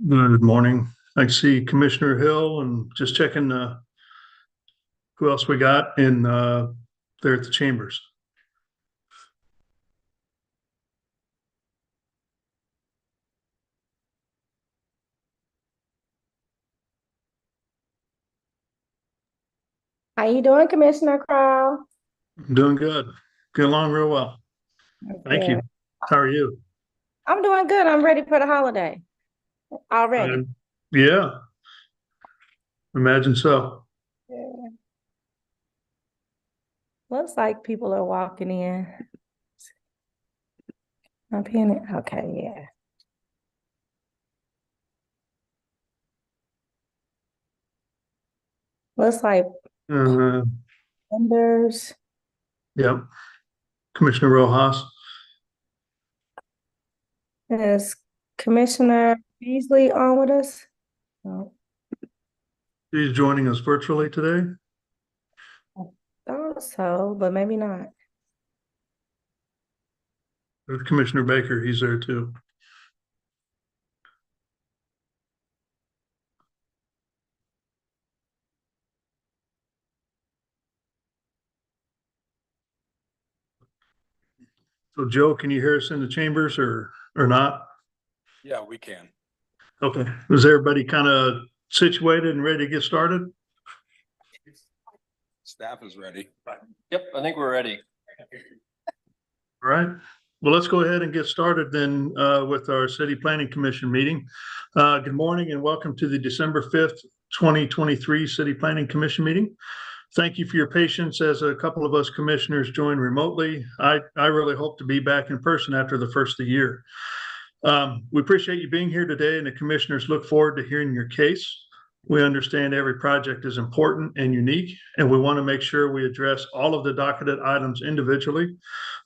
Good morning. I see Commissioner Hill and just checking who else we got in there at the chambers. How you doing, Commissioner Crow? I'm doing good. Getting along real well. Thank you. How are you? I'm doing good. I'm ready for the holiday already. Yeah, imagine so. Yeah. Looks like people are walking in. I'm pinning. Okay, yeah. Looks like Uh, vendors. yep. Commissioner Rojas. Is Commissioner Beasley on with us? No. She's joining us virtually today. I thought so, but maybe not. There's Commissioner Baker. He's there too. So Joe, can you hear us in the chambers or not? Yeah, we can. Okay. Is everybody kind of situated and ready to get started? Staff is ready. Yep, I think we're ready. All right. Well, let's go ahead and get started then with our City Planning Commission meeting. Good morning and welcome to the December 5th, 2023 City Planning Commission meeting. Thank you for your patience as a couple of us commissioners join remotely. I really hope to be back in person after the first of the year. We appreciate you being here today, and the commissioners look forward to hearing your case. We understand every project is important and unique, and we want to make sure we address all of the docketed items individually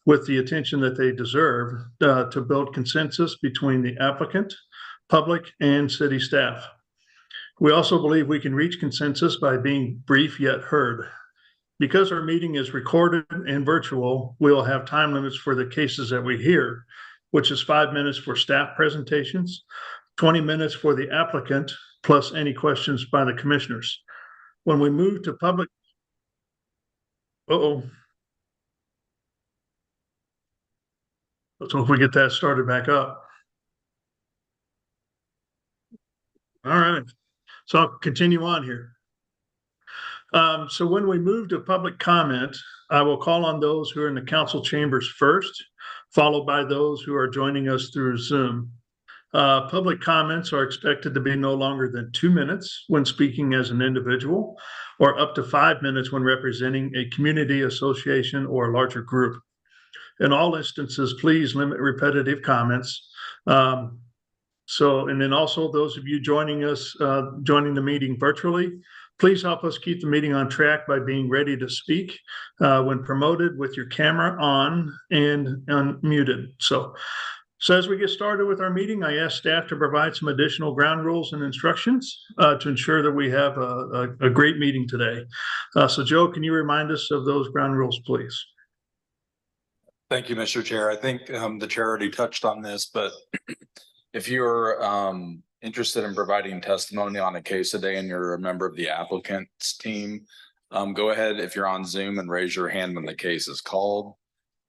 with the attention that they deserve to build consensus between the applicant, public, and city staff. We also believe we can reach consensus by being brief yet heard. Because our meeting is recorded and virtual, we'll have time limits for the cases that we hear, which is 5 minutes for staff presentations, 20 minutes for the applicant, plus any questions by the commissioners. When we move to public, let's hope we get that started back up. All right, so I'll continue on here. So when we move to public comment, I will call on those who are in the council chambers first, followed by those who are joining us through Zoom. Public comments are expected to be no longer than 2 minutes when speaking as an individual, or up to 5 minutes when representing a community association or a larger group. In all instances, please limit repetitive comments. And then also those of you joining us, joining the meeting virtually, please help us keep the meeting on track by being ready to speak when promoted with your camera on and unmuted. So as we get started with our meeting, I ask staff to provide some additional ground rules and instructions to ensure that we have a great meeting today. So Joe, can you remind us of those ground rules, please? Thank you, Mr. Chair. I think the chair already touched on this, but If you're interested in providing testimony on a case today and you're a member of the applicant's team, go ahead if you're on Zoom and raise your hand when the case is called.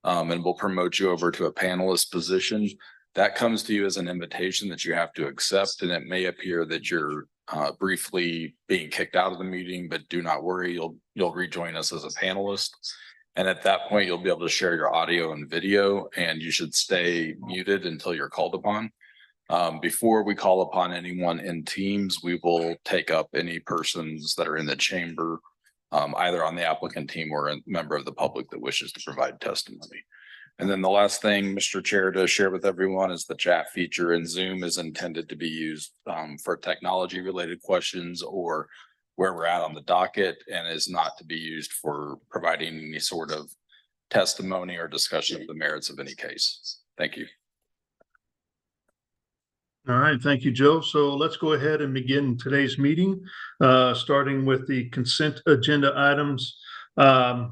And we'll promote you over to a panelist position. That comes to you as an invitation that you have to accept, and it may appear that you're briefly being kicked out of the meeting, but do not worry, you'll rejoin us as a panelist. And at that point, you'll be able to share your audio and video, and you should stay muted until you're called upon. Before we call upon anyone in Teams, we will take up any persons that are in the chamber, either on the applicant team or a member of the public that wishes to provide testimony. And then the last thing, Mr. Chair, to share with everyone is the chat feature in Zoom is intended to be used for technology related questions or where we're at on the docket, and is not to be used for providing any sort of testimony or discussion of the merits of any case. Thank you. All right, thank you, Joe. So let's go ahead and begin today's meeting, starting with the consent agenda items. Can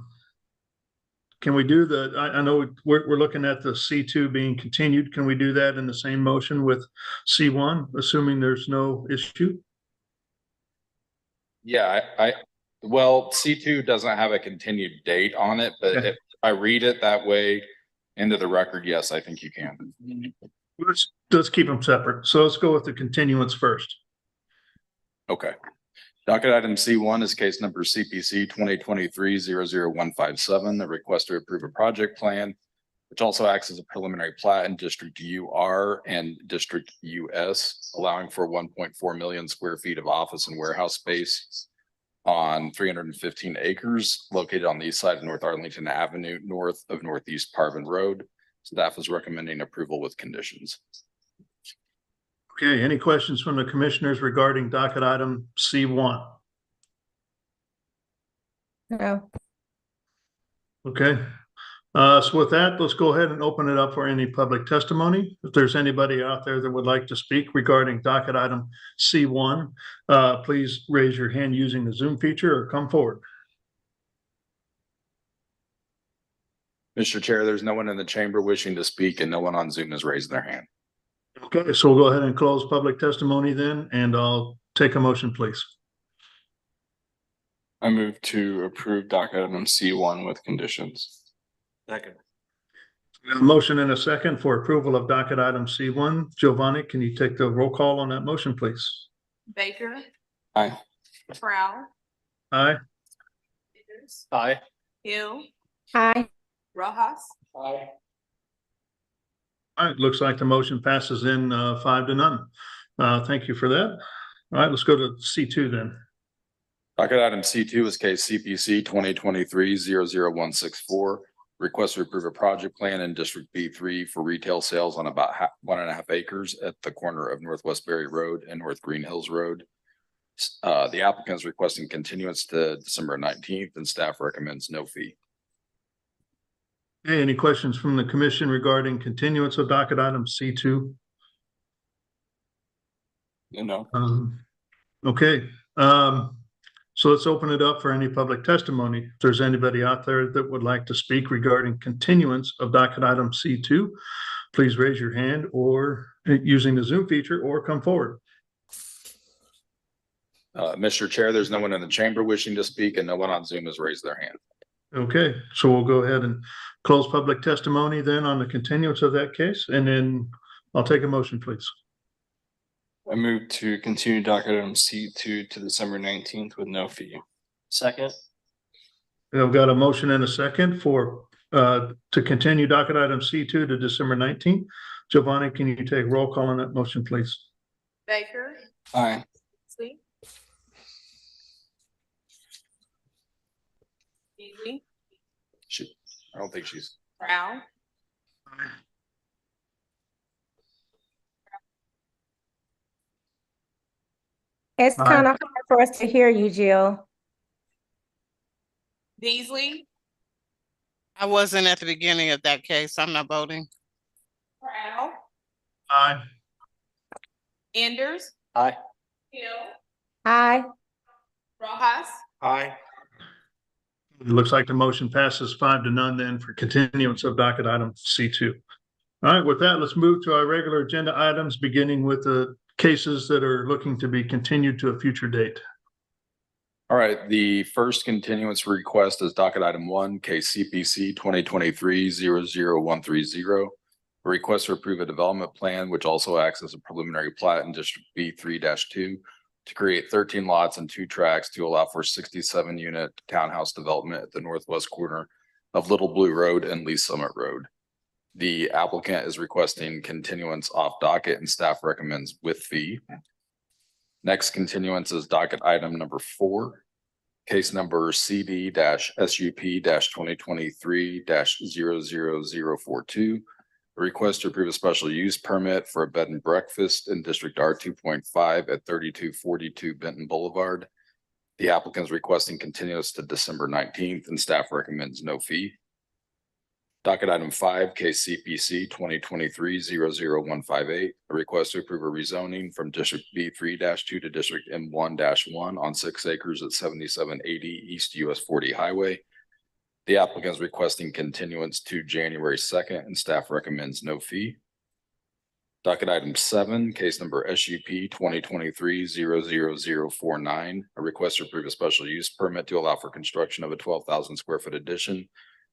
we do I know we're looking at the C2 being continued. Can we do that in the same motion with C1, assuming there's no issue? Yeah, well, C2 doesn't have a continued date on it, but Okay. if I read it that way into the record, yes, I think you can. Let's keep them separate. So let's go with the continuance first. Okay. Docket item C1 is case number CPC 2023-00157, the request to approve a project plan, which also acts as a preliminary plat in District UR and District US, allowing for 1.4 million square feet of office and warehouse space on 315 acres located on the east side of North Arlington Avenue, north of Northeast Parvin Road. Staff is recommending approval with conditions. Okay, any questions from the commissioners regarding docket item C1? No. Okay, so with that, let's go ahead and open it up for any public testimony. If there's anybody out there that would like to speak regarding docket item C1, please raise your hand using the Zoom feature or come forward. Mr. Chair, there's no one in the chamber wishing to speak and no one on Zoom has raised their hand. Okay, so we'll go ahead and close public testimony then, and I'll take a motion, please. I move to approve docket item C1 with conditions. Second. We have a motion and a second for approval of docket item C1. Giovanni, can you take the roll call on that motion, please? Baker. Aye. Prowl. Aye. Peters, Aye. Hill. Hi. Rojas. Aye. All right, looks like the motion passes in 5-0. Thank you for that. All right, let's go to C2 then. Docket item C2 is case CPC 2023-00164. Request to approve a project plan in District B3 for retail sales on about 1.5 acres at the corner of Northwest Berry Road and North Green Hills Road. The applicant is requesting continuance to December 19th, and staff recommends no fee. Hey, any questions from the commission regarding continuance of docket item C2? No. Okay, so let's open it up for any public testimony. If there's anybody out there that would like to speak regarding continuance of docket item C2, please raise your hand or using the Zoom feature or come forward. Mr. Chair, there's no one in the chamber wishing to speak and no one on Zoom has raised their hand. Okay, so we'll go ahead and close public testimony then on the continuance of that case, and then I'll take a motion, please. I move to continue docket item C2 to December 19th with no fee. Second. I've got a motion and a second for to continue docket item C2 to December 19th. Giovanni, can you take roll call on that motion, please? Baker. Aye. Beasley. Beasley. I don't think she's. Prowl. It's Aye. kind of hard for us to hear you, Jill. Beasley. I wasn't at the beginning of that case. I'm not voting. Prowl. Aye. Enders. Aye. Hill. Hi. Rojas. Aye. It looks like the motion passes 5-0 then for continuance of docket item C2. All right, with that, let's move to our regular agenda items, beginning with the cases that are looking to be continued to a future date. All right, the first continuance request is docket item 1, case CPC 2023-00130. A request to approve a development plan, which also acts as a preliminary plat in District B3-2 to create 13 lots and 2 tracts to allow for 67-unit townhouse development at the northwest corner of Little Blue Road and Lee Summit Road. The applicant is requesting continuance off docket and staff recommends with fee. Next continuance is docket item number 4, case number CD-SUP-2023-00042. A request to approve a special use permit for a bed and breakfast in District R 2.5 at 3242 Benton Boulevard. The applicant is requesting continuance to December 19th and staff recommends no fee. Docket item 5, case CPC 2023-00158, a request to approve a rezoning from District B3-2 to District M1-1 on 6 acres at 7780 East US 40 Highway. The applicant is requesting continuance to January 2nd and staff recommends no fee. Docket item 7, case number SUP 2023-00049, a request to approve a special use permit to allow for construction of a 12,000 square foot addition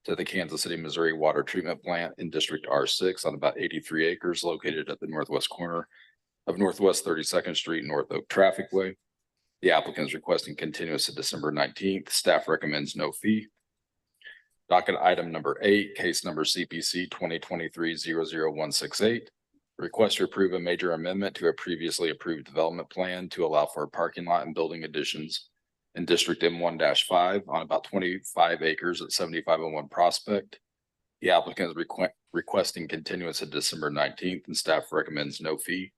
to the Kansas City, Missouri water treatment plant in District R6 on about 83 acres located at the northwest corner of Northwest 32nd Street, North Oak Trafficway. The applicant is requesting continuance to December 19th. Staff recommends no fee. Docket item number 8, case number CPC 2023-00168. Request to approve a major amendment to a previously approved development plan to allow for a parking lot and building additions in District M1-5 on about 25 acres at 7501 Prospect. The applicant is requesting continuance at December 19th and staff recommends no fee.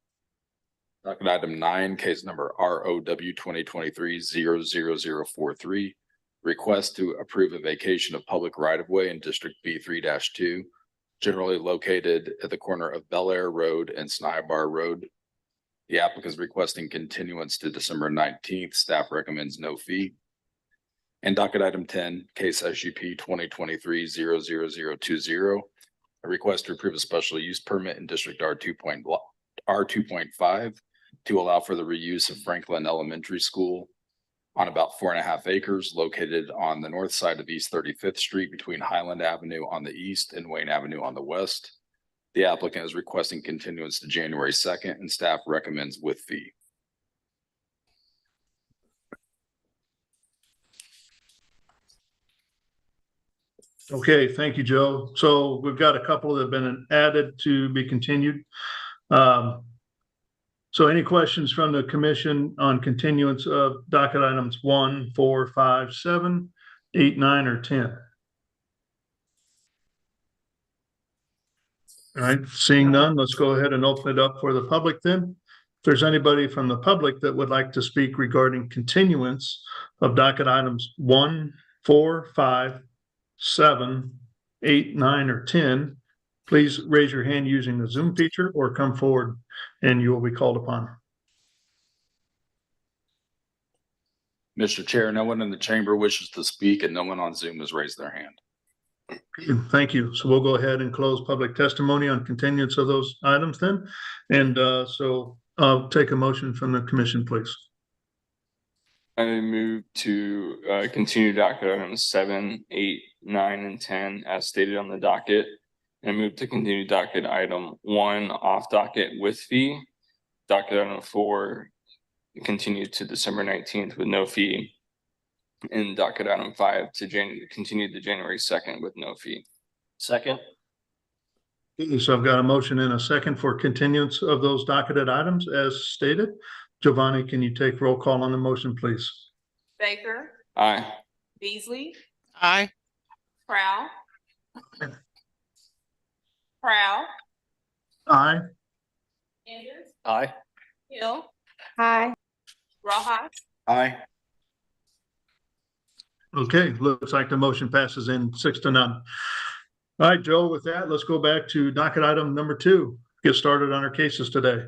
Docket item 9, case number ROW 2023-00043. Request to approve a vacation of public right-of-way in District B3-2, generally located at the corner of Bel Air Road and Snybar Road. The applicant is requesting continuance to December 19th. Staff recommends no fee. And docket item 10, case SUP 2023-00020. A request to approve a special use permit in District R 2.5 to allow for the reuse of Franklin Elementary School on about 4.5 acres located on the north side of East 35th Street between Highland Avenue on the east and Wayne Avenue on the west. The applicant is requesting continuance to January 2nd and staff recommends with fee. Okay, thank you, Joe. So we've got a couple that have been added to be continued. So any questions from the commission on continuance of docket items 1, 4, 5, 7, 8, 9, or 10? All right, seeing none, let's go ahead and open it up for the public then. If there's anybody from the public that would like to speak regarding continuance of docket items 1, 4, 5, 7, 8, 9, or 10, please raise your hand using the Zoom feature or come forward and you will be called upon. Mr. Chair, no one in the chamber wishes to speak and no one on Zoom has raised their hand. Thank you. So we'll go ahead and close public testimony on continuance of those items then. And so I'll take a motion from the commission, please. I move to continue docket items 7, 8, 9, and 10 as stated on the docket. And move to continue docket item 1 off docket with fee. Docket item 4 continue to December 19th with no fee. And docket item 5 to continue to January 2nd with no fee. Second. So I've got a motion and a second for continuance of those docketed items as stated. Giovanni, can you take roll call on the motion, please? Baker, Aye. Beasley, Aye. Prowl. Prowl, Aye. Anders, Aye. Hill, Hi. Rojas, Aye. Okay, looks like the motion passes in 6-0. All right, Joe, with that, let's go back to docket item number 2. Get started on our cases today.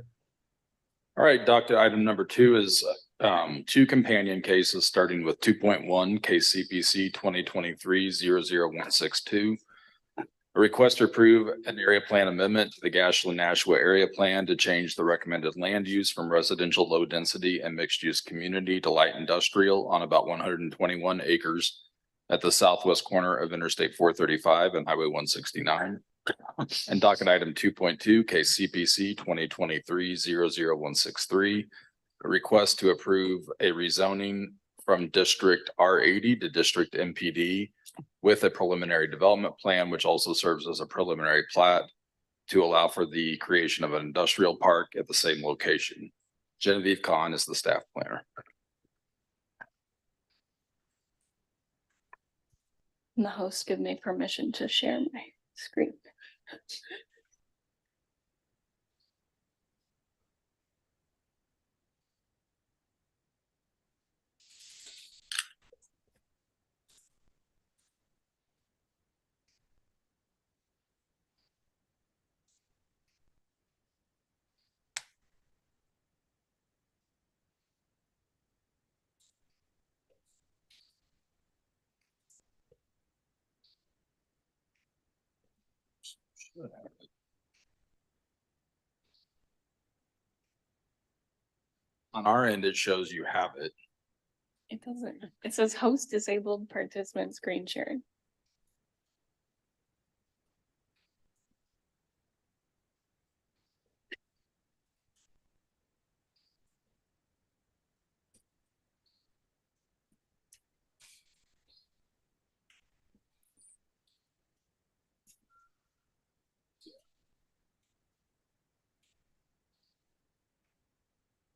All right, docket item number 2 is 2 companion cases, starting with 2.1 case CPC 2023-00162. A request to approve an area plan amendment to the Ashland Nashua area plan to change the recommended land use from residential low density and mixed use community to light industrial on about 121 acres at the southwest corner of Interstate 435 and Highway 169. And docket item 2.2, case CPC 2023-00163, a request to approve a rezoning from District R80 to District MPD with a preliminary development plan, which also serves as a preliminary plat to allow for the creation of an industrial park at the same location. Genevieve Kahn is the staff planner. And the host give me permission to share my screen. On our end, it shows you have it. It doesn't, it says host disabled participant screen sharing.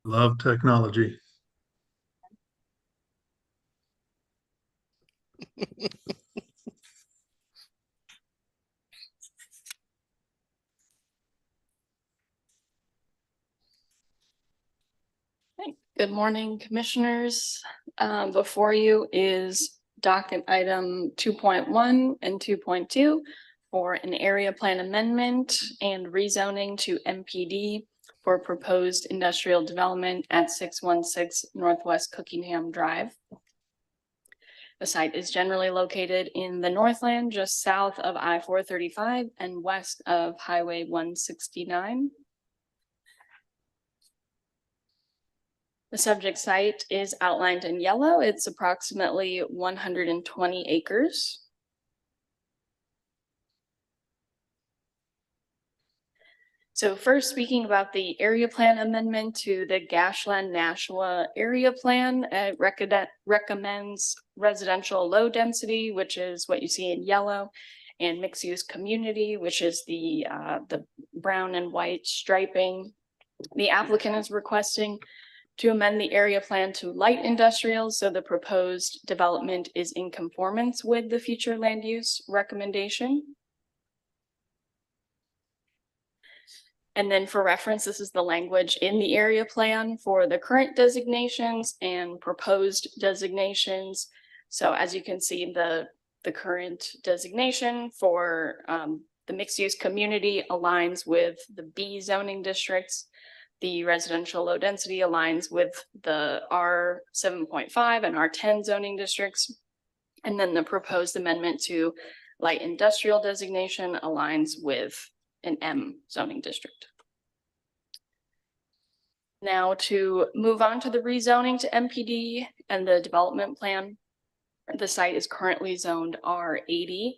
Love technology. Good morning, commissioners. Before you is docket item 2.1 and 2.2 for an area plan amendment and rezoning to MPD for proposed industrial development at 616 Northwest Cookingham Drive. The site is generally located in the Northland, just south of I-435 and west of Highway 169. The subject site is outlined in yellow. It's approximately 120 acres. So first, speaking about the area plan amendment to the Ashland Nashua area plan, it recommends residential low density, which is what you see in yellow, and mixed use community, which is the brown and white striping. The applicant is requesting to amend the area plan to light industrial, so the proposed development is in conformance with the future land use recommendation. And then for reference, this is the language in the area plan for the current designations and proposed designations. So as you can see, the current designation for the mixed use community aligns with the B zoning districts. The residential low density aligns with the R 7.5 and R 10 zoning districts. And then the proposed amendment to light industrial designation aligns with an M zoning district. Now to move on to the rezoning to MPD and the development plan. The site is currently zoned R80,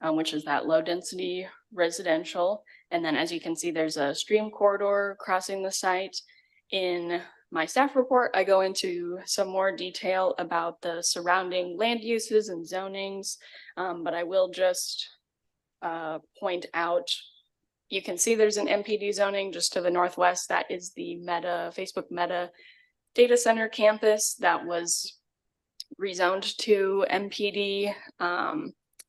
which is that low density residential. And then as you can see, there's a stream corridor crossing the site. In my staff report, I go into some more detail about the surrounding land uses and zonings, but I will just point out, you can see there's an MPD zoning just to the northwest. That is the Facebook Meta data center campus that was rezoned to MPD.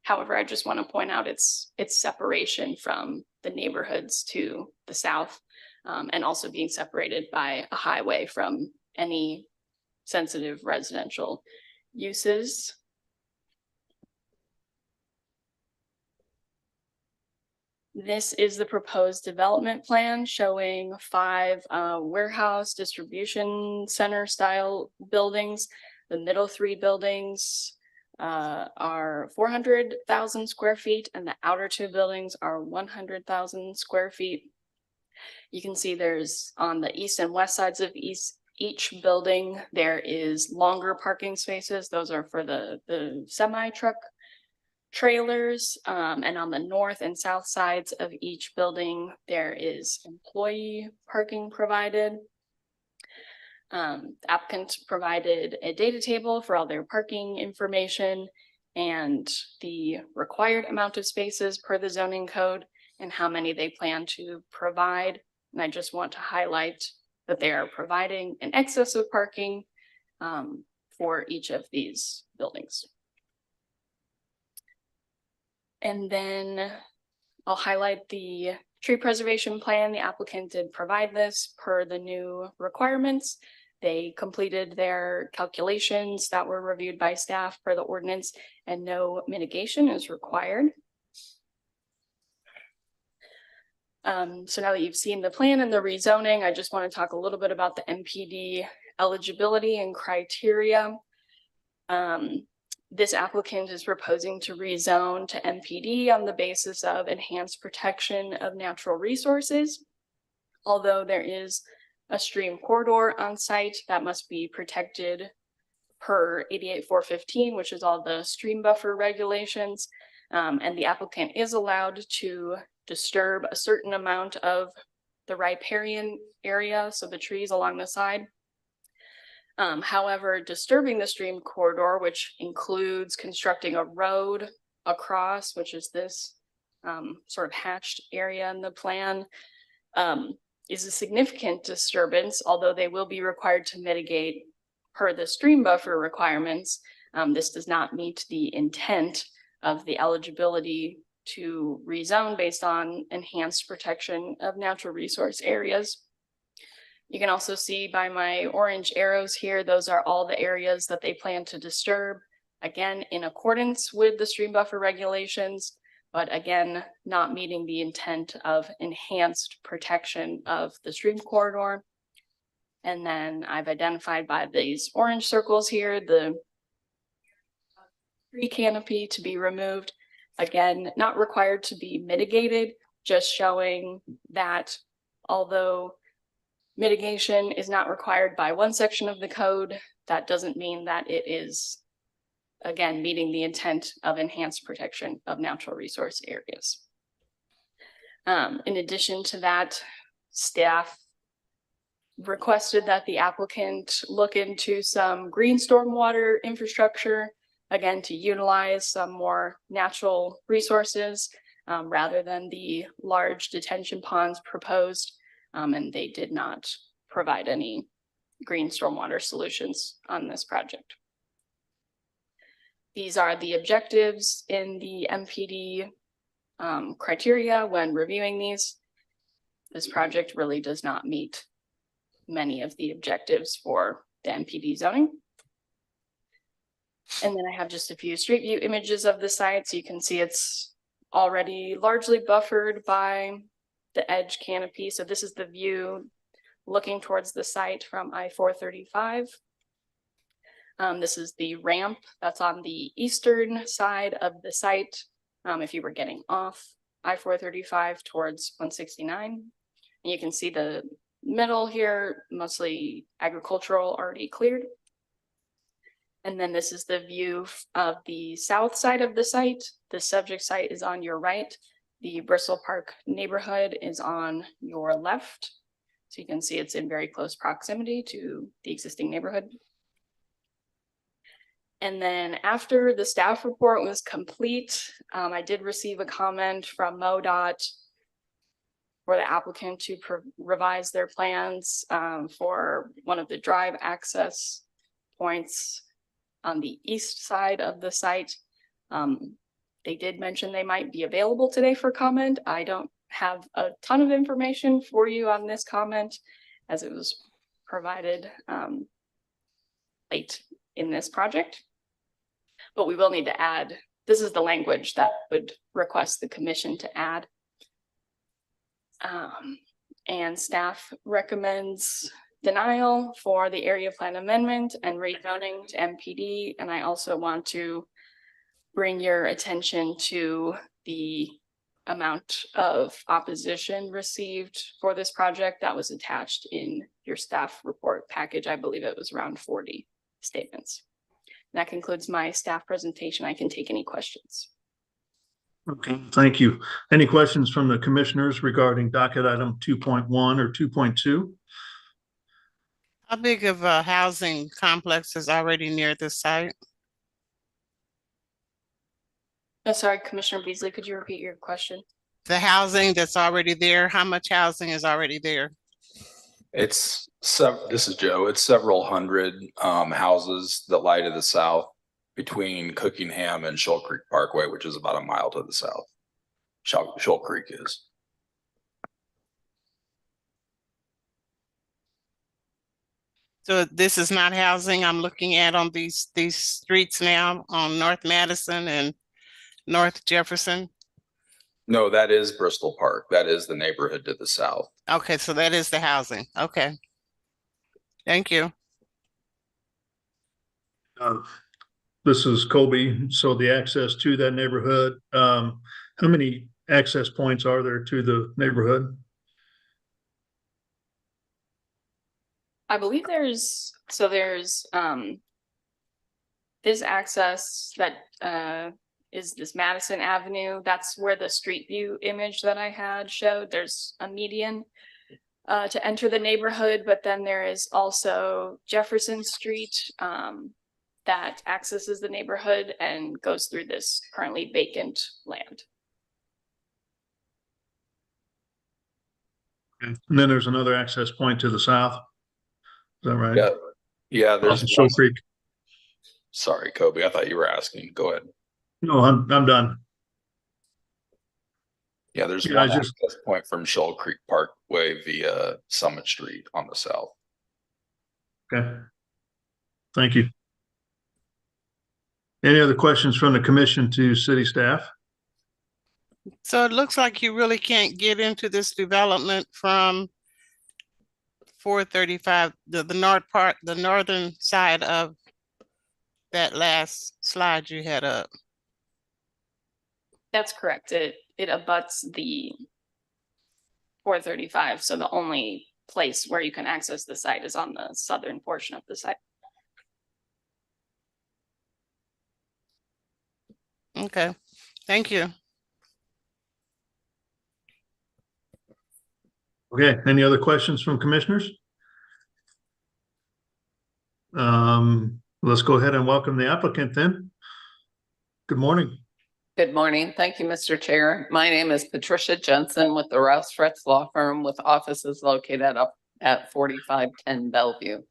However, I just want to point out its separation from the neighborhoods to the south, and also being separated by a highway from any sensitive residential uses. This is the proposed development plan showing 5 warehouse distribution center style buildings. The middle 3 buildings are 400,000 square feet and the outer two buildings are 100,000 square feet. You can see there's on the east and west sides of each building, there is longer parking spaces. Those are for the semi-truck trailers. And on the north and south sides of each building, there is employee parking provided. Applicants provided a data table for all their parking information and the required amount of spaces per the zoning code and how many they plan to provide. And I just want to highlight that they are providing an excess of parking for each of these buildings. And then I'll highlight the tree preservation plan. The applicant did provide this per the new requirements. They completed their calculations that were reviewed by staff per the ordinance, and no mitigation is required. So now that you've seen the plan and the rezoning, I just want to talk a little bit about the MPD eligibility and criteria. This applicant is proposing to rezone to MPD on the basis of enhanced protection of natural resources. Although there is a stream corridor on site that must be protected per 88-415, which is all the stream buffer regulations. And the applicant is allowed to disturb a certain amount of the riparian area, so the trees along the side. However, disturbing the stream corridor, which includes constructing a road across, which is this sort of hatched area in the plan, is a significant disturbance, although they will be required to mitigate per the stream buffer requirements. This does not meet the intent of the eligibility to rezone based on enhanced protection of natural resource areas. You can also see by my orange arrows here, those are all the areas that they plan to disturb. Again, in accordance with the stream buffer regulations, but again, not meeting the intent of enhanced protection of the stream corridor. And then I've identified by these orange circles here, the tree canopy to be removed. Again, not required to be mitigated, just showing that although mitigation is not required by one section of the code, that doesn't mean that it is, again, meeting the intent of enhanced protection of natural resource areas. In addition to that, staff requested that the applicant look into some green stormwater infrastructure, again, to utilize some more natural resources rather than the large detention ponds proposed. And they did not provide any green stormwater solutions on this project. These are the objectives in the MPD criteria when reviewing these. This project really does not meet many of the objectives for the MPD zoning. And then I have just a few street view images of the site, so you can see it's already largely buffered by the edge canopy. So this is the view looking towards the site from I-435. This is the ramp that's on the eastern side of the site. If you were getting off I-435 towards 169, and you can see the middle here, mostly agricultural, already cleared. And then this is the view of the south side of the site. The subject site is on your right. The Bristol Park neighborhood is on your left. So you can see it's in very close proximity to the existing neighborhood. And then after the staff report was complete, I did receive a comment from MoDOT for the applicant to revise their plans for one of the drive access points on the east side of the site. They did mention they might be available today for comment. I don't have a ton of information for you on this comment as it was provided late in this project. But we will need to add, this is the language that would request the commission to add. And staff recommends denial for the area plan amendment and rezoning to MPD. And I also want to bring your attention to the amount of opposition received for this project that was attached in your staff report package. I believe it was around 40 statements. That concludes my staff presentation. I can take any questions. Okay, thank you. Any questions from the commissioners regarding docket item 2.1 or 2.2? How big of a housing complex is already near this site? Oh, sorry, Commissioner Beasley, could you repeat your question? The housing that's already there, how much housing is already there? This is Joe. It's several hundred houses that lie to the south between Cookingham and Shoal Creek Parkway, which is about a mile to the south. Shoal Creek is. So this is not housing I'm looking at on these streets now on North Madison and North Jefferson? No, that is Bristol Park. That is the neighborhood to the south. Okay, so that is the housing. Okay. Thank you. This is Colby. So the access to that neighborhood, how many access points are there to the neighborhood? I believe there's this access that is this Madison Avenue. That's where the street view image that I had showed. There's a median to enter the neighborhood, but then there is also Jefferson Street that accesses the neighborhood and goes through this currently vacant land. And then there's another access point to the south. Is that right? Yeah. Yeah, there's Shoal one. Creek. Sorry, Kobe. I thought you were asking. Go ahead. No, I'm done. Yeah, there's Yeah, one I just- access point from Shoal Creek Parkway via Summit Street on the south. Okay. Thank you. Any other questions from the commission to city staff? So it looks like you really can't get into this development from 435, the north part, the northern side of that last slide you had up. That's correct. It abuts the 435. So the only place where you can access the site is on the southern portion of the site. Okay, thank you. Okay, any other questions from commissioners? Let's go ahead and welcome the applicant then. Good morning. Good morning. Thank you, Mr. Chair. My name is Patricia Jensen with the Rouse Fretz Law Firm with offices located up at 4510 Bellevue.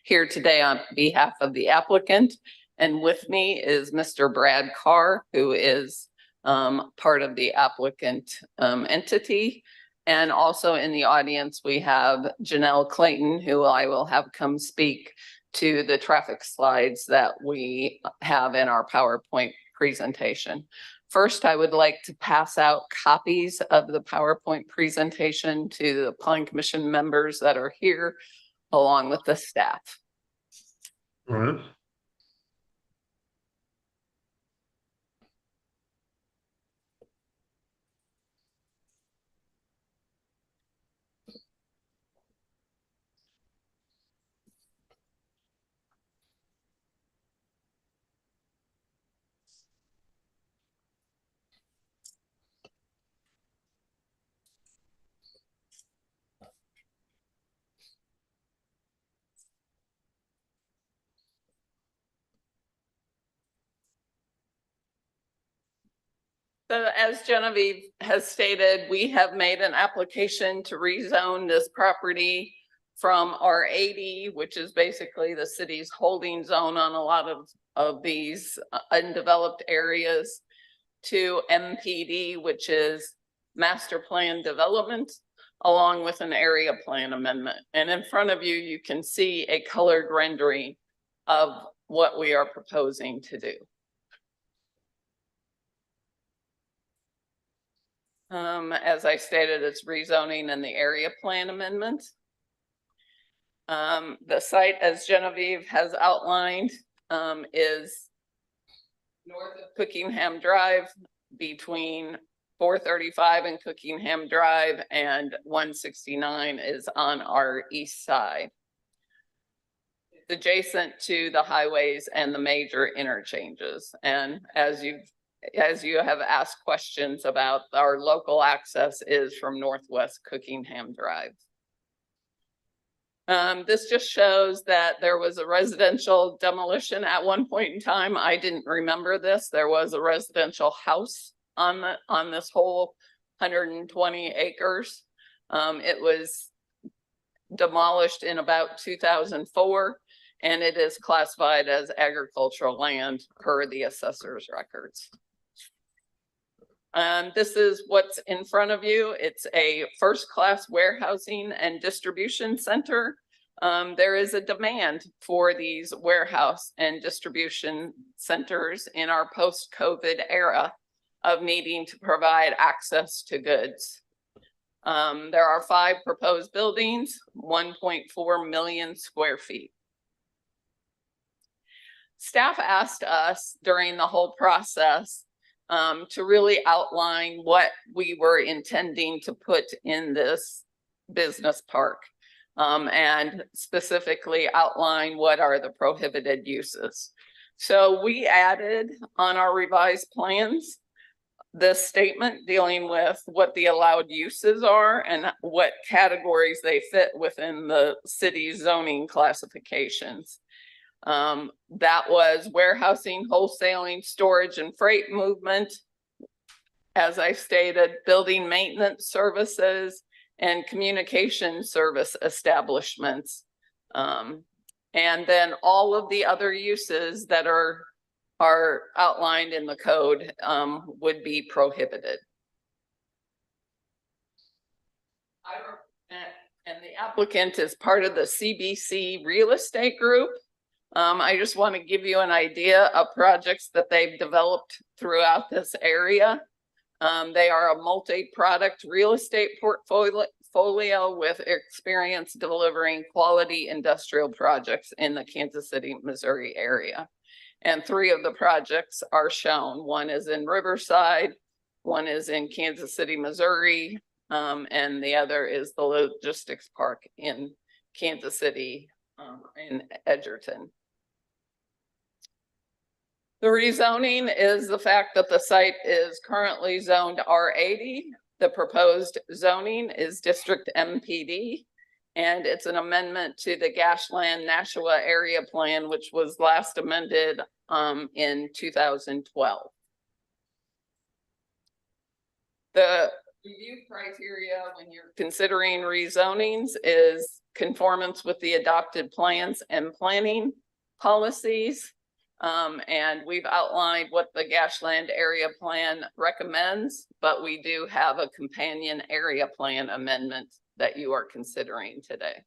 Here today on behalf of the applicant, and with me is Mr. Brad Carr, who is part of the applicant entity. And also in the audience, we have Janelle Clayton, who I will have come speak to the traffic slides that we have in our PowerPoint presentation. First, I would like to pass out copies of the PowerPoint presentation to the Planning Commission members that are here, along with the staff. All right. So as Genevieve has stated, we have made an application to rezone this property from R80, which is basically the city's holding zone on a lot of these undeveloped areas, to MPD, which is master plan development, along with an area plan amendment. And in front of you, you can see a colored rendering of what we are proposing to do. As I stated, it's rezoning and the area plan amendment. The site, as Genevieve has outlined, is north of Cookingham Drive between 435 and Cookingham Drive, and 169 is on our east side. It's adjacent to the highways and the major interchanges. And as you have asked questions about, our local access is from northwest Cookingham Drive. This just shows that there was a residential demolition at one point in time. I didn't remember this. There was a residential house on this whole 120 acres. It was demolished in about 2004, and it is classified as agricultural land per the assessor's records. This is what's in front of you. It's a first-class warehousing and distribution center. There is a demand for these warehouse and distribution centers in our post-COVID era of needing to provide access to goods. There are 5 proposed buildings, 1.4 million square feet. Staff asked us during the whole process to really outline what we were intending to put in this business park, and specifically outline what are the prohibited uses. So we added on our revised plans this statement dealing with what the allowed uses are and what categories they fit within the city's zoning classifications. That was warehousing, wholesaling, storage, and freight movement. As I stated, building maintenance services and communication service establishments. And then all of the other uses that are outlined in the code would be prohibited. And the applicant is part of the CBC real estate group. I just want to give you an idea of projects that they've developed throughout this area. They are a multi-product real estate portfolio with experience delivering quality industrial projects in the Kansas City, Missouri area. And 3 of the projects are shown. One is in Riverside, one is in Kansas City, Missouri, and the other is the logistics park in Kansas City, in Edgerton. The rezoning is the fact that the site is currently zoned R80. The proposed zoning is District MPD, and it's an amendment to the Gashland Nashua Area Plan, which was last amended in 2012. The review criteria when you're considering rezonings is conformance with the adopted plans and planning policies. And we've outlined what the Gashland Area Plan recommends, but we do have a companion area plan amendment that you are considering today.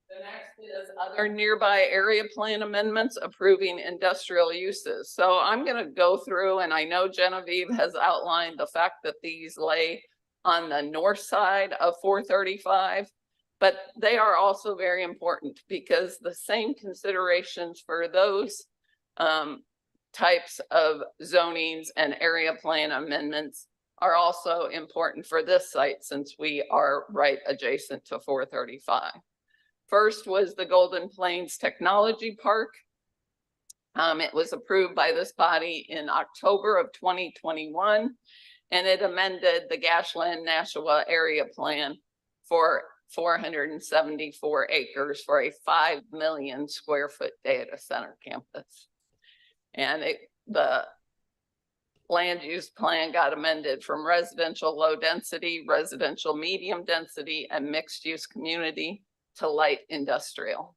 The next is other nearby area plan amendments approving industrial uses. So I'm going to go through, and I know Genevieve has outlined the fact that these lay on the north side of 435. But they are also very important because the same considerations for those types of zonings and area plan amendments are also important for this site, since we are right adjacent to 435. First was the Golden Plains Technology Park. It was approved by this body in October of 2021, and it amended the Gashland Nashua Area Plan for 474 acres for a 5 million square foot data center campus. And the land use plan got amended from residential low density, residential medium density, and mixed use community to light industrial.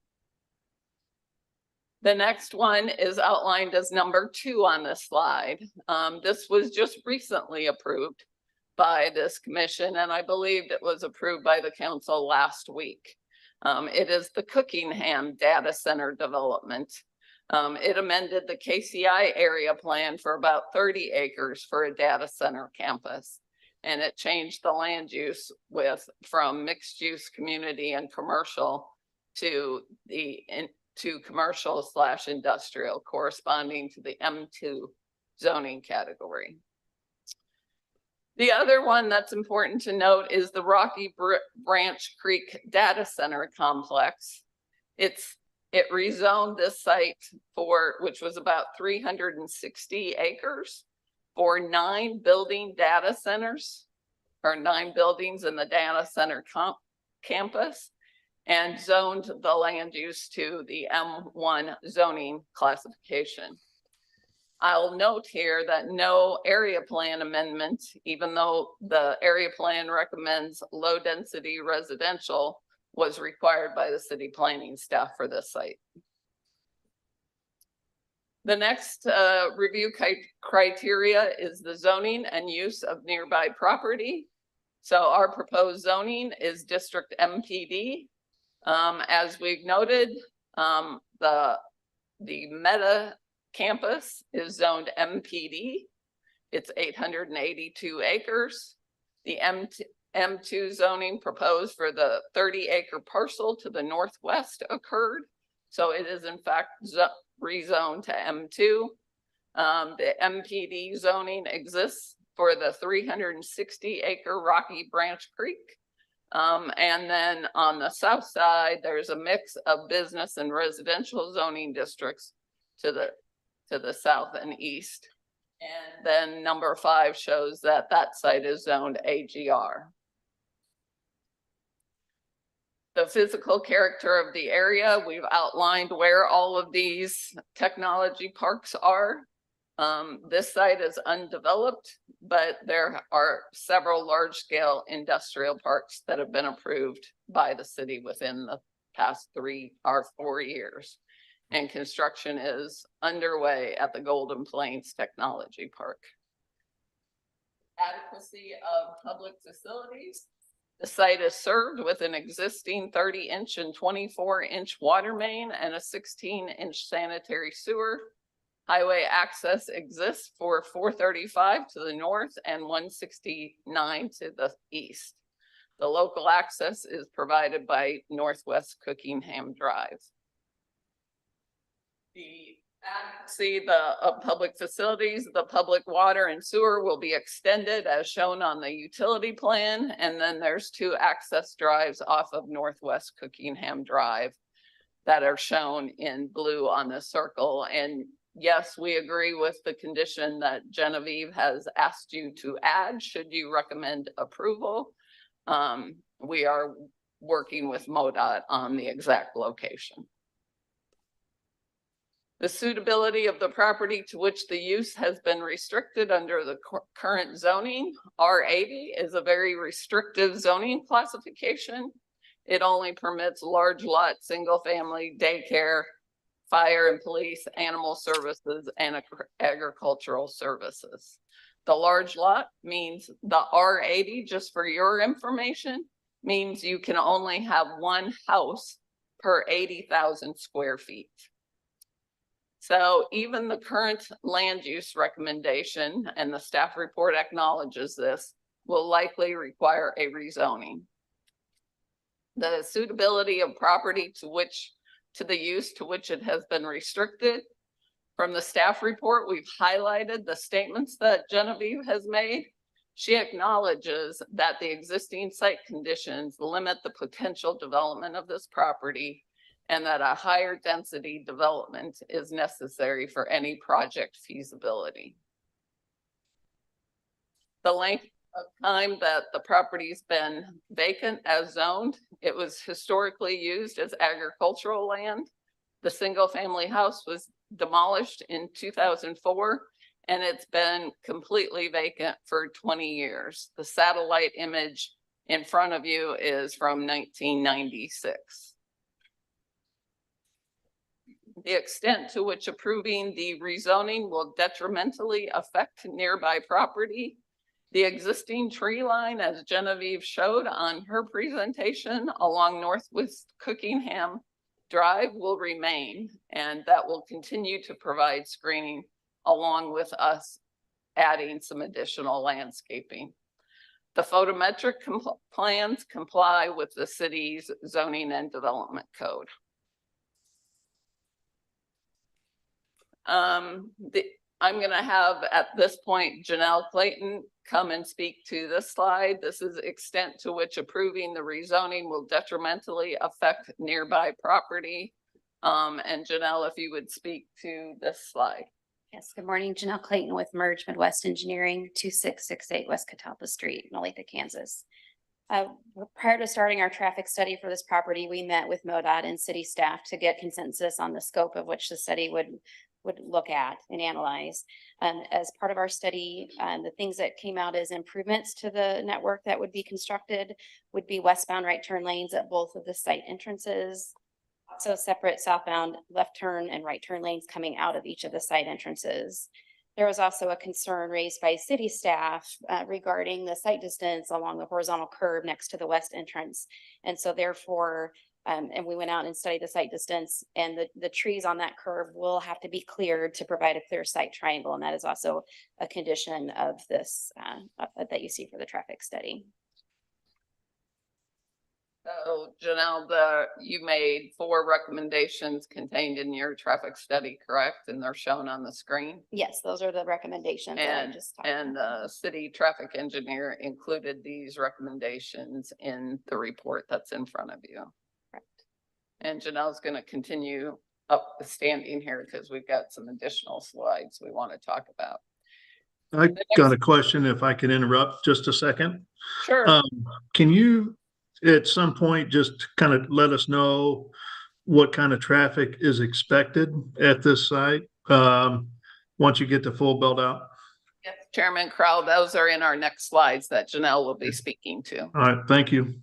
The next one is outlined as number 2 on this slide. This was just recently approved by this commission, and I believed it was approved by the council last week. It is the Cookingham Data Center development. It amended the KCI area plan for about 30 acres for a data center campus. And it changed the land use from mixed use community and commercial to the to commercial / industrial corresponding to the M2 zoning category. The other one that's important to note is the Rocky Branch Creek Data Center Complex. It rezoned this site which was about 360 acres for 9 building data centers, or 9 buildings in the data center campus, and zoned the land use to the M1 zoning classification. I'll note here that no area plan amendment, even though the area plan recommends low density residential, was required by the city planning staff for this site. The next review criteria is the zoning and use of nearby property. So our proposed zoning is District MPD. As we've noted, the Meta campus is zoned MPD. It's 882 acres. The M2 zoning proposed for the 30-acre parcel to the northwest occurred. So it is in fact rezoned to M2. The MPD zoning exists for the 360-acre Rocky Branch Creek. And then on the south side, there's a mix of business and residential zoning districts to the south and east. And then number 5 shows that that site is zoned AGR. The physical character of the area, we've outlined where all of these technology parks are. This site is undeveloped, but there are several large-scale industrial parks that have been approved by the city within the past 3 or 4 years. And construction is underway at the Golden Plains Technology Park. Adequacy of public facilities. The site is served with an existing 30-inch and 24-inch water main and a 16-inch sanitary sewer. Highway access exists for 435 to the north and 169 to the east. The local access is provided by Northwest Cookingham Drive. The adequacy of public facilities, the public water and sewer will be extended as shown on the utility plan. And then there's 2 access drives off of Northwest Cookingham Drive that are shown in blue on the circle. And yes, we agree with the condition that Genevieve has asked you to add should you recommend approval. We are working with MoDOT on the exact location. The suitability of the property to which the use has been restricted under the current zoning. R80 is a very restrictive zoning classification. It only permits large lot, single family, daycare, fire and police, animal services, and agricultural services. The large lot means the R80, just for your information, means you can only have 1 house per 80,000 square feet. So even the current land use recommendation, and the staff report acknowledges this, will likely require a rezoning. The suitability of property to the use to which it has been restricted. From the staff report, we've highlighted the statements that Genevieve has made. She acknowledges that the existing site conditions limit the potential development of this property, and that a higher density development is necessary for any project feasibility. The length of time that the property's been vacant as zoned, it was historically used as agricultural land. The single family house was demolished in 2004, and it's been completely vacant for 20 years. The satellite image in front of you is from 1996. The extent to which approving the rezoning will detrimentally affect nearby property. The existing tree line, as Genevieve showed on her presentation along Northwest Cookingham Drive, will remain, and that will continue to provide screening along with us adding some additional landscaping. The photometric plans comply with the city's zoning and development code. I'm gonna have at this point Janelle Clayton come and speak to this slide. This is extent to which approving the rezoning will detrimentally affect nearby property. And Janelle, if you would speak to this slide. Yes, good morning. Janelle Clayton with Merge Midwest Engineering, 2668 West Catalpa Street, in Olathe, Kansas. Prior to starting our traffic study for this property, we met with MoDOT and city staff to get consensus on the scope of which the study would look at and analyze. As part of our study, the things that came out as improvements to the network that would be constructed would be westbound right turn lanes at both of the site entrances. Also separate southbound left turn and right turn lanes coming out of each of the site entrances. There was also a concern raised by city staff regarding the site distance along the horizontal curve next to the west entrance. And so therefore, and we went out and studied the site distance, and the trees on that curve will have to be cleared to provide a clear site triangle. And that is also a condition of this that you see for the traffic study. So Janelle, you made 4 recommendations contained in your traffic study, correct? And they're shown on the screen. Yes, those are the recommendations that I just talked And about. the city traffic engineer included these recommendations in the report that's in front of you. Correct. And Janelle's going to continue up the standing here because we've got some additional slides we want to talk about. I got a question if I could interrupt just a second. Sure. Can you at some point just kind of let us know what kind of traffic is expected at this site once you get the full build out? Yes, Chairman Crow, those are in our next slides that Janelle will be speaking to. All right, thank you.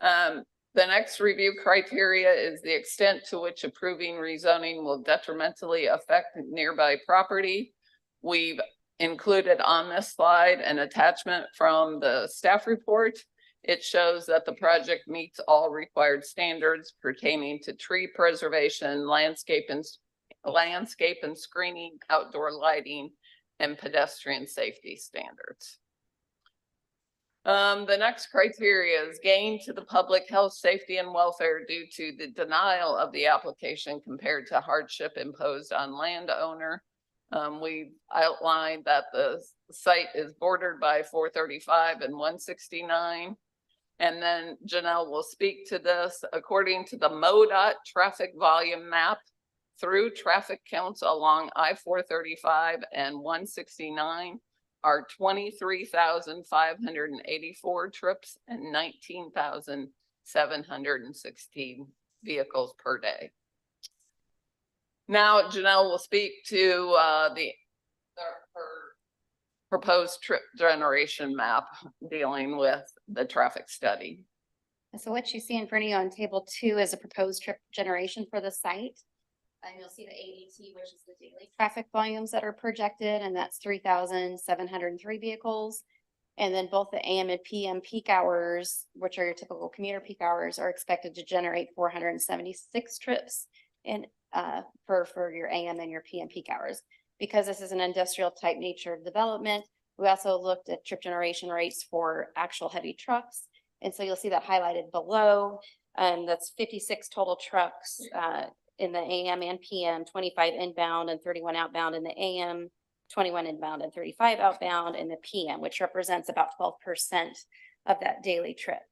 The next review criteria is the extent to which approving rezoning will detrimentally affect nearby property. We've included on this slide an attachment from the staff report. It shows that the project meets all required standards pertaining to tree preservation, landscape and screening, outdoor lighting, and pedestrian safety standards. The next criteria is gain to the public health, safety, and welfare due to the denial of the application compared to hardship imposed on landowner. We outlined that the site is bordered by 435 and 169. And then Janelle will speak to this. According to the MoDOT traffic volume map, through traffic counts along I-435 and 169 are 23,584 trips and 19,716 vehicles per day. Now Janelle will speak to her proposed trip generation map dealing with the traffic study. So what you see in front of you on table 2 is a proposed trip generation for the site. And you'll see the ADT, which is the daily traffic volumes that are projected, and that's 3,703 vehicles. And then both the AM and PM peak hours, which are your typical commuter peak hours, are expected to generate 476 trips in for your AM and your PM peak hours. Because this is an industrial type nature of development, we also looked at trip generation rates for actual heavy trucks. And so you'll see that highlighted below. That's 56 total trucks in the AM and PM, 25 inbound and 31 outbound in the AM, 21 inbound and 35 outbound in the PM, which represents about 12% of that daily trip.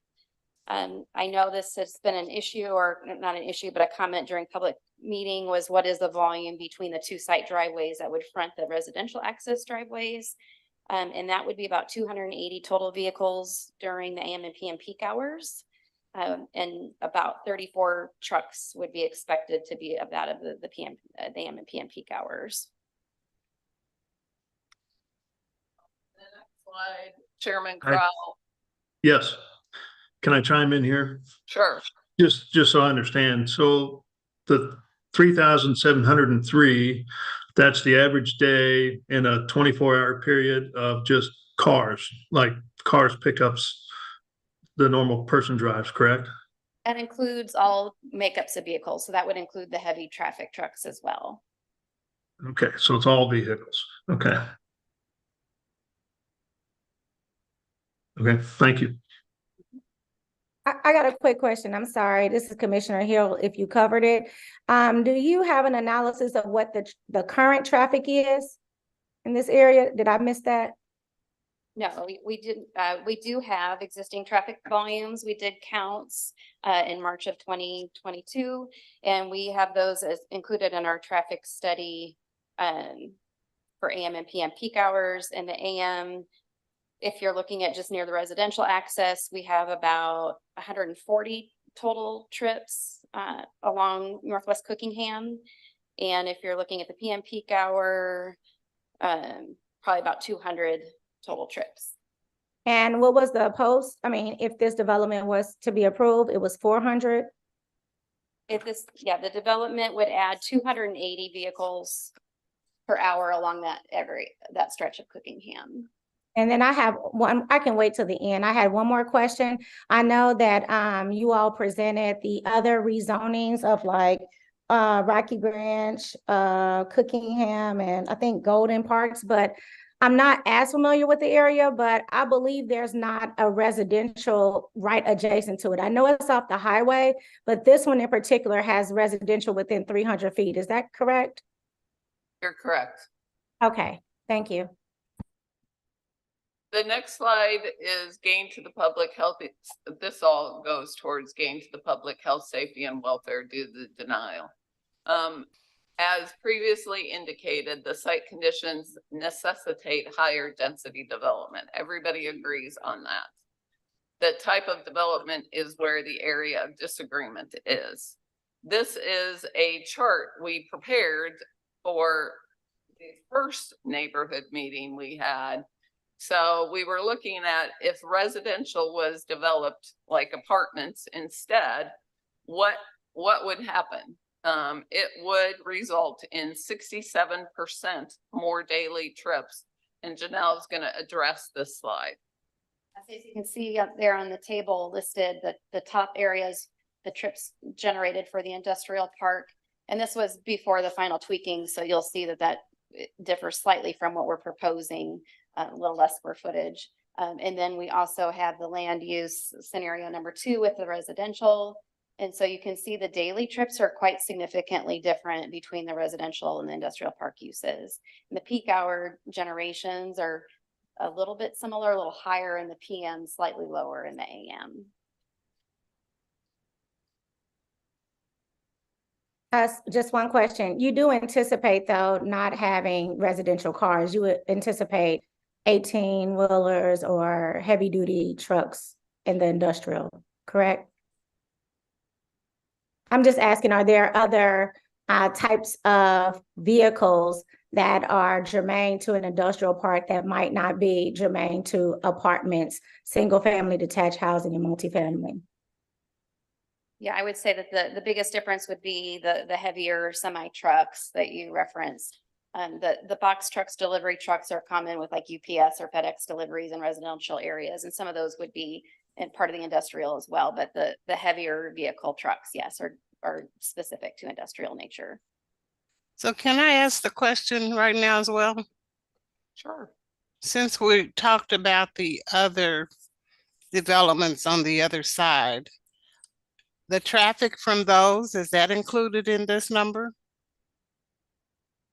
I know this has been an issue, or not an issue, but a comment during public meeting was, what is the volume between the 2 site driveways that would front the residential access driveways? And that would be about 280 total vehicles during the AM and PM peak hours. And about 34 trucks would be expected to be of that of the AM and PM peak hours. The next slide, Chairman Crowell. Yes. Can I chime in here? Sure. Just so I understand. So the 3,703, that's the average day in a 24-hour period of just cars, like cars, pickups, the normal person drives, correct? That includes all makeups of vehicles. So that would include the heavy traffic trucks as well. Okay, so it's all vehicles. Okay. Okay, thank you. I got a quick question. I'm sorry. This is Commissioner Hill, if you covered it. Do you have an analysis of what the current traffic is in this area? Did I miss that? No, we do have existing traffic volumes. We did counts in March of 2022, and we have those as included in our traffic study for AM and PM peak hours. And the AM, if you're looking at just near the residential access, we have about 140 total trips along Northwest Cookingham. And if you're looking at the PM peak hour, probably about 200 total trips. And what was the post? I mean, if this development was to be approved, it was 400? The development would add 280 vehicles per hour along that stretch of Cookingham. And then I have one, I can wait till the end. I had one more question. I know that you all presented the other rezonings of like Rocky Branch, Cookingham, and I think Golden Parks, but I'm not as familiar with the area, but I believe there's not a residential right adjacent to it. I know it's off the highway, but this one in particular has residential within 300 feet. Is that correct? You're correct. Okay, thank you. The next slide is gain to the public health. This all goes towards gain to the public health, safety, and welfare due to the denial. As previously indicated, the site conditions necessitate higher density development. Everybody agrees on that. The type of development is where the area of disagreement is. This is a chart we prepared for the first neighborhood meeting we had. So we were looking at if residential was developed like apartments instead, what would happen? It would result in 67% more daily trips. And Janelle is going to address this slide. As you can see up there on the table listed, the top areas, the trips generated for the industrial park. And this was before the final tweaking. So you'll see that differs slightly from what we're proposing, a little less square footage. And then we also have the land use scenario number 2 with the residential. And so you can see the daily trips are quite significantly different between the residential and the industrial park uses. And the peak hour generations are a little bit similar, a little higher in the PM, slightly lower in the AM. Just one question. You do anticipate, though, not having residential cars. You would anticipate 18-wheelers or heavy-duty trucks in the industrial, correct? I'm just asking, are there other types of vehicles that are germane to an industrial park that might not be germane to apartments, single-family detached housing, and multifamily? Yeah, I would say that the biggest difference would be the heavier semi trucks that you referenced. The box trucks, delivery trucks are common with like UPS or FedEx deliveries in residential areas, and some of those would be in part of the industrial as well. But the heavier vehicle trucks, yes, are specific to industrial nature. So can I ask the question right now as well? Sure. Since we talked about the other developments on the other side, the traffic from those, is that included in this number?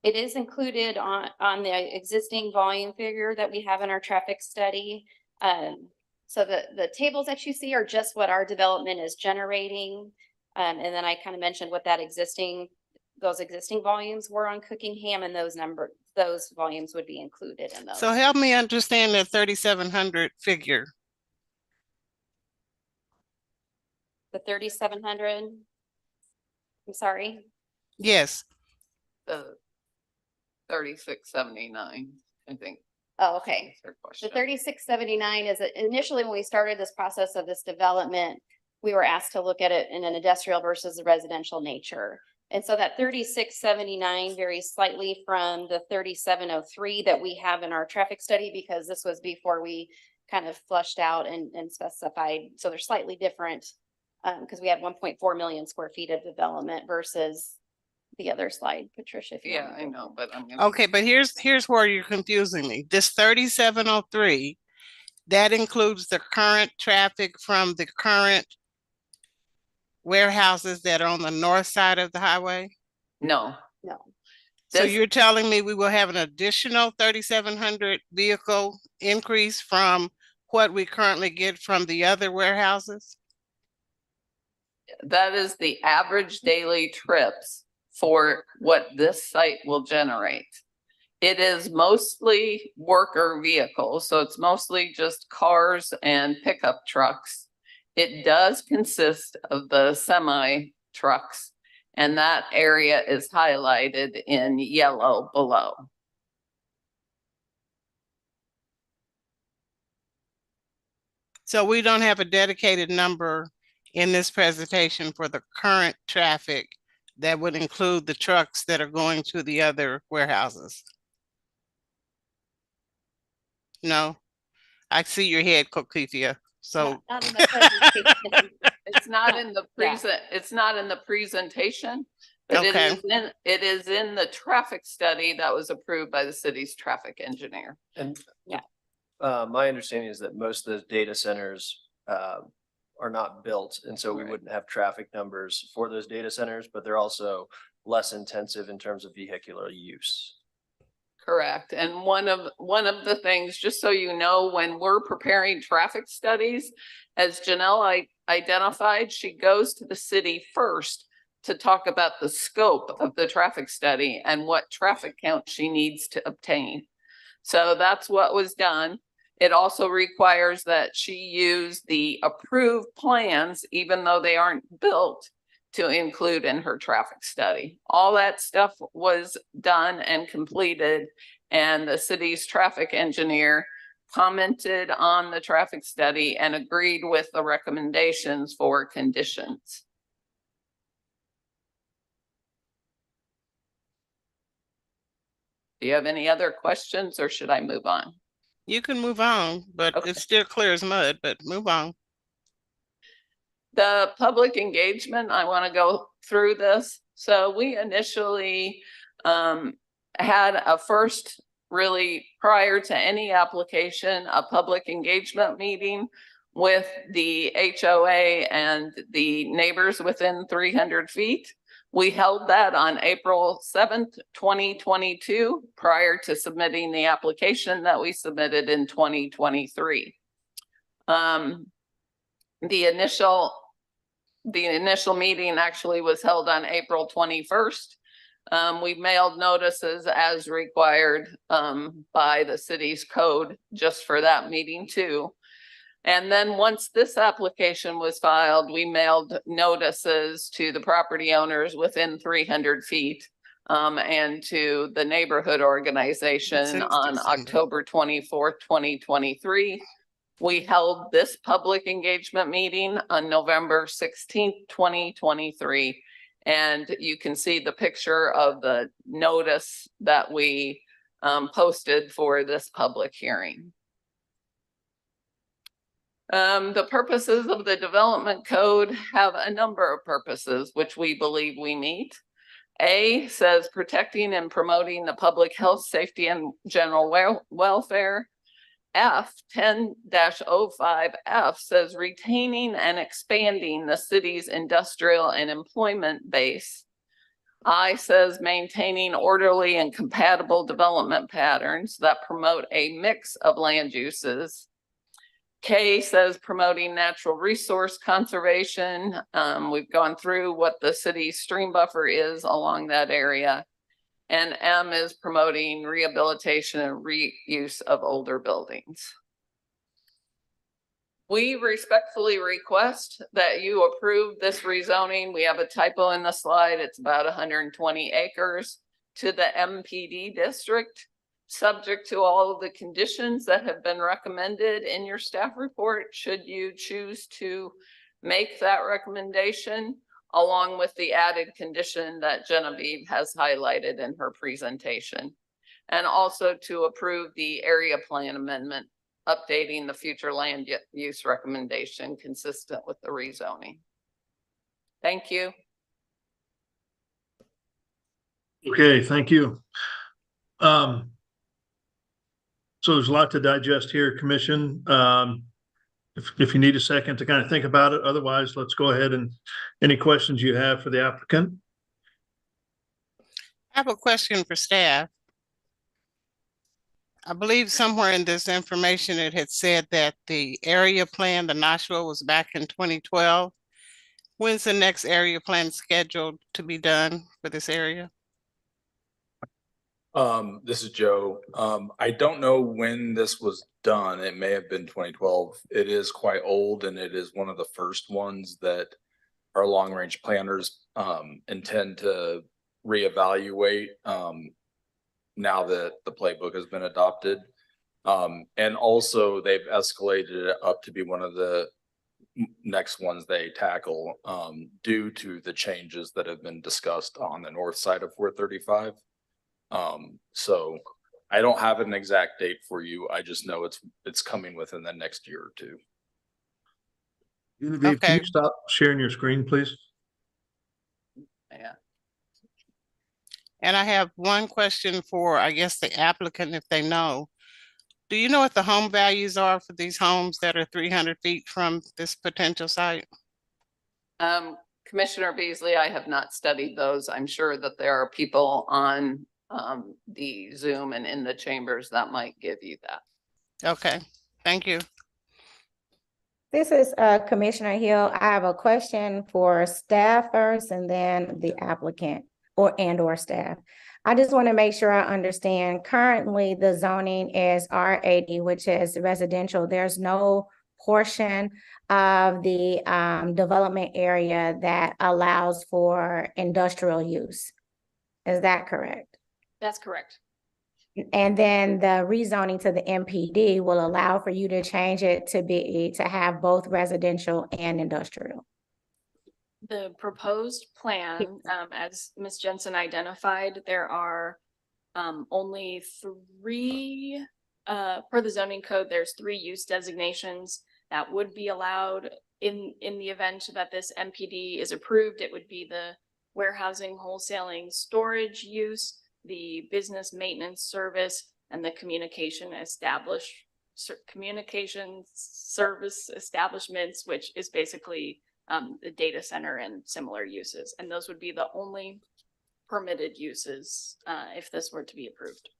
It is included on the existing volume figure that we have in our traffic study. So the tables that you see are just what our development is generating. And then I kind of mentioned what those existing volumes were on Cookingham, and those volumes would be included in those. So help me understand the 3,700 figure. The 3,700, I'm sorry. Yes. The 3679, I think. Oh, okay. The 3679 is initially when we started this process of this development, we were asked to look at it in an industrial versus a residential nature. And so that 3679 varies slightly from the 3703 that we have in our traffic study, because this was before we kind of flushed out and specified. So they're slightly different because we had 1.4 million square feet of development versus the other slide, Patricia. If you Yeah, want I to know, but I'm gonna. Okay, but here's where you're confusing me. This 3703, that includes the current traffic from the current warehouses that are on the north side of the highway? No, So This- you're telling me we will have an additional 3,700 vehicle increase from what we currently get from the other warehouses? that is the average daily trips for what this site will generate. It is mostly worker vehicles, so it's mostly just cars and pickup trucks. It does consist of the semi trucks, and that area is highlighted in yellow below. So we don't have a dedicated number in this presentation for the current traffic that would include the trucks that are going to the other warehouses? No? I see your head, Cokethia. So Not in the presentation. It's not in the Yeah. it's not in the presentation, but Okay. it is in the traffic study that was approved by the city's traffic engineer. And Yeah. my understanding is that most of those data centers are not built, and so we Right. wouldn't have traffic numbers for those data centers, but they're also less intensive in terms of vehicular use. Correct. And one of the things, just so you know, when we're preparing traffic studies, as Janelle identified, she goes to the city first to talk about the scope of the traffic study and what traffic count she needs to obtain. So that's what was done. It also requires that she use the approved plans, even though they aren't built, to include in her traffic study. All that stuff was done and completed, and the city's traffic engineer commented on the traffic study and agreed with the recommendations for conditions. Do you have any other questions, or should I move on? you can move on, but Okay. it's still clear as mud, but move on. The public engagement, I want to go through this. So we initially had a first, really prior to any application, a public engagement meeting with the HOA and the neighbors within 300 feet. We held that on April 7th, 2022, prior to submitting the application that we submitted in 2023. The initial meeting actually was held on April 21st. We mailed notices as required by the city's code just for that meeting too. And then once this application was filed, we mailed notices to the property owners within 300 feet and to the neighborhood organization on December. October 24th, 2023. We held this public engagement meeting on November 16th, 2023. And you can see the picture of the notice that we posted for this public hearing. The purposes of the development code have a number of purposes, which we believe we meet. A says protecting and promoting the public health, safety, and general welfare. F 10-05F says retaining and expanding the city's industrial and employment base. I says maintaining orderly and compatible development patterns that promote a mix of land uses. K says promoting natural resource conservation. We've gone through what the city's stream buffer is along that area. And M is promoting rehabilitation and reuse of older buildings. We respectfully request that you approve this rezoning. We have a typo in the slide. It's about 120 acres to the MPD district, subject to all of the conditions that have been recommended in your staff report, should you choose to make that recommendation, along with the added condition that Genevieve has highlighted in her presentation. And also to approve the area plan amendment, updating the future land use recommendation consistent with the rezoning. Thank you. Okay, thank you. So there's a lot to digest here, Commission. if you need a second to kind of think about it, otherwise, let's go ahead and any questions you have for the applicant. I have a question for staff. I believe somewhere in this information, it had said that the area plan, the Nashua, was back in 2012. When's the next area plan scheduled to be done for this area? This is Joe. I don't know when this was done. It may have been 2012. It is quite old, and it is one of the first ones that our long-range planners intend to reevaluate now that the playbook has been adopted. And also they've escalated it up to be one of the next ones they tackle due to the changes that have been discussed on the north side of 435. So I don't have an exact date for you. I just know it's coming within the next year or two. Genevieve, can you stop sharing your screen, please? Yeah. And I have one question for, I guess, the applicant, if they know. Do you know what the home values are for these homes that are 300 feet from this potential site? Commissioner Beasley, I have not studied those. I'm sure that there are people on the Zoom and in the chambers that might give you that. Okay, thank you. This is Commissioner Hill. I have a question for staff first and then the applicant or staff. I just want to make sure I understand. Currently, the zoning is R80, which is residential. There's no portion of the development area that allows for industrial use. Is that correct? That's correct. And then the rezoning to the MPD will allow for you to change it to have both residential and industrial. The proposed plan, as Ms. Jensen identified, there are only three, per the zoning code, there's 3 use designations that would be allowed in the event that this MPD is approved. It would be the warehousing, wholesaling, storage use, the business maintenance service, and the communication service establishments, which is basically the data center and similar uses. And those would be the only permitted uses if this were to be approved.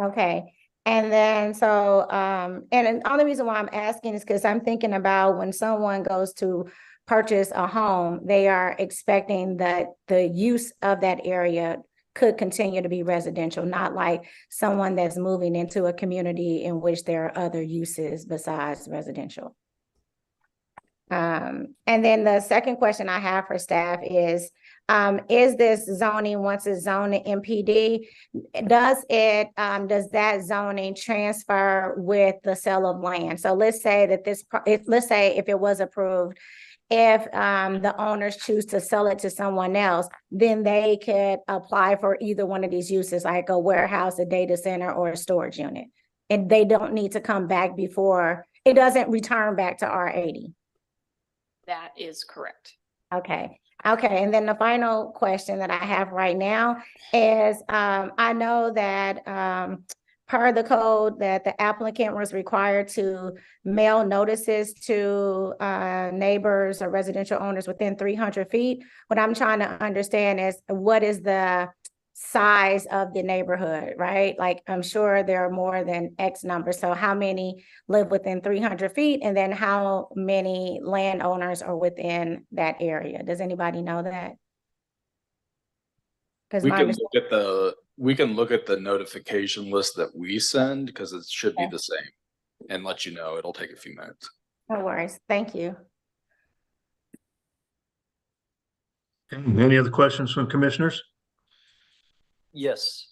Okay. And then, so, and the only reason why I'm asking is because I'm thinking about when someone goes to purchase a home, they are expecting that the use of that area could continue to be residential, not like someone that's moving into a community in which there are other uses besides residential. And then the second question I have for staff is this zoning, once it's zoned to MPD, does that zoning transfer with the sale of land? So let's say that let's say if it was approved, if the owners choose to sell it to someone else, then they could apply for either one of these uses, like a warehouse, a data center, or a storage unit. And they don't need to come back before, it doesn't return back to R80. That is correct. Okay. Okay. And then the final question that I have right now is, I know that per the code that the applicant was required to mail notices to neighbors or residential owners within 300 feet. What I'm trying to understand is what is the size of the neighborhood, right? Like, I'm sure there are more than X number. So how many live within 300 feet? And then how many landowners are within that area? Does anybody know that? Because we can look at the notification list that we send, because it should be the same, and let you know. It'll take a few minutes. No worries. Thank you. Any other questions from commissioners? Yes.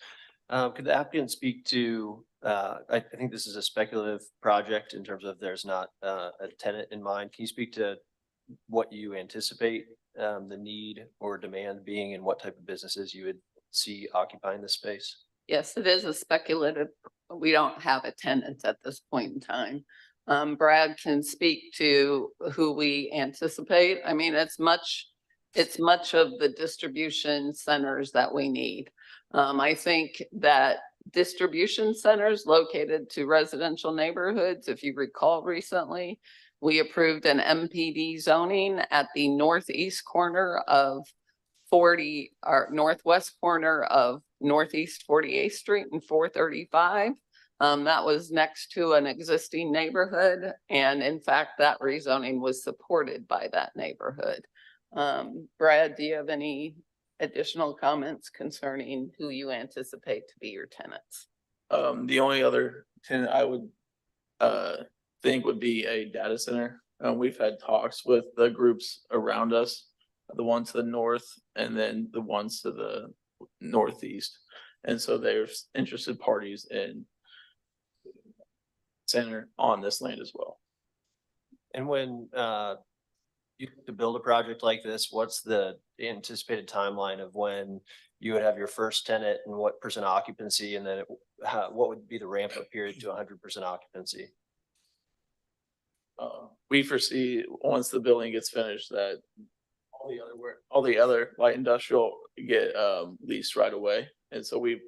Could the applicant speak to, I think this is a speculative project in terms of there's not a tenant in mind. Can you speak to what you anticipate the need or demand being and what type of businesses you would see occupying this space? Yes, it is a speculative. We don't have a tenant at this point in time. Brad can speak to who we anticipate. I mean, it's much of the distribution centers that we need. I think that distribution centers located to residential neighborhoods, if you recall recently, We approved an MPD zoning at the northeast corner of 40, or northwest corner of Northeast 48th Street and 435. That was next to an existing neighborhood. And in fact, that rezoning was supported by that neighborhood. Brad, do you have any additional comments concerning who you anticipate to be your tenants? The only other tenant I would think would be a data center. We've had talks with the groups around us, the one to the north and then the ones to the northeast. And so there's interested parties in center on this land as well. And when you to build a project like this, what's the anticipated timeline of when you would have your first tenant and what percent occupancy, and then what would be the ramp up period to 100% occupancy? We foresee once the building gets finished that all the other light industrial get leased right away. And so we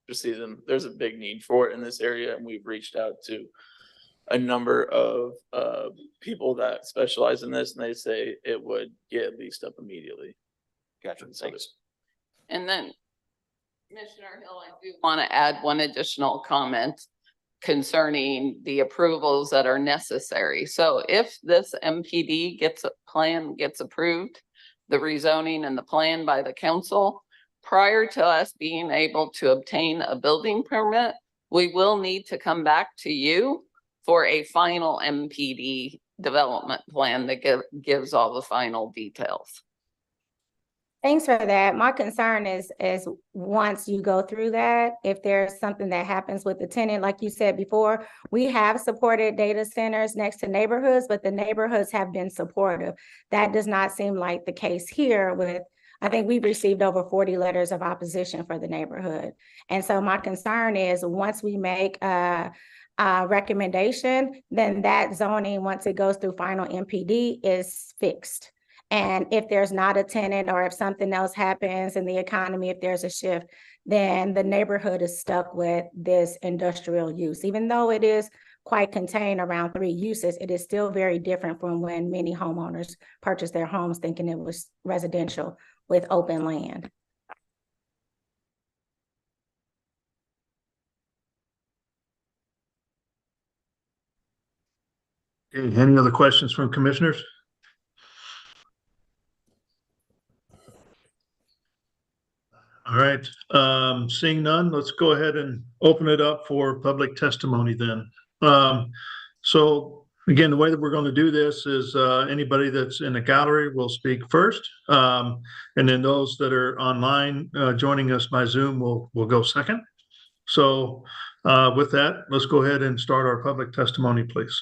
foresee them, there's a big need for it in this area, and we've reached out to a number of people that specialize in this, and they say it would get leased up immediately. Gotcha. Thanks. And then Commissioner Hill, I do want to add one additional comment concerning the approvals that are necessary. So if this MPD plan gets approved, the rezoning and the plan by the council, prior to us being able to obtain a building permit, we will need to come back to you for a final MPD development plan that gives all the final details. Thanks for that. My concern is once you go through that, if there's something that happens with the tenant, like you said before, we have supported data centers next to neighborhoods, but the neighborhoods have been supportive. That does not seem like the case here with, I think we've received over 40 letters of opposition for the neighborhood. And so my concern is once we make a recommendation, then that zoning, once it goes through final MPD, is fixed. And if there's not a tenant, or if something else happens in the economy, if there's a shift, then the neighborhood is stuck with this industrial use. Even though it is quite contained around 3 uses, it is still very different from when many homeowners purchased their homes thinking it was residential with open land. Okay, any other questions from commissioners? All right, seeing none, let's go ahead and open it up for public testimony then. So again, the way that we're going to do this is anybody that's in the gallery will speak first. And then those that are online joining us by Zoom will go second. So with that, let's go ahead and start our public testimony, please.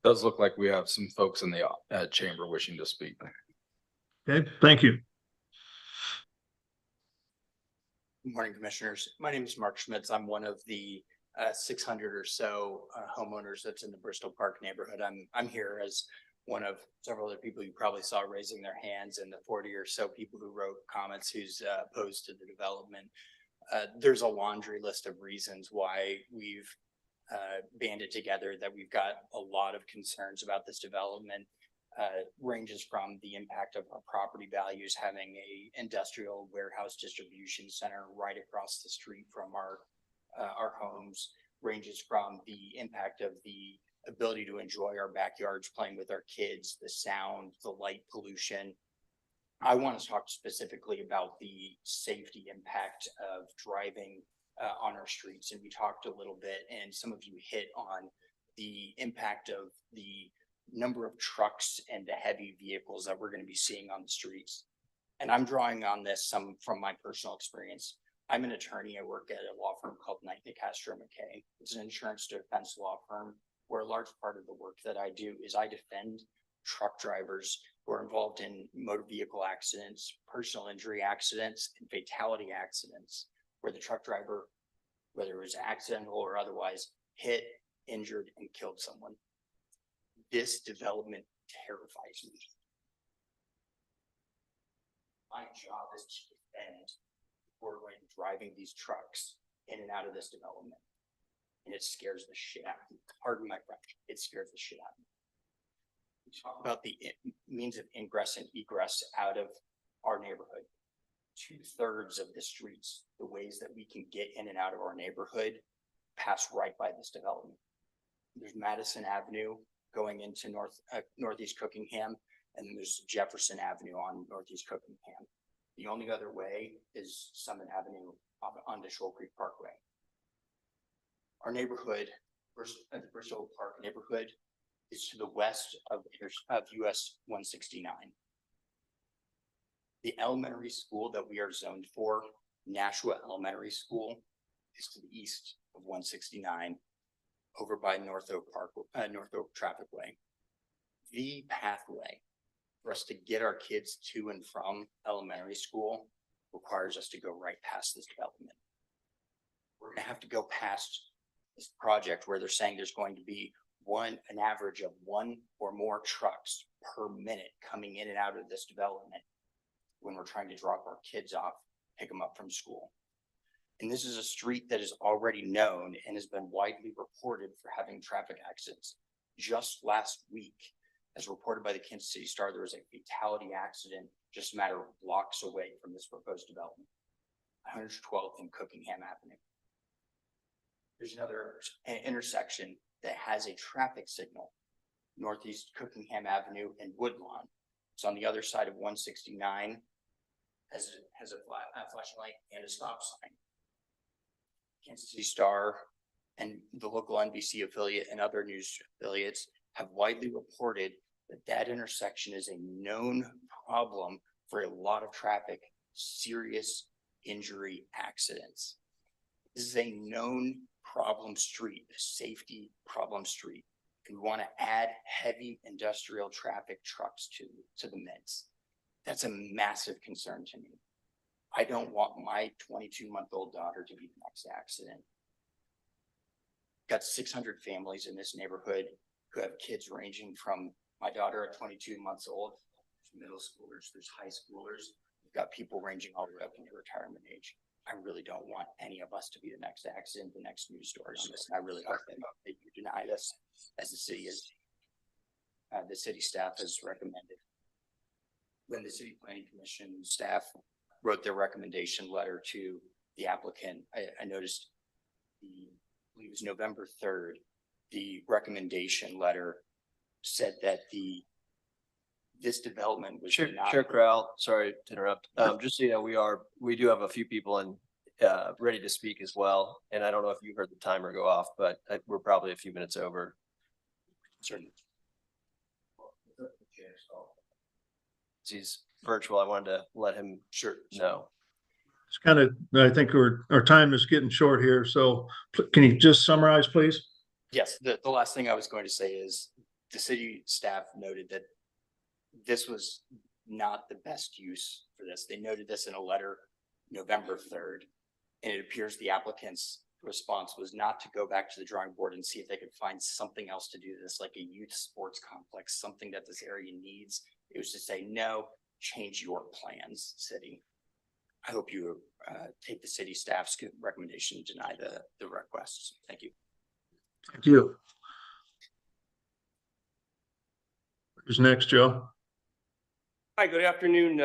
Does look like we have some folks in the chamber wishing to speak. Okay, thank you. Good morning, commissioners. My name is Mark Schmitz. I'm one of the 600 or so homeowners that's in the Bristol Park neighborhood. I'm here as one of several other people you probably saw raising their hands, and the 40 or so people who wrote comments who's opposed to the development. There's a laundry list of reasons why we've banded together that we've got a lot of concerns about this development. Ranges from the impact of our property values, having a industrial warehouse distribution center right across the street from our homes, ranges from the impact of the ability to enjoy our backyards playing with our kids, the sound, the light pollution. I want to talk specifically about the safety impact of driving on our streets. And we talked a little bit, and some of you hit on the impact of the number of trucks and the heavy vehicles that we're going to be seeing on the streets. And I'm drawing on this from my personal experience. I'm an attorney. I work at a law firm called Knight Castro McKay. It's an insurance defense law firm where a large part of the work that I do is I defend truck drivers who are involved in motor vehicle accidents, personal injury accidents, and fatality accidents, where the truck driver, whether it was accidental or otherwise, hit, injured, and killed someone. This development terrifies me. My job is to defend who are driving these trucks in and out of this development. and it scares the shit out of me. Pardon my French, it scares the shit out of me. We talk about the means of ingress and egress out of our neighborhood. 2/3 of the streets, the ways that we can get in and out of our neighborhood, pass right by this development. There's Madison Avenue going into northeast Cookingham, and then there's Jefferson Avenue on northeast Cookingham. The only other way is Summit Avenue on the Shoal Creek Parkway. Our neighborhood, the Bristol Park neighborhood, is to the west of US 169. The elementary school that we are zoned for, Nashua Elementary School, is to the east of 169, over by North Oak Traffic Way. The pathway for us to get our kids to and from elementary school requires us to go right past this development. We're gonna have to go past this project where they're saying there's going to be an average of 1 or more trucks per minute coming in and out of this development when we're trying to drop our kids off, pick them up from school. And this is a street that is already known and has been widely reported for having traffic accidents. Just last week, as reported by the Kansas City Star, there was a fatality accident just a matter of blocks away from this proposed development, 112th and Cookingham Avenue. There's another intersection that has a traffic signal, northeast Cookingham Avenue and Woodlawn. It's on the other side of 169, has a flashing light and a stop sign. Kansas City Star and the local NBC affiliate and other news affiliates have widely reported that that intersection is a known problem for a lot of traffic, serious injury accidents. This is a known problem street, a safety problem street. And we want to add heavy industrial traffic trucks to the mix. That's a massive concern to me. I don't want my 22-month-old daughter to be the next accident. Got 600 families in this neighborhood who have kids ranging from my daughter at 22 months old, there's middle schoolers, there's high schoolers. We've got people ranging all the way up into retirement age. I really don't want any of us to be the next accident, the next news story on this. And I really hope that you deny this, as the city is. The city staff has recommended. When the City Planning Commission staff wrote their recommendation letter to the applicant, I noticed I believe it was November 3rd, the recommendation letter said that this development was not. Chair Corral, sorry to interrupt. Just so you know, we do have a few people in ready to speak as well. And I don't know if you heard the timer go off, but we're probably a few minutes over. Certainly. He's virtual. I wanted to let him know. It's kind of, I think our time is getting short here. So can you just summarize, please? Yes, the last thing I was going to say is the city staff noted that this was not the best use for this. They noted this in a letter November 3rd, and it appears the applicant's response was not to go back to the drawing board and see if they could find something else to do this, like a youth sports complex, something that this area needs. It was to say, no, change your plans, city. I hope you take the city staff's recommendation and deny the requests. Thank you. Thank you. Who's next, Joe? Hi, good afternoon.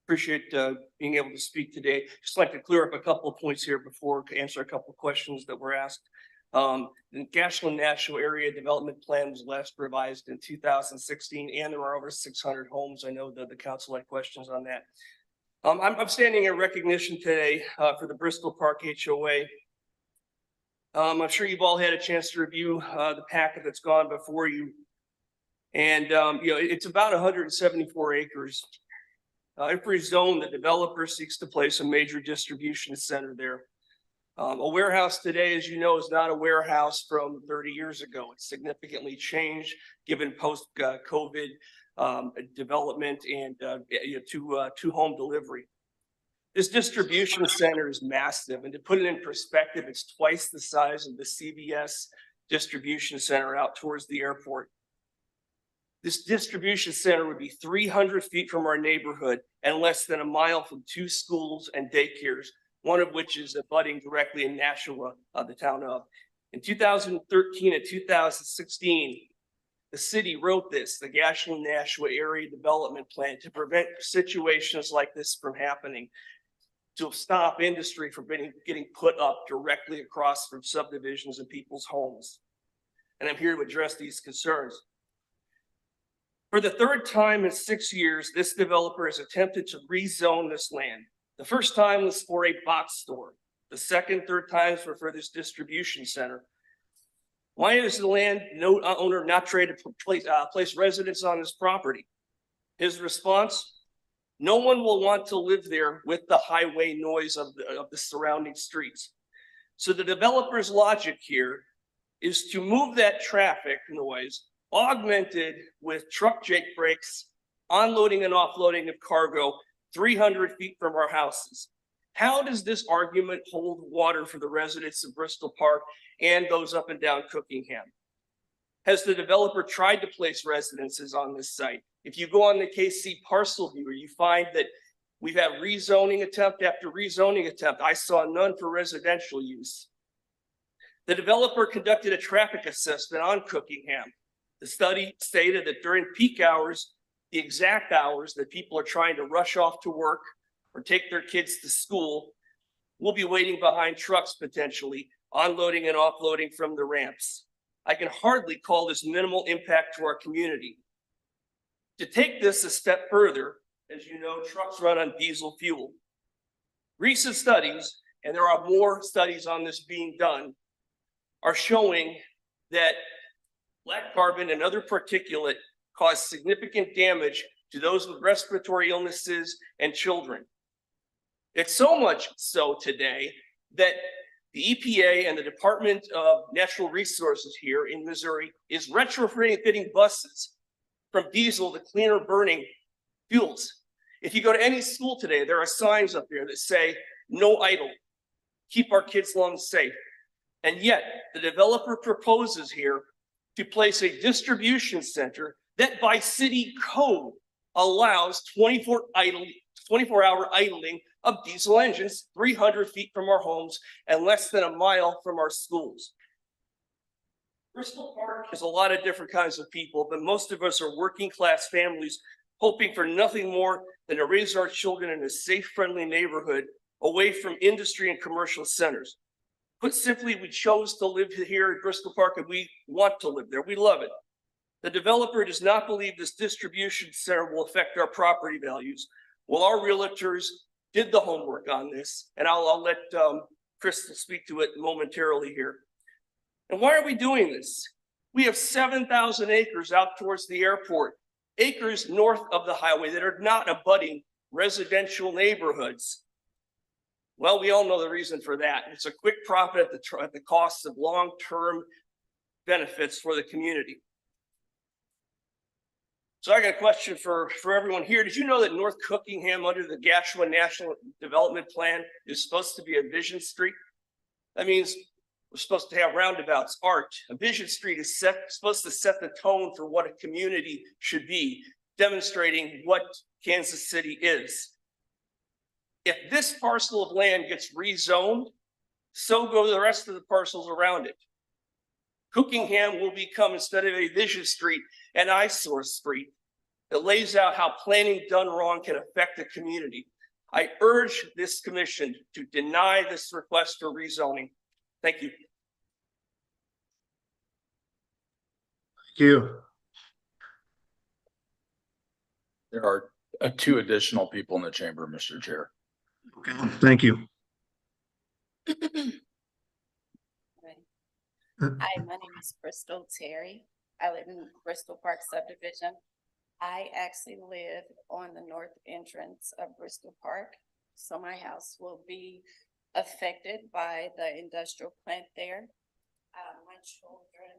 Appreciate being able to speak today. Just like to clear up a couple of points here before I answer a couple of questions that were asked. The Gashland National Area Development Plan was last revised in 2016, and there are over 600 homes. I know that the council had questions on that. I'm standing in recognition today for the Bristol Park HOA. I'm sure you've all had a chance to review the packet that's gone before you. And, it's about 174 acres. If rezoned, the developer seeks to place a major distribution center there. A warehouse today, as you know, is not a warehouse from 30 years ago. It's significantly changed given post-COVID development and to home delivery. This distribution center is massive, and to put it in perspective, it's twice the size of the CVS distribution center out towards the airport. This distribution center would be 300 feet from our neighborhood and less than a mile from 2 schools and daycares, one of which is abutting directly in Nashua, the town of. In 2013 and 2016, the city wrote this, the Ashland-Nashua Area Development Plan, to prevent situations like this from happening, to stop industry from getting put up directly across from subdivisions and people's homes. And I'm here to address these concerns. For the third time in 6 years, this developer has attempted to rezone this land. The first time was for a box store. The second, third times were for this distribution center. Why is the land owner not trying to place residents on this property? His response: no one will want to live there with the highway noise of the surrounding streets. So the developer's logic here is to move that traffic noise, augmented with truck jake brakes, unloading and offloading of cargo 300 feet from our houses. How does this argument hold water for the residents of Bristol Park and those up and down Cookingham? Has the developer tried to place residences on this site? If you go on the KC parcel viewer, you find that we've had rezoning attempt after rezoning attempt. I saw none for residential use. The developer conducted a traffic assessment on Cookingham. The study stated that during peak hours, the exact hours that people are trying to rush off to work or take their kids to school, will be waiting behind trucks potentially, unloading and offloading from the ramps. I can hardly call this minimal impact to our community. To take this a step further, as you know, trucks run on diesel fuel. Recent studies, and there are more studies on this being done, are showing that black carbon and other particulate cause significant damage to those with respiratory illnesses and children. It's so much so today that the EPA and the Department of Natural Resources here in Missouri is retrofitting buses from diesel to cleaner burning fuels. If you go to any school today, there are signs up there that say, no idle, keep our kids' lungs safe. And yet the developer proposes here to place a distribution center that by city code allows 24-hour idling of diesel engines 300 feet from our homes and less than a mile from our schools. Bristol Park has a lot of different kinds of people, but most of us are working class families hoping for nothing more than to raise our children in a safe, friendly neighborhood away from industry and commercial centers. Put simply, we chose to live here at Bristol Park and we want to live there. We love it. The developer does not believe this distribution center will affect our property values. Well, our realtors did the homework on this, and I'll let Crystal speak to it momentarily here. And why are we doing this? We have 7,000 acres out towards the airport, acres north of the highway that are not abutting residential neighborhoods. Well, we all know the reason for that. It's a quick profit at the cost of long-term benefits for the community. So I got a question for everyone here. Did you know that North Cookingham under the Gashua National Development Plan is supposed to be a vision street? That means we're supposed to have roundabouts, art. A vision street is supposed to set the tone for what a community should be, demonstrating what Kansas City is. If this parcel of land gets rezoned, so go the rest of the parcels around it. Cookingham will become, instead of a vision street, an eyesore street that lays out how planning done wrong can affect the community. I urge this commission to deny this request for rezoning. Thank you. Thank you. There are two additional people in the chamber, Mr. Chair. Okay, thank you. Hi, my name is Crystal Terry. I live in Bristol Park subdivision. I actually live on the north entrance of Bristol Park. So my house will be affected by the industrial plant there. My children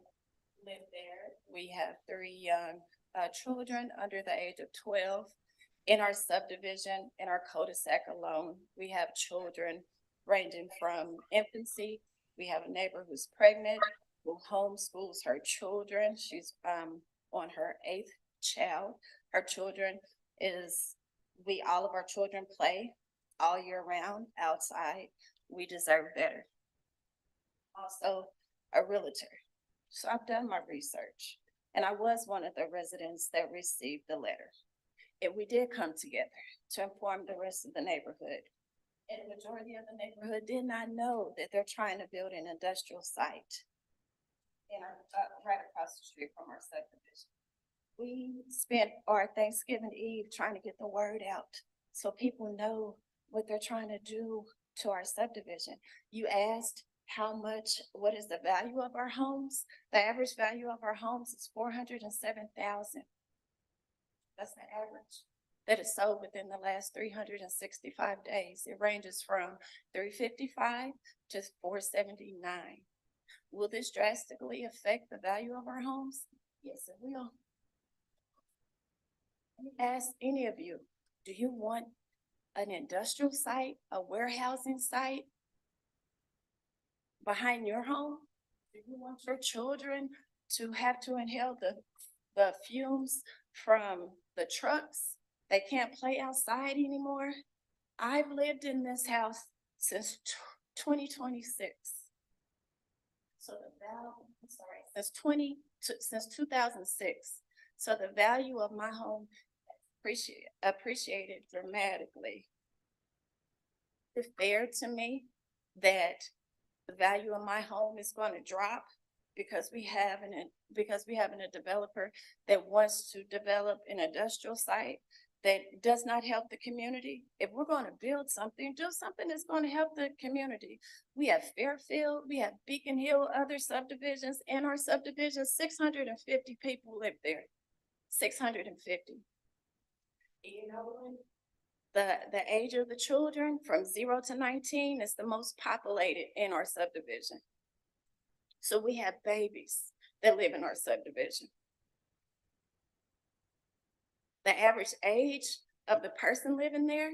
live there. We have 3 young children under the age of 12. In our subdivision, in our cul-de-sac alone, we have children ranging from infancy. We have a neighbor who's pregnant, who homeschools her children. She's on her 8th child. Her children all of our children play all year round outside. We deserve better. Also, a realtor. So I've done my research, and I was one of the residents that received the letter. And we did come together to inform the rest of the neighborhood. And the majority of the neighborhood did not know that they're trying to build an industrial site right across the street from our subdivision. We spent our Thanksgiving Eve trying to get the word out so people know what they're trying to do to our subdivision. You asked what is the value of our homes? The average value of our homes is $407,000. That's the average that is sold within the last 365 days. It ranges from $355 to $479. Will this drastically affect the value of our homes? Yes, it will. Let me ask any of you, do you want an industrial site, a warehousing site behind your home? Do you want your children to have to inhale the fumes from the trucks? They can't play outside anymore. I've lived in this house since 2026. So since 2006. So the value of my home appreciated dramatically. It's fair to me that the value of my home is going to drop because we have a developer that wants to develop an industrial site that does not help the community. If we're going to build something, do something that's going to help the community. We have Fairfield, we have Beacon Hill, other subdivisions. In our subdivision, 650 people live there. 650. You know, the age of the children from 0 to 19 is the most populated in our subdivision. So we have babies that live in our subdivision. The average age of the person living there,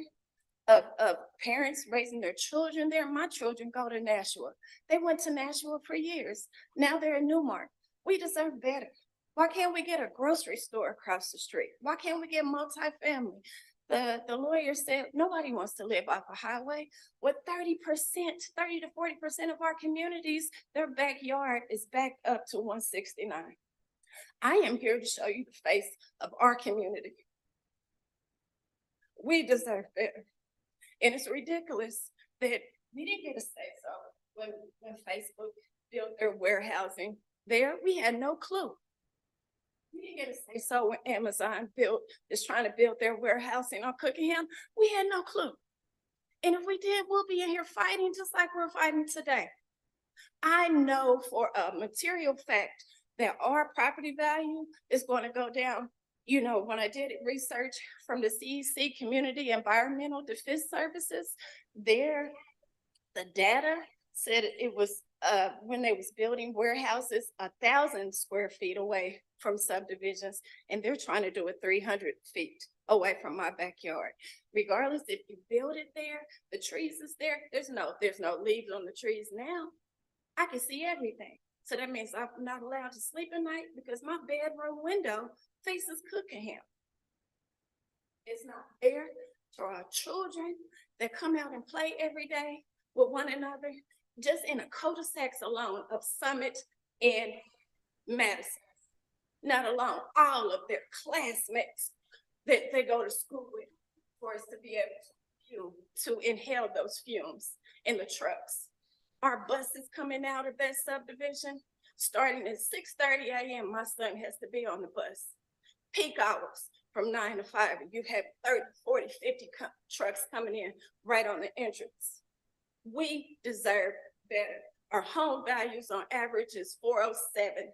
of parents raising their children there. My children go to Nashua. They went to Nashua for years. Now they're in Newmark. We deserve better. Why can't we get a grocery store across the street? Why can't we get multifamily? The lawyer said nobody wants to live off a highway. With 30 to 40% of our communities, their backyard is backed up to 169. I am here to show you the face of our community. We deserve better. And it's ridiculous that we didn't get a say so when Facebook built their warehousing there. We had no clue. We didn't get a say so when Amazon is trying to build their warehousing on Cookingham. We had no clue. And if we did, we'll be in here fighting just like we're fighting today. I know for a material fact that our property value is going to go down. You know, when I did research from the CEC, Community Environmental Defense Services, the data said it was when they was building warehouses 1,000 square feet away from subdivisions, and they're trying to do it 300 feet away from my backyard. Regardless if you build it there, the trees is there. There's no leaves on the trees now. I can see everything. So that means I'm not allowed to sleep at night because my bedroom window faces Cookingham. It's not fair to our children that come out and play every day with one another. Just in a cul-de-sacs alone of Summit and Madison, not alone, all of their classmates that they go to school with, for us to be able to inhale those fumes in the trucks. Our buses coming out of that subdivision, starting at 6:30 a.m., my son has to be on the bus. Peak hours from 9 to 5, and you have 30, 40, 50 trucks coming in right on the entrance. We deserve better. Our home values on average is 407.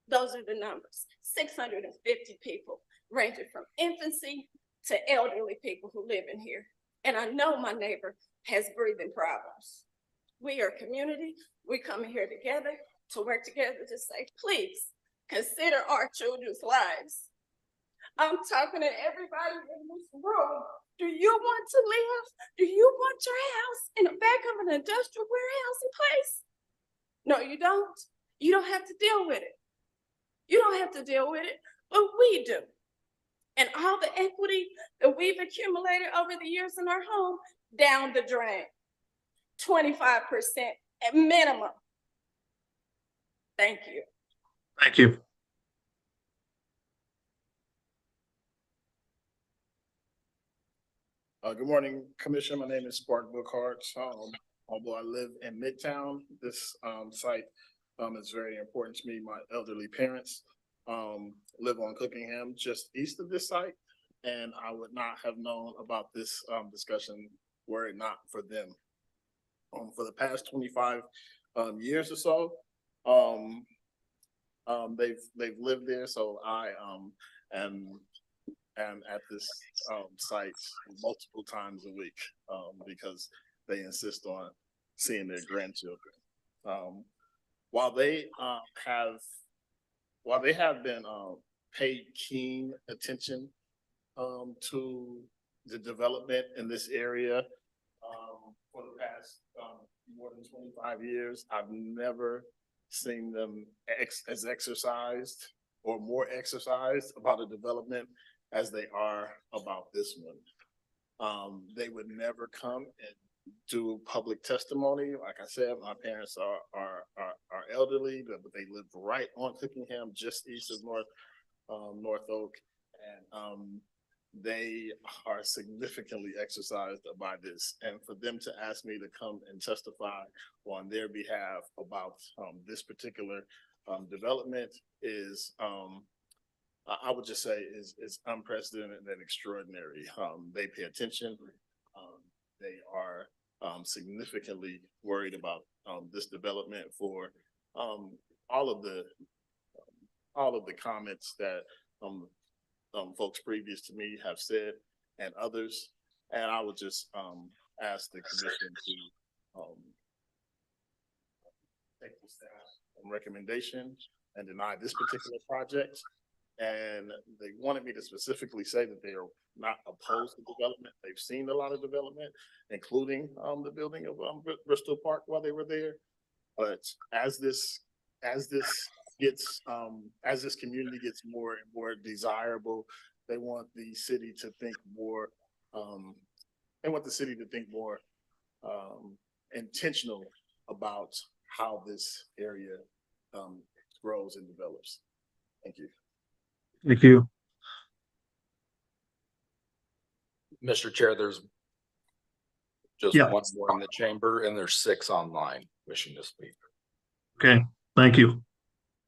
Those are the numbers. 650 people, ranging from infancy to elderly people who live in here. And I know my neighbor has breathing problems. We are a community. We come here together to work together to say, please consider our children's lives. I'm talking to everybody in this room. Do you want to live? Do you want your house in the back of an industrial warehousing place? No, you don't. You don't have to deal with it. You don't have to deal with it, but we do. And all the equity that we've accumulated over the years in our home, down the drain. 25% at minimum. Thank you. Thank you. Good morning, Commissioner. My name is Spark Bookhart. Although I live in Midtown, this site is very important to me. My elderly parents live on Cookingham, just east of this site, and I would not have known about this discussion were it not for them. For the past 25 years or so, they've lived there, so I am at this site multiple times a week because they insist on seeing their grandchildren. While they have been paid keen attention to the development in this area for the past more than 25 years, I've never seen them as exercised or more exercised about a development as they are about this one. They would never come and do public testimony. Like I said, my parents are elderly, but they live right on Cookingham, just east of North Oak, and they are significantly exercised by this. And for them to ask me to come and testify on their behalf about this particular development is, I would just say, is unprecedented and extraordinary. They pay attention. They are significantly worried about this development for all of the comments that folks previous to me have said and others. And I would just ask the commission to take the staff recommendation and deny this particular project. And they wanted me to specifically say that they are not opposed to development. They've seen a lot of development, including the building of Bristol Park while they were there. But as this community gets more and more desirable, they want the city to think more. They want the city to think more intentional about how this area grows and develops. Thank you. Thank you. Mr. Chair, there's just one more in the chamber and there's 6 online wishing to speak. Okay, thank you.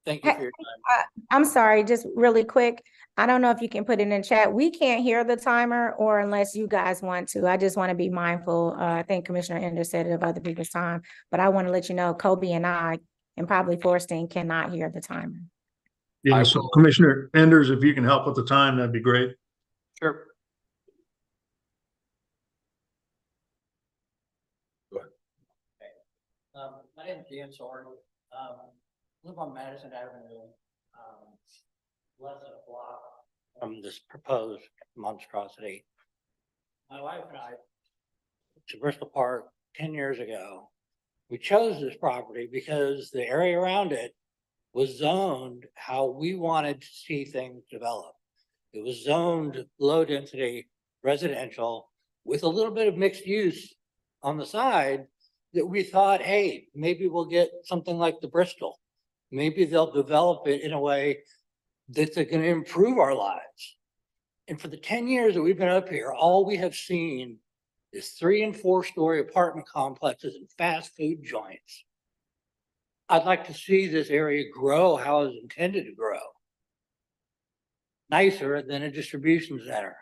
Thank you for your time. I'm sorry, just really quick. I don't know if you can put it in chat. We can't hear the timer or unless you guys want to. I just want to be mindful. I think Commissioner Enders said it of other people's time, but I want to let you know Kobe and I and probably Forstein cannot hear the timer. Yeah, so Commissioner Enders, if you can help with the time, that'd be great. Sure. Go ahead. My name is Dan Sword. Live on Madison Avenue, less than a block from this proposed monstrosity. My wife and I went to Bristol Park 10 years ago. We chose this property because the area around it was zoned how we wanted to see things develop. It was zoned low density residential with a little bit of mixed use on the side that we thought, hey, maybe we'll get something like the Bristol. Maybe they'll develop it in a way that's going to improve our lives. And for the 10 years that we've been up here, all we have seen is 3- and 4-story apartment complexes and fast food joints. I'd like to see this area grow how it's intended to grow. Nicer than a distribution center.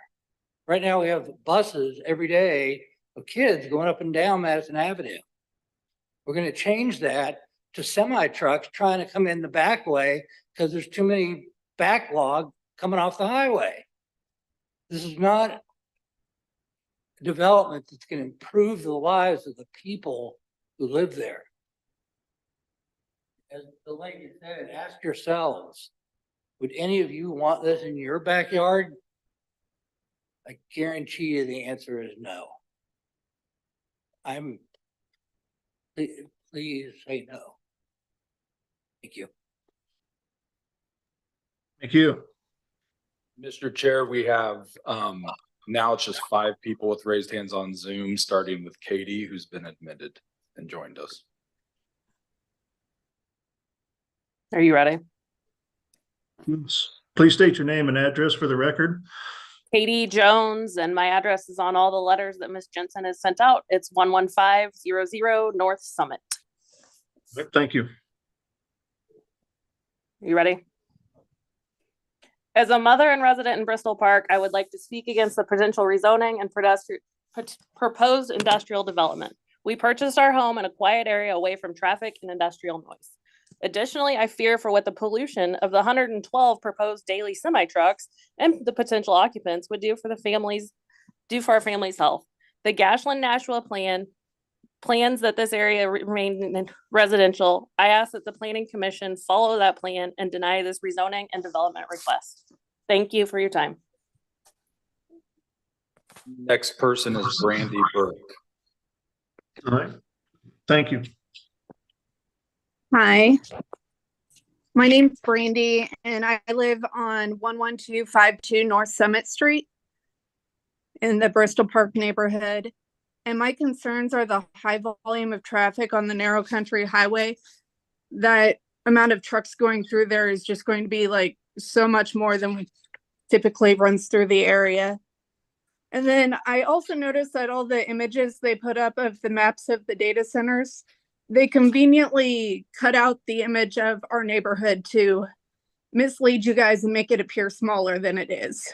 Right now we have buses every day of kids going up and down Madison Avenue. We're going to change that to semi-trucks trying to come in the back way because there's too many backlog coming off the highway. This is not a development that's going to improve the lives of the people who live there. As the lady said, ask yourselves, would any of you want this in your backyard? I guarantee you the answer is no. Please say no. Thank you. Thank you. Mr. Chair, we have now it's just 5 people with raised hands on Zoom, starting with Katie, who's been admitted and joined us. Are you ready? Yes. Please state your name and address for the record. Katie Jones, and my address is on all the letters that Miss Jensen has sent out. It's 11500 North Summit. Thank you. You ready? As a mother and resident in Bristol Park, I would like to speak against the potential rezoning and proposed industrial development. We purchased our home in a quiet area away from traffic and industrial noise. Additionally, I fear for what the pollution of the 112 proposed daily semi-trucks and the potential occupants would do for our family's health. The Gashland-Nashua plans that this area remain residential. I ask that the Planning Commission follow that plan and deny this rezoning and development request. Thank you for your time. Next person is Brandy Burke. All right. Thank you. Hi, my name's Brandy and I live on 11252 North Summit Street in the Bristol Park neighborhood. And my concerns are the high volume of traffic on the narrow country highway. That amount of trucks going through there is just going to be like so much more than typically runs through the area. And then I also noticed that all the images they put up of the maps of the data centers, they conveniently cut out the image of our neighborhood to mislead you guys and make it appear smaller than it is.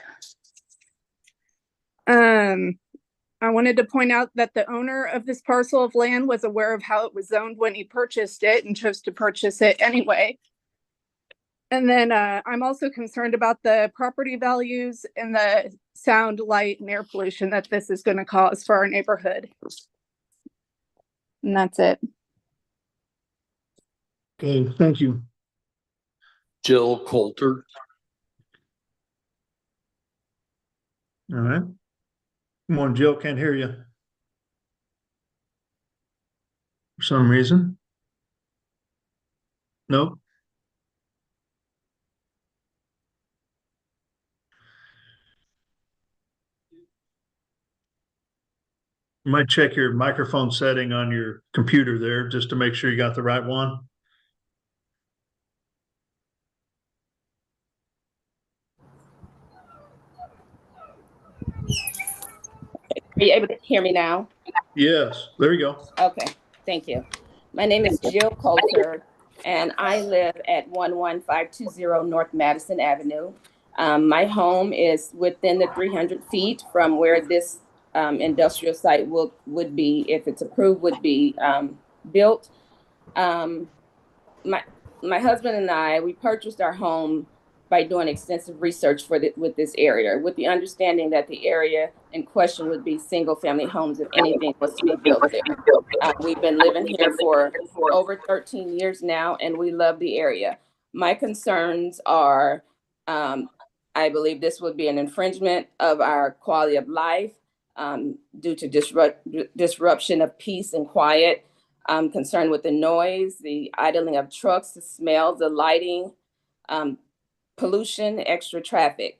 I wanted to point out that the owner of this parcel of land was aware of how it was zoned when he purchased it and chose to purchase it anyway. And then I'm also concerned about the property values and the sound, light, and air pollution that this is going to cause for our neighborhood. And that's it. Okay, thank you. Jill Coulter. All right. Come on, Jill, can't hear you. For some reason. Nope. You might check your microphone setting on your computer there just to make sure you got the right one. Are you able to hear me now? Yes, there you go. Okay, thank you. My name is Jill Coulter, and I live at 11520 North Madison Avenue. My home is within the 300 feet from where this industrial site would be, if it's approved, would be built. My husband and I, we purchased our home by doing extensive research with this area, with the understanding that the area in question would be single family homes if anything was to be built there. We've been living here for over 13 years now, and we love the area. My concerns are, I believe this would be an infringement of our quality of life due to disruption of peace and quiet. I'm concerned with the noise, the idling of trucks, the smells, the lighting, pollution, extra traffic.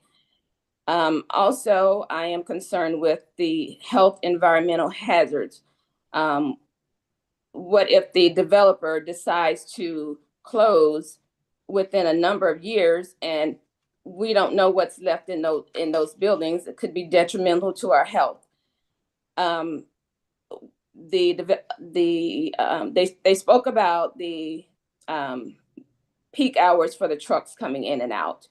Also, I am concerned with the health environmental hazards. What if the developer decides to close within a number of years and we don't know what's left in those buildings? It could be detrimental to our health. They spoke about the peak hours for the trucks coming in and out,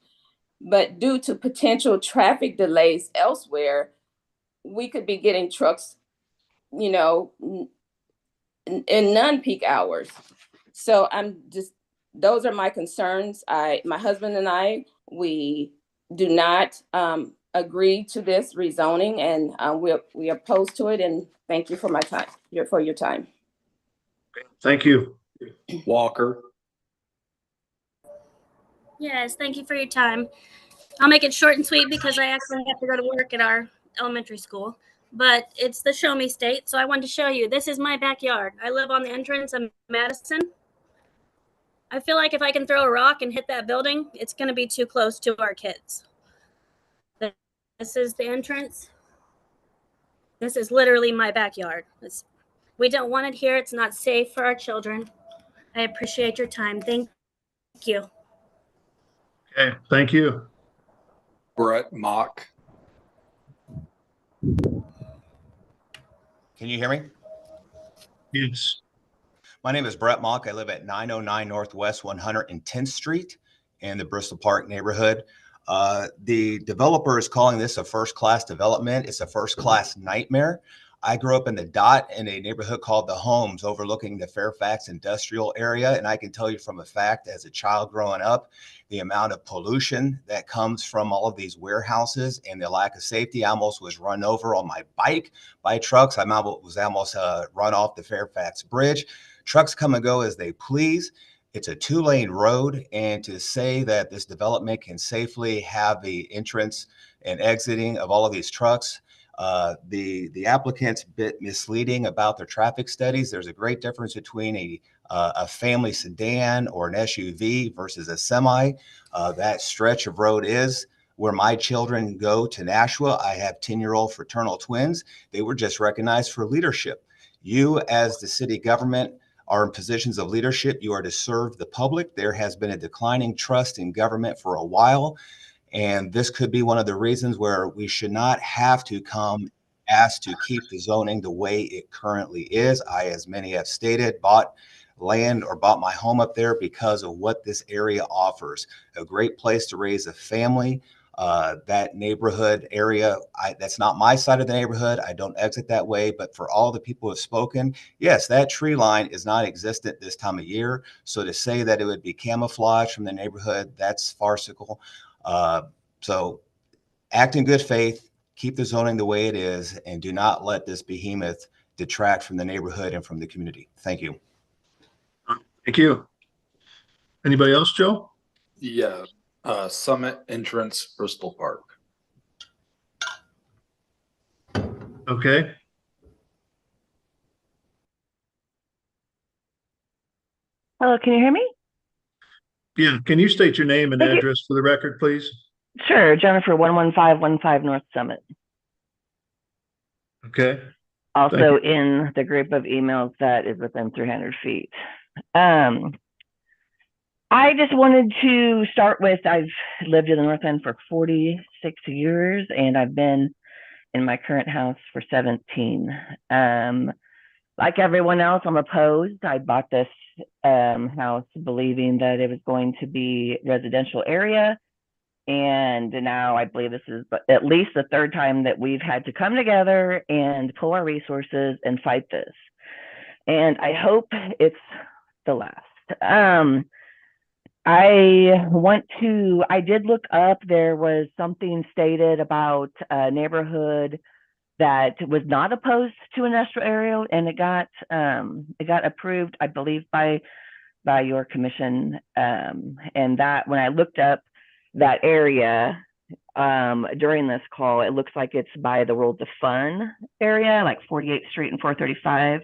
but due to potential traffic delays elsewhere, we could be getting trucks, you know, in non-peak hours. So those are my concerns. My husband and I, we do not agree to this rezoning, and we oppose to it. And thank you for your time. Thank you. Walker. Yes, thank you for your time. I'll make it short and sweet because I actually have to go to work at our elementary school, but it's the Show Me State, so I wanted to show you. This is my backyard. I live on the entrance of Madison. I feel like if I can throw a rock and hit that building, it's going to be too close to our kids. This is the entrance. This is literally my backyard. We don't want it here. It's not safe for our children. I appreciate your time. Thank Thank you. Okay, thank you. Brett Mock. Can you hear me? Yes. My name is Brett Mock. I live at 909 Northwest 110th Street in the Bristol Park neighborhood. The developer is calling this a first-class development. It's a first-class nightmare. I grew up in the Dot in a neighborhood called The Homes overlooking the Fairfax industrial area. And I can tell you from a fact, as a child growing up, the amount of pollution that comes from all of these warehouses and the lack of safety. I almost was run over on my bike by trucks. I was almost run off the Fairfax Bridge. Trucks come and go as they please. It's a 2-lane road, and to say that this development can safely have the entrance and exiting of all of these trucks, the applicant's a bit misleading about their traffic studies. There's a great difference between a family sedan or an SUV versus a semi. That stretch of road is where my children go to Nashua. I have 10-year-old fraternal twins. They were just recognized for leadership. You, as the city government, are in positions of leadership. You are to serve the public. There has been a declining trust in government for a while. And this could be one of the reasons where we should not have to come ask to keep the zoning the way it currently is. I, as many have stated, bought land or bought my home up there because of what this area offers. A great place to raise a family. That neighborhood area, that's not my side of the neighborhood. I don't exit that way, but for all the people who have spoken, yes, that tree line is not existent this time of year. So to say that it would be camouflage from the neighborhood, that's farcical. So act in good faith, keep the zoning the way it is, and do not let this behemoth detract from the neighborhood and from the community. Thank you. Thank you. Anybody else, Joe? Yeah, Summit Entrance, Bristol Park. Okay. Hello, can you hear me? Yeah, can you state your name and Thank you. address for the record, please? Sure, Jennifer, 11515 North Summit. Okay. Also in the group of emails that is within 300 feet. I just wanted to start with, I've lived in the North End for 46 years, and I've been in my current house for 17. Like everyone else, I'm opposed. I bought this house believing that it was going to be residential area. And now I believe this is at least the third time that we've had to come together and pull our resources and fight this. And I hope it's the last. I did look up, there was something stated about a neighborhood that was not opposed to industrial area, and it got approved, I believe, by your commission. And that when I looked up that area during this call, it looks like it's by the Worlds of Fun area, like 48th Street and 435.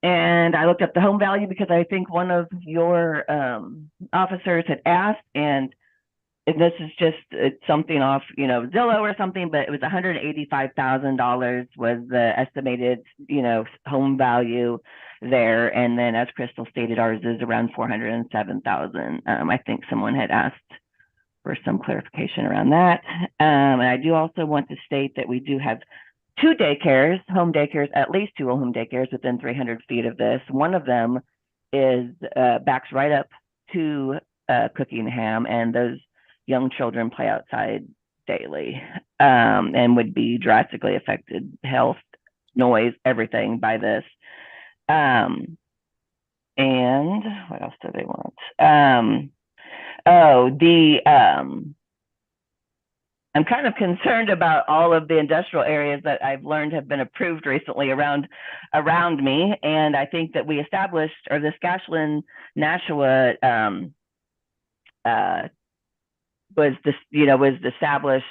And I looked up the home value because I think one of your officers had asked, and this is just something off, Zillow or something, but it was $185,000 was the estimated, home value there. And then, as Crystal stated, ours is around $407,000. I think someone had asked for some clarification around that. And I do also want to state that we do have 2 daycares, home daycares, at least 2 home daycares within 300 feet of this. One of them is backs right up to Cookingham, and those young children play outside daily and would be drastically affected, health, noise, everything by this. And what else do they want? I'm kind of concerned about all of the industrial areas that I've learned have been approved recently around me. And I think that we established, or this Gashland Nashua was established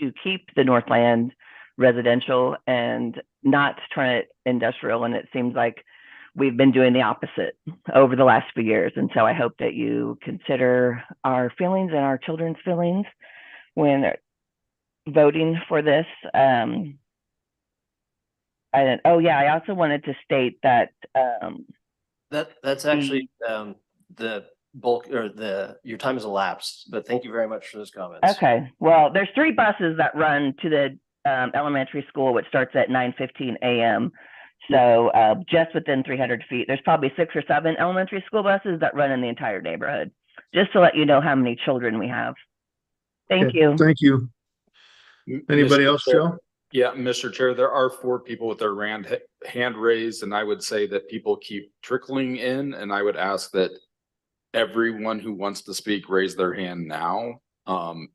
to keep the Northland residential and not turn it industrial. And it seems like we've been doing the opposite over the last few years. And so I hope that you consider our feelings and our children's feelings when voting for this. I also wanted to state that that's actually the bulk or your time has elapsed, but thank you very much for those comments. Okay, well, there's 3 buses that run to the elementary school, which starts at 9:15 a.m. So just within 300 feet, there's probably 6 or 7 elementary school buses that run in the entire neighborhood, just to let you know how many children we have. Thank Okay, you. Thank you. Anybody Mr. else, Chair? Joe? Yeah, Mr. Chair, there are 4 people with their hand raised, and I would say that people keep trickling in, and I would ask that everyone who wants to speak raise their hand now.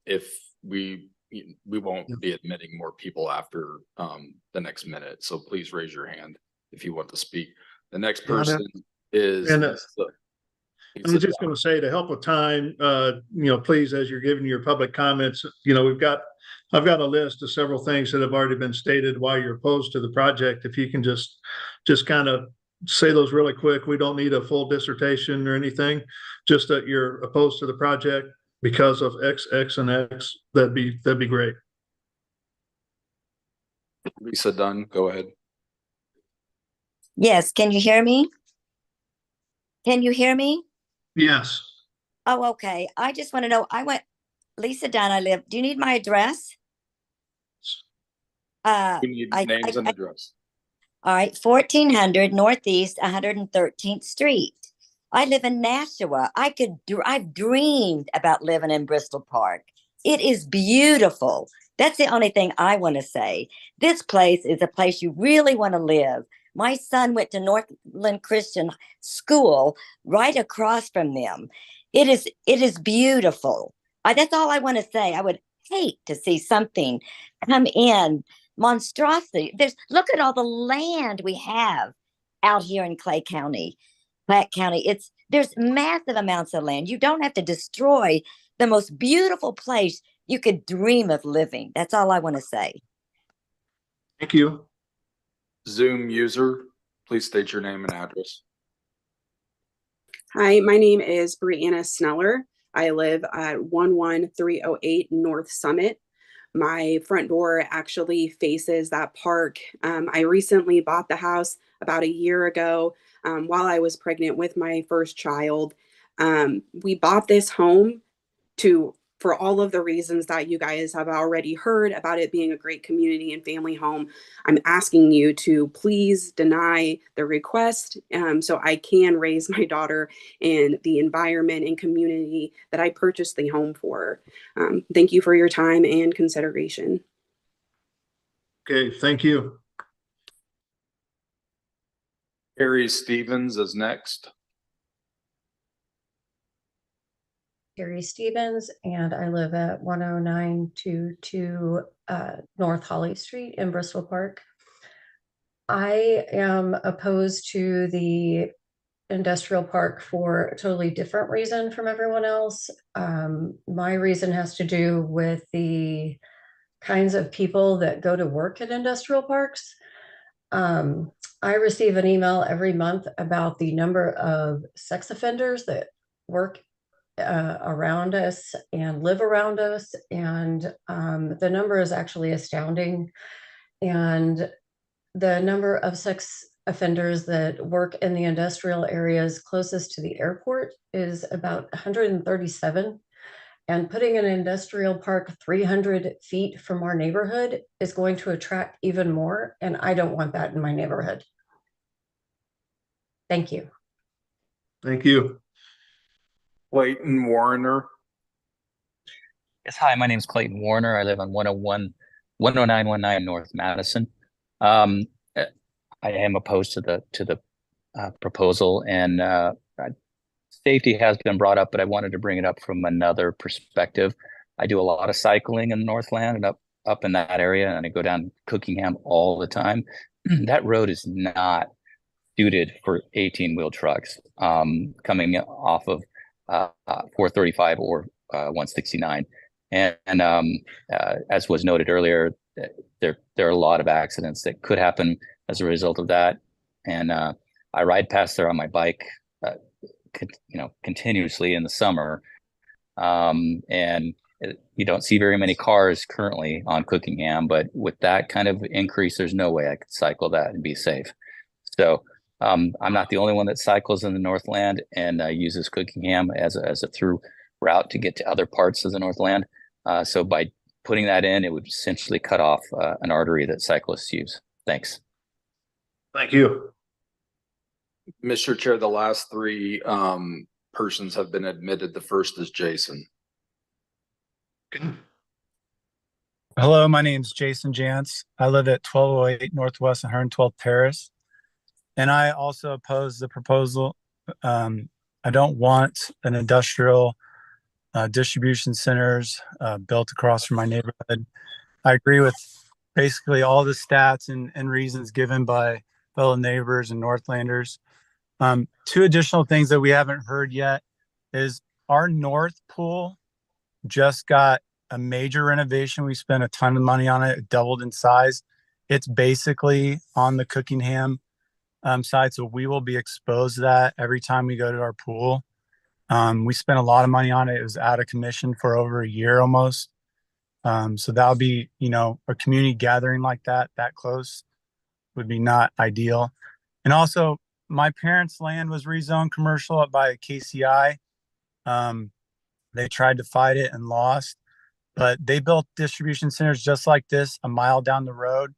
If we won't be admitting more people after the next minute, so please raise your hand if you want to speak. The next person is. And I was just going to say, to help with time, please, as you're giving your public comments, I've got a list of several things that have already been stated why you're opposed to the project. If you can just kind of say those really quick. We don't need a full dissertation or anything, just that you're opposed to the project because of X, X, and X. That'd be great. Lisa Dunn, go ahead. Yes, can you hear me? Can you hear me? Yes. Oh, okay. I just want to know, Lisa Dunn, I live, do you need my address? We need names and address. All right, 1400 Northeast 113th Street. I live in Nashua. I've dreamed about living in Bristol Park. It is beautiful. That's the only thing I want to say. This place is a place you really want to live. My son went to Northland Christian School right across from them. It is beautiful. That's all I want to say. I would hate to see something come in monstrosity. Look at all the land we have out here in Platte County. There's massive amounts of land. You don't have to destroy the most beautiful place you could dream of living. That's all I want to say. Thank you. Zoom user, please state your name and address. Hi, my name is Brianna Sneller. I live at 11308 North Summit. My front door actually faces that park. I recently bought the house about a year ago while I was pregnant with my first child. We bought this home for all of the reasons that you guys have already heard about it being a great community and family home. I'm asking you to please deny the request so I can raise my daughter in the environment and community that I purchased the home for. Thank you for your time and consideration. Okay, thank you. Harry Stevens is next. Carrie Stevens, and I live at 10922 North Holly Street in Bristol Park. I am opposed to the industrial park for a totally different reason from everyone else. My reason has to do with the kinds of people that go to work at industrial parks. I receive an email every month about the number of sex offenders that work around us and live around us, and the number is actually astounding. And the number of sex offenders that work in the industrial areas closest to the airport is about 137. And putting an industrial park 300 feet from our neighborhood is going to attract even more, and I don't want that in my neighborhood. Thank you. Thank you. Clayton Warner. Yes, hi, my name is Clayton Warner. I live on 10919 North Madison. I am opposed to the proposal, and safety has been brought up, but I wanted to bring it up from another perspective. I do a lot of cycling in Northland and up in that area, and I go down Cookingham all the time. That road is not suited for 18-wheel trucks coming off of 435 or 169. And as was noted earlier, there are a lot of accidents that could happen as a result of that. And I ride past there on my bike, continuously in the summer. And you don't see very many cars currently on Cookingham, but with that kind of increase, there's no way I could cycle that and be safe. So I'm not the only one that cycles in the Northland and uses Cookingham as a through route to get to other parts of the Northland. So by putting that in, it would essentially cut off an artery that cyclists use. Thanks. Thank you. Mr. Chair, the last three persons have been admitted. The first is Jason. Hello, my name is Jason Jantz. I live at 1208 Northwest 112th Terrace. And I also oppose the proposal. I don't want an industrial distribution centers built across from my neighborhood. I agree with basically all the stats and reasons given by fellow neighbors and Northlanders. Two additional things that we haven't heard yet is our North Pool just got a major renovation. We spent a ton of money on it. It doubled in size. It's basically on the Cookingham side, so we will be exposed to that every time we go to our pool. We spent a lot of money on it. It was out of commission for over a year almost. So that'll be, a community gathering like that close would be not ideal. And also, my parents' land was rezoned commercial up by KCI. They tried to fight it and lost, but they built distribution centers just like this a mile down the road.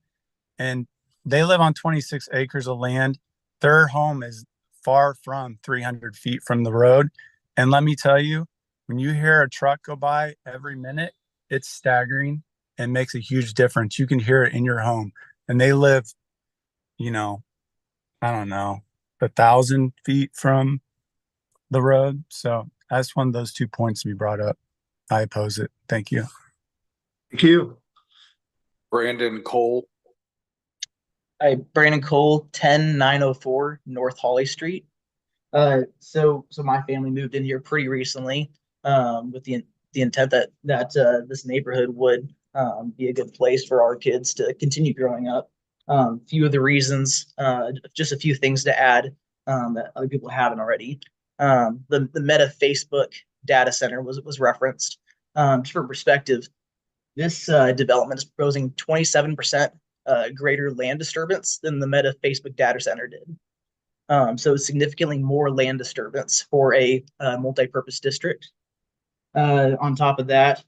And they live on 26 acres of land. Their home is far from 300 feet from the road. And let me tell you, when you hear a truck go by every minute, it's staggering and makes a huge difference. You can hear it in your home. And they live, I don't know, 1,000 feet from the road. So I just wanted those 2 points to be brought up. I oppose it. Thank you. Thank you. Brandon Cole. Hi, Brandon Cole, 10904 North Holly Street. So my family moved in here pretty recently, with the intent that this neighborhood would be a good place for our kids to continue growing up. Few of the reasons, just a few things to add that other people haven't already. The Meta Facebook data center was referenced. Just for perspective, this development is proposing 27% greater land disturbance than the Meta Facebook data center did. So significantly more land disturbance for a multi-purpose district. On top of that,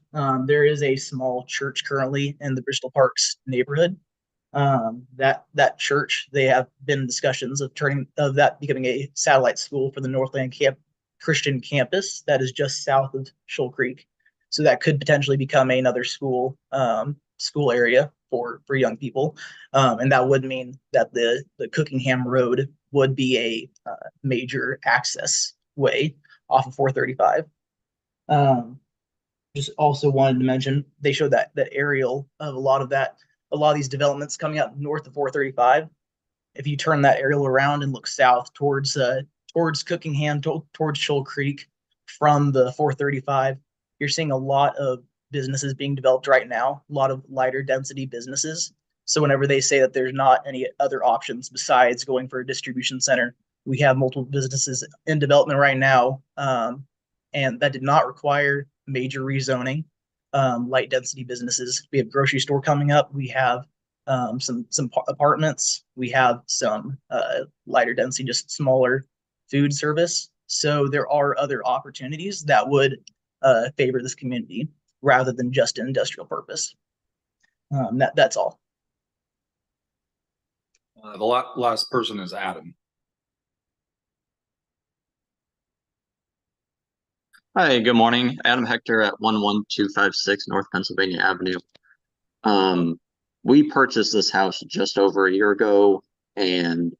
there is a small church currently in the Bristol Parks neighborhood. That church, they have been discussions of that becoming a satellite school for the Northland Christian campus that is just south of Shoal Creek. So that could potentially become another school area for young people. And that would mean that the Cookingham Road would be a major access way off of 435. Just also wanted to mention, they showed that aerial of a lot of these developments coming up north of 435. If you turn that aerial around and look south towards Cookingham, towards Shoal Creek from the 435, you're seeing a lot of businesses being developed right now, a lot of lighter density businesses. So whenever they say that there's not any other options besides going for a distribution center, we have multiple businesses in development right now, and that did not require major rezoning. Light density businesses. We have grocery store coming up. We have some apartments. We have some lighter density, just smaller food service. So there are other opportunities that would favor this community rather than just an industrial purpose. That's all. The last person is Adam. Hi, good morning. Adam Hector at 11256 North Pennsylvania Avenue. We purchased this house just over a year ago, and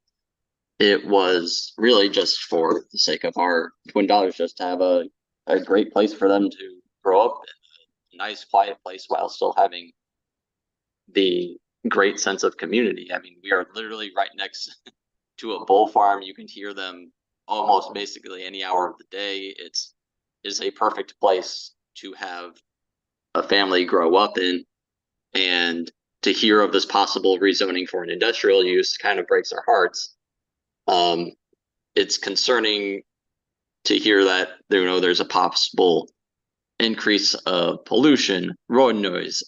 it was really just for the sake of our twin daughters, just to have a great place for them to grow up in, a nice, quiet place while still having the great sense of community. I mean, we are literally right next to a bull farm. You can hear them almost basically any hour of the day. Is a perfect place to have a family grow up in, and to hear of this possible rezoning for an industrial use kind of breaks our hearts. It's concerning to hear that there's a possible increase of pollution, road noise,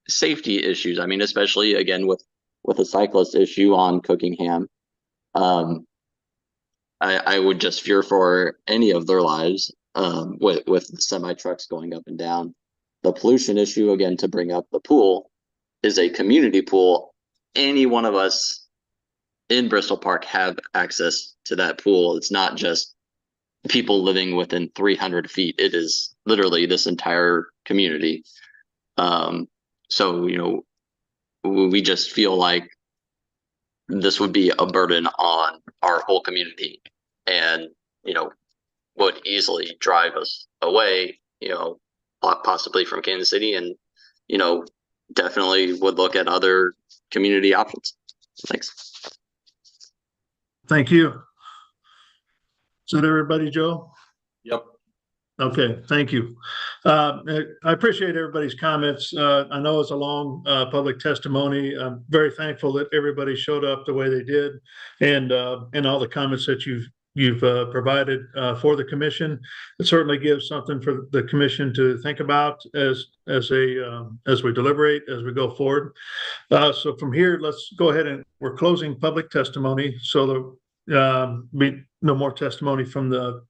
safety issues. I mean, especially again with a cyclist issue on Cookingham. I would just fear for any of their lives with semi trucks going up and down. The pollution issue, again, to bring up the pool, is a community pool. Any one of us in Bristol Park have access to that pool. It's not just people living within 300 feet. It is literally this entire community. So, we just feel like this would be a burden on our whole community and, would easily drive us away, possibly from Kansas City, and, definitely would look at other community options. Thanks. Thank you. Is that everybody, Joe? Yep. Okay, thank you. I appreciate everybody's comments. I know it's a long public testimony. I'm very thankful that everybody showed up the way they did, and all the comments that you've provided for the commission. It certainly gives something for the commission to think about as we deliberate, as we go forward. So from here, let's go ahead, and we're closing public testimony, so there'll be no more testimony from the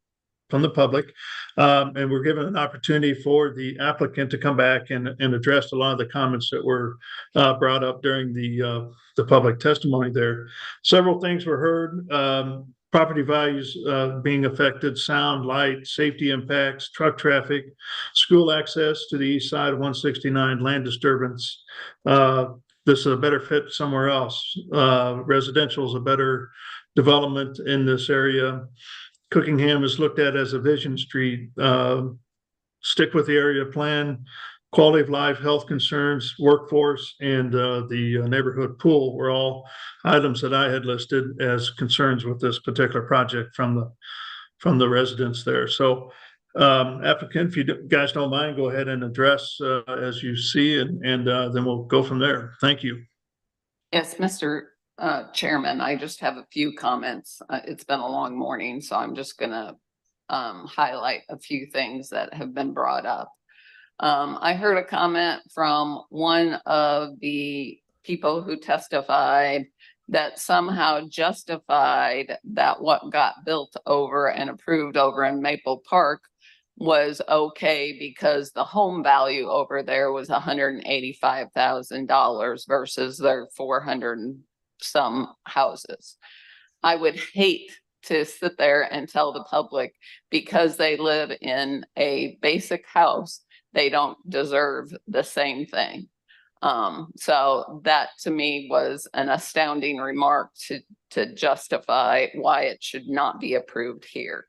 public, and we're given an opportunity for the applicant to come back and address a lot of the comments that were brought up during the public testimony there. Several things were heard. Property values being affected, sound, light, safety impacts, truck traffic, school access to the east side of 169, land disturbance. This is a better fit somewhere else. Residential is a better development in this area. Cookingham is looked at as a vision street. Stick with the area plan, quality of life, health concerns, workforce, and the neighborhood pool were all items that I had listed as concerns with this particular project from the residents there. So applicant, if you guys don't mind, go ahead and address as you see, and then we'll go from there. Thank you. Yes, Mr. Chairman, I just have a few comments. It's been a long morning, so I'm just gonna highlight a few things that have been brought up. I heard a comment from one of the people who testified that somehow justified that what got built over and approved over in Maple Park was okay because the home value over there was $185,000 versus their 400 and some houses. I would hate to sit there and tell the public because they live in a basic house, they don't deserve the same thing. So that to me was an astounding remark to justify why it should not be approved here.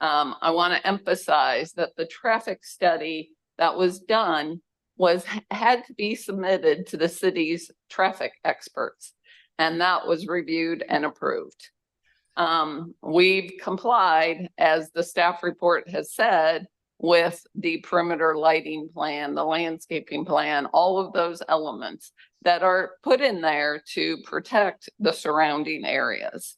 I want to emphasize that the traffic study that was done had to be submitted to the city's traffic experts, and that was reviewed and approved. We've complied, as the staff report has said, with the perimeter lighting plan, the landscaping plan, all of those elements that are put in there to protect the surrounding areas.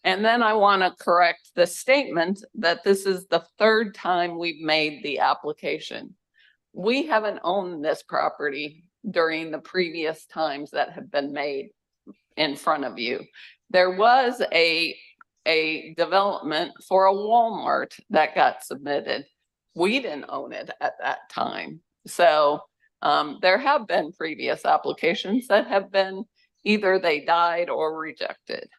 And then I want to correct the statement that this is the third time we've made the application. We haven't owned this property during the previous times that have been made in front of you. There was a development for a Walmart that got submitted. We didn't own it at that time. So there have been previous applications that have been either they died or rejected.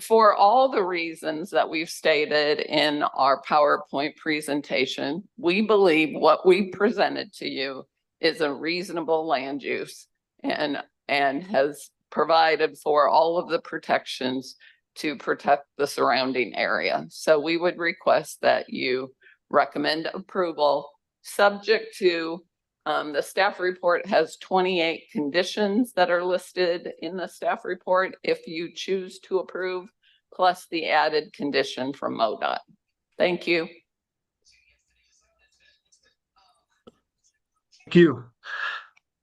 For all the reasons that we've stated in our PowerPoint presentation, we believe what we presented to you is a reasonable land use and has provided for all of the protections to protect the surrounding area. So we would request that you recommend approval, subject to the staff report has 28 conditions that are listed in the staff report if you choose to approve, plus the added condition from MoDOT. Thank you. Thank you.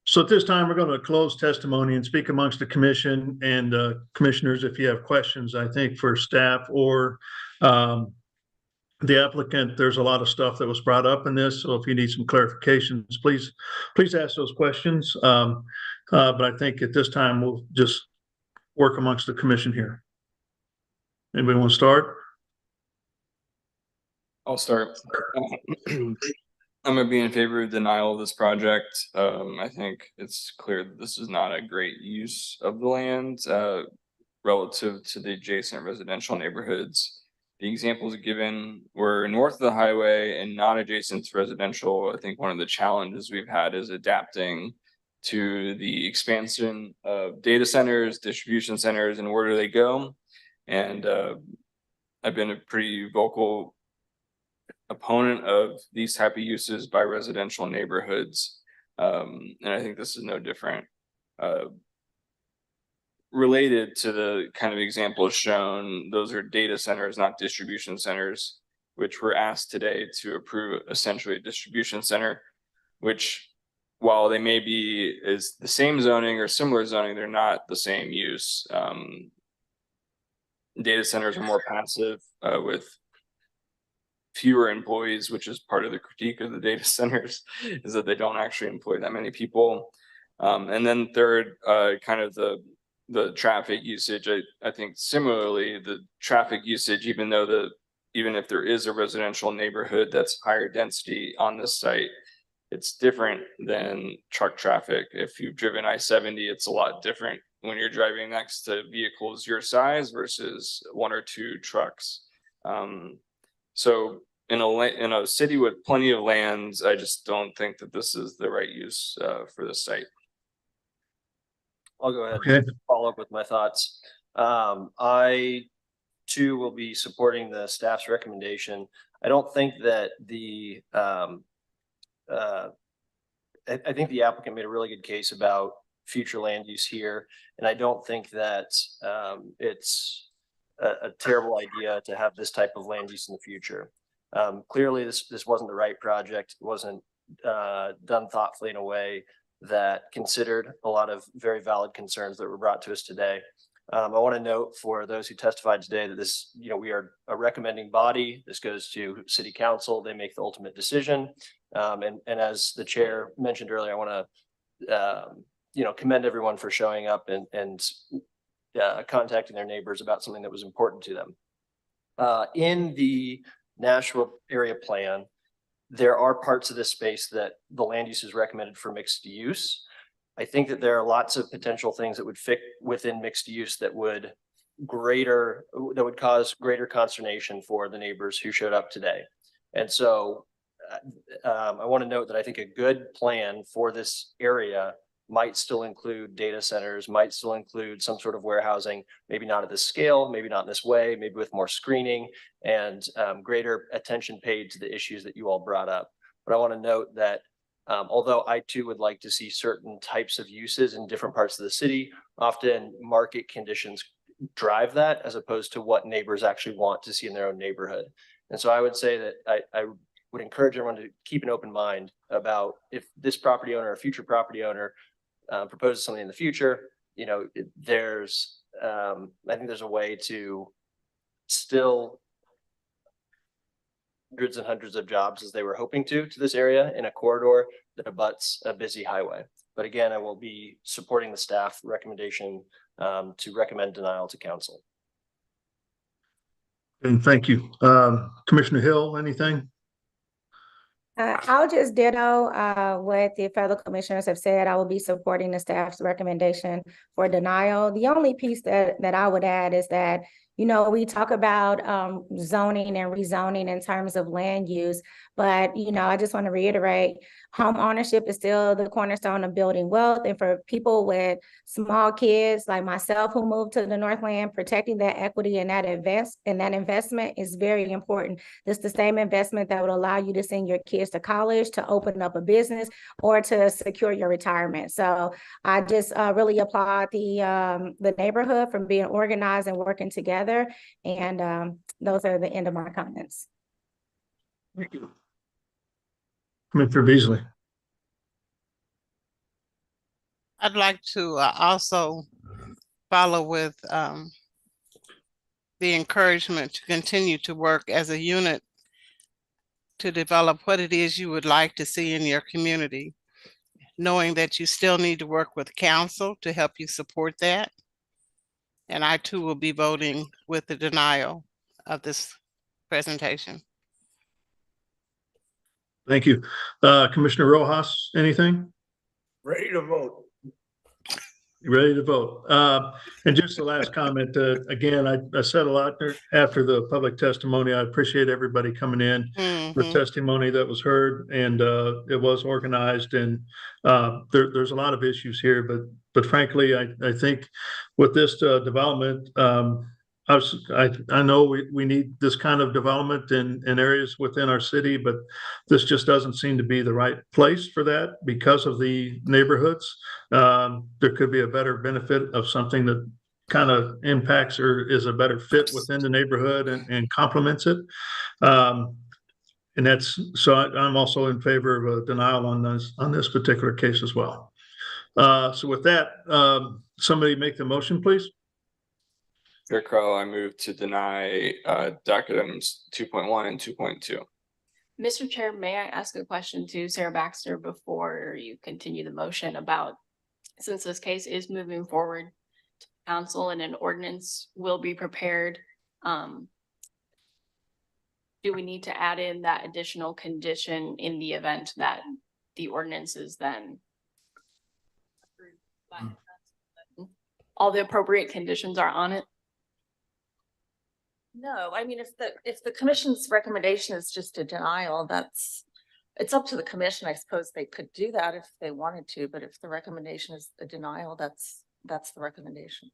So at this time, we're going to close testimony and speak amongst the commission and commissioners. If you have questions, I think for staff or the applicant, there's a lot of stuff that was brought up in this. So if you need some clarifications, please ask those questions. But I think at this time, we'll just work amongst the commission here? Anybody want to start? I'll start. I'm gonna be in favor of denial of this project. I think it's clear that this is not a great use of the land, relative to the adjacent residential neighborhoods. The examples given were north of the highway and not adjacent to residential. I think one of the challenges we've had is adapting to the expansion of data centers, distribution centers, and where do they go? And I've been a pretty vocal opponent of these type of uses by residential neighborhoods. And I think this is no different. Related to the kind of examples shown, those are data centers, not distribution centers, which were asked today to approve essentially a distribution center, which while they may be is the same zoning or similar zoning, they're not the same use. Data centers are more passive with fewer employees, which is part of the critique of the data centers, is that they don't actually employ that many people. And then third, kind of the traffic usage. I think similarly, the traffic usage, even if there is a residential neighborhood that's higher density on this site, it's different than truck traffic. If you've driven I-70, it's a lot different when you're driving next to vehicles your size versus one or two trucks. So in a city with plenty of lands, I just don't think that this is the right use for the site. I'll go ahead and follow up with my thoughts. I too will be supporting the staff's recommendation. I don't think that I think the applicant made a really good case about future land use here. And I don't think that it's a terrible idea to have this type of land use in the future. Clearly this wasn't the right project. It wasn't done thoughtfully in a way that considered a lot of very valid concerns that were brought to us today. I want to note for those who testified today that this, we are a recommending body. This goes to city council. They make the ultimate decision. And as the chair mentioned earlier, I want to, commend everyone for showing up and contacting their neighbors about something that was important to them. In the Nashua area plan, there are parts of this space that the land use is recommended for mixed use. I think that there are lots of potential things that would fit within mixed use that would cause greater consternation for the neighbors who showed up today. And so I want to note that I think a good plan for this area might still include data centers, might still include some sort of warehousing, maybe not at this scale, maybe not in this way, maybe with more screening and greater attention paid to the issues that you all brought up. But I want to note that although I too would like to see certain types of uses in different parts of the city, often market conditions drive that as opposed to what neighbors actually want to see in their own neighborhood. And so I would say that I would encourage everyone to keep an open mind about if this property owner or future property owner proposes something in the future, there's I think there's a way to still hundreds and hundreds of jobs as they were hoping to this area in a corridor that abuts a busy highway. But again, I will be supporting the staff recommendation to recommend denial to council. And thank you. Commissioner Hill, anything? I'll just ditto what the fellow commissioners have said. I will be supporting the staff's recommendation for denial. The only piece that I would add is that, we talk about zoning and rezoning in terms of land use, but, I just want to reiterate, home ownership is still the cornerstone of building wealth. And for people with small kids like myself who moved to the Northland, protecting that equity and that investment is very important. This is the same investment that would allow you to send your kids to college, to open up a business, or to secure your retirement. So I just really applaud the neighborhood for being organized and working together. And those are the end of my comments. Thank you. Commissioner Beasley. I'd like to also follow with the encouragement to continue to work as a unit to develop what it is you would like to see in your community, knowing that you still need to work with council to help you support that. And I too will be voting with the denial of this presentation. Thank you. Commissioner Rojas, anything? Ready to vote. You ready to vote? And just the last comment, again, I said a lot there after the public testimony. I appreciate everybody coming in. The testimony that was heard, and it was organized, and there's a lot of issues here, but frankly, I think with this development, I know we need this kind of development in areas within our city, but this just doesn't seem to be the right place for that because of the neighborhoods. There could be a better benefit of something that kind of impacts or is a better fit within the neighborhood and complements it. And that's, so I'm also in favor of a denial on this particular case as well. So with that, somebody make the motion, please. Chair Crowell, I move to deny docket items 2.1 and 2.2. Mr. Chair, may I ask a question to Sarah Baxter before you continue the motion about, since this case is moving forward to council and an ordinance will be prepared, do we need to add in that additional condition in the event that the ordinance is then all the appropriate conditions are on it? No, I mean, if the commission's recommendation is just a denial, it's up to the commission. I suppose they could do that if they wanted to, but if the recommendation is a denial, that's the recommendation.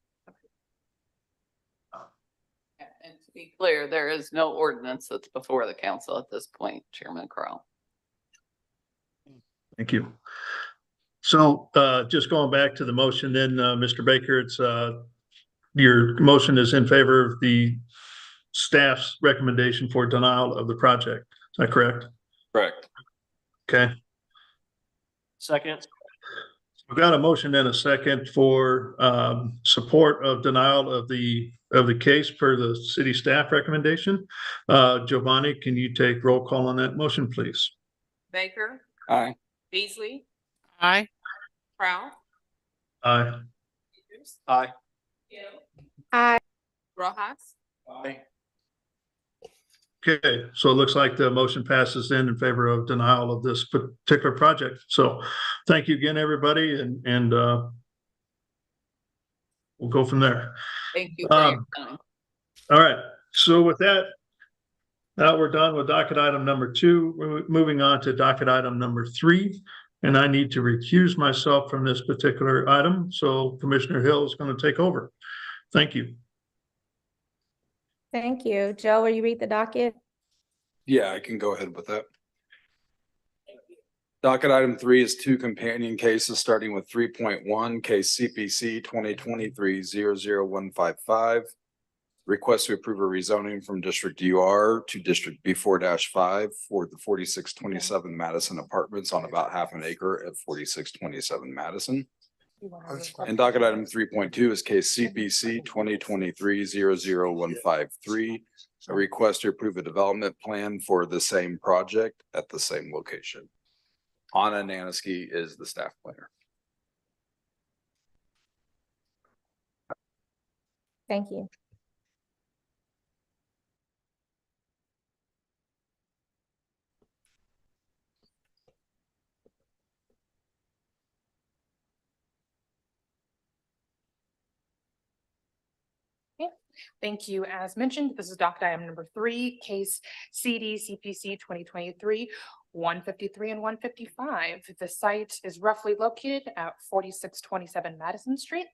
And to be clear, there is no ordinance that's before the council at this point, Chairman Crowell. Thank you. So just going back to the motion then, Mr. Baker, it's your motion is in favor of the staff's recommendation for denial of the project. Is that correct? Correct. Okay. Second. We've got a motion and a second for support of denial of the case per the city staff recommendation. Giovanni, can you take roll call on that motion, please? Baker. Aye. Beasley. Aye. Crowell. Aye. Aye. Aye. Rojas. Aye. Okay, so it looks like the motion passes in favor of denial of this particular project. So thank you again, everybody, and we'll go from there. Thank you for your time. All right, so with that, now we're done with docket item number 2. We're moving on to docket item number 3, and I need to recuse myself from this particular item. So Commissioner Hill is going to take over. Thank you. Thank you. Joe, will you read the docket? Yeah, I can go ahead with that. Docket item 3 is 2 companion cases, starting with 3.1, case CPC 2023-00155. Request to approve a rezoning from District UR to District B4-5 for the 4627 Madison Apartments on about half an acre at 4627 Madison. And docket item 3.2 is case CPC 2023-00153, a request to approve a development plan for the same project at the same location. Anna Naniski is the staff planner. Thank you. Thank you. As mentioned, this is docket item number 3, case CD CPC 2023-153 and 155. The site is roughly located at 4627 Madison Street.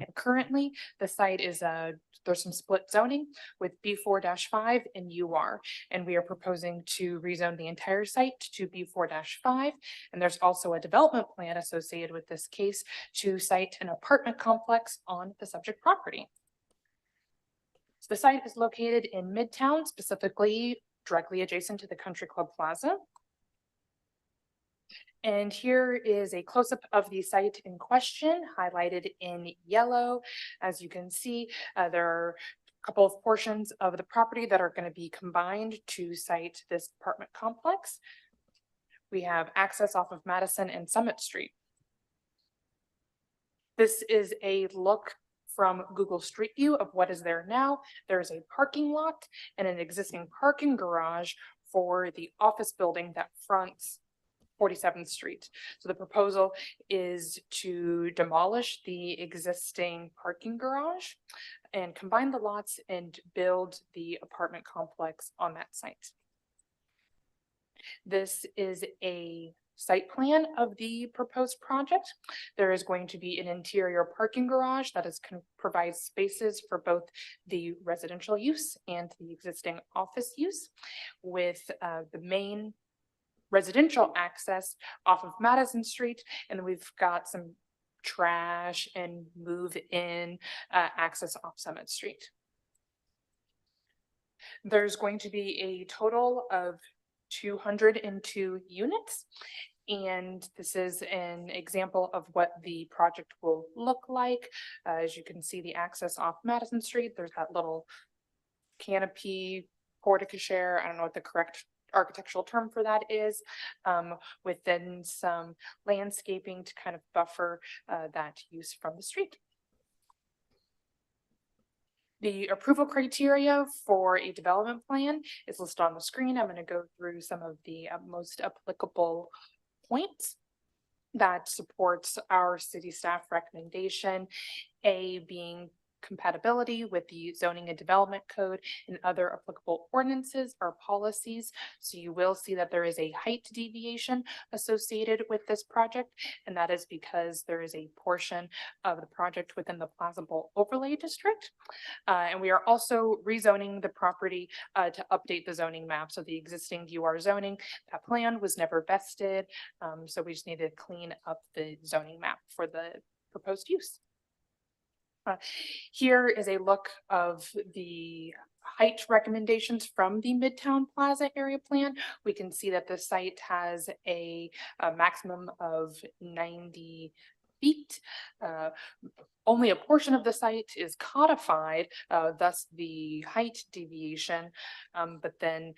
And currently the site is there's some split zoning with B4-5 and UR. And we are proposing to rezone the entire site to B4-5. And there's also a development plan associated with this case to site an apartment complex on the subject property. So the site is located in Midtown, specifically directly adjacent to the Country Club Plaza. And here is a close-up of the site in question, highlighted in yellow. As you can see, there are a couple of portions of the property that are going to be combined to site this apartment complex. We have access off of Madison and Summit Street. This is a look from Google Street View of what is there now, there's a parking lot and an existing parking garage for the office building that fronts 47th Street. So the proposal is to demolish the existing parking garage and combine the lots and build the apartment complex on that site. This is a site plan of the proposed project. There is going to be an interior parking garage that provides spaces for both the residential use and the existing office use, with the main residential access off of Madison Street, and we've got some trash and move-in access off Summit Street. There's going to be a total of 202 units, and this is an example of what the project will look like. As you can see, the access off Madison Street, there's that little canopy portico-share, I don't know what the correct architectural term for that is, within some landscaping to kind of buffer that use from the street. The approval criteria for a development plan is listed on the screen. I'm going to go through some of the most applicable points that supports our city staff recommendation. A being compatibility with the zoning and development code and other applicable ordinances or policies. So you will see that there is a height deviation associated with this project, and that is because there is a portion of the project within the Plausible Overlay District. And we are also rezoning the property to update the zoning map. So the existing UR zoning, that plan was never vested. So we just need to clean up the zoning map for the proposed use. Here is a look of the height recommendations from the Midtown Plaza area plan. We can see that the site has a maximum of 90 feet. Only a portion of the site is codified, thus the height deviation, but then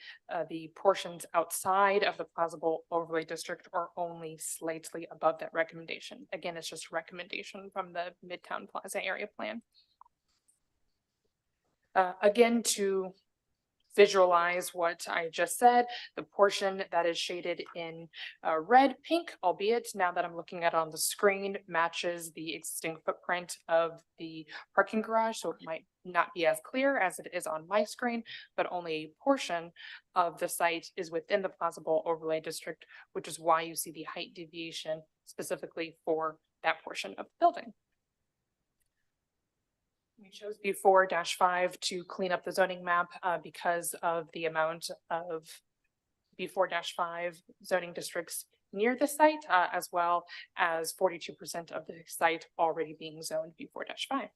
the portions outside of the Plausible Overlay District are only slightly above that recommendation. Again, it's just a recommendation from the Midtown Plaza area plan. Again, to visualize what I just said, the portion that is shaded in red, pink, albeit now that I'm looking at it on the screen, matches the existing footprint of the parking garage. So it might not be as clear as it is on my screen, but only a portion of the site is within the Plausible Overlay District, which is why you see the height deviation specifically for that portion of the building. We chose B4-5 to clean up the zoning map because of the amount of B4-5 zoning districts near the site, as well as 42% of the site already being zoned B4-5.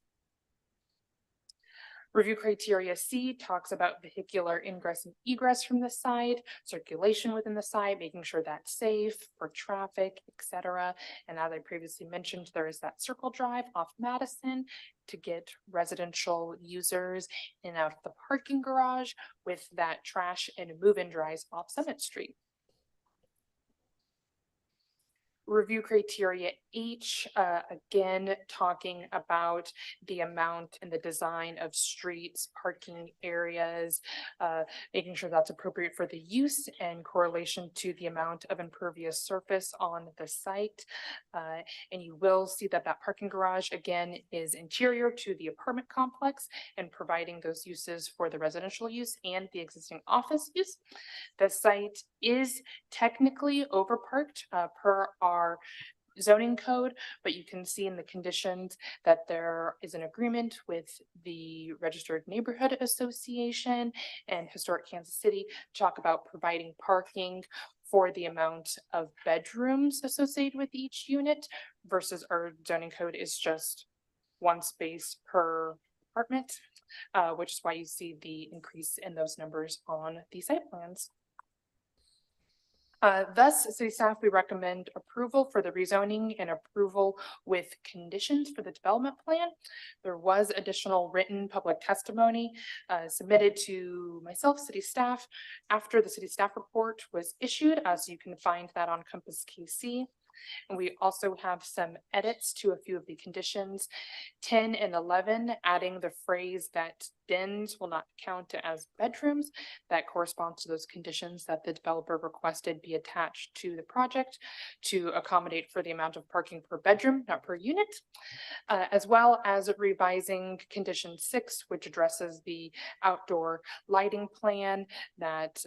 Review criteria C talks about vehicular ingress and egress from the site, circulation within the site, making sure that's safe for traffic, etc. And as I previously mentioned, there is that circle drive off Madison to get residential users in and out of the parking garage, with that trash and move-in drives off Summit Street. Review criteria H, again, talking about the amount and the design of streets, parking areas, making sure that's appropriate for the use and correlation to the amount of impervious surface on the site. And you will see that that parking garage, again, is interior to the apartment complex and providing those uses for the residential use and the existing office use. The site is technically overparked per our zoning code, but you can see in the conditions that there is an agreement with the Registered Neighborhood Association and Historic Kansas City to talk about providing parking for the amount of bedrooms associated with each unit, versus our zoning code is just one space per apartment, which is why you see the increase in those numbers on the site plans. Thus, city staff, we recommend approval for the rezoning and approval with conditions for the development plan. There was additional written public testimony submitted to myself, city staff, after the city staff report was issued, so you can find that on Compass KC. And we also have some edits to a few of the conditions. 10 and 11, adding the phrase that dens will not count as bedrooms. That corresponds to those conditions that the developer requested be attached to the project to accommodate for the amount of parking per bedroom, not per unit. As well as revising condition 6, which addresses the outdoor lighting plan that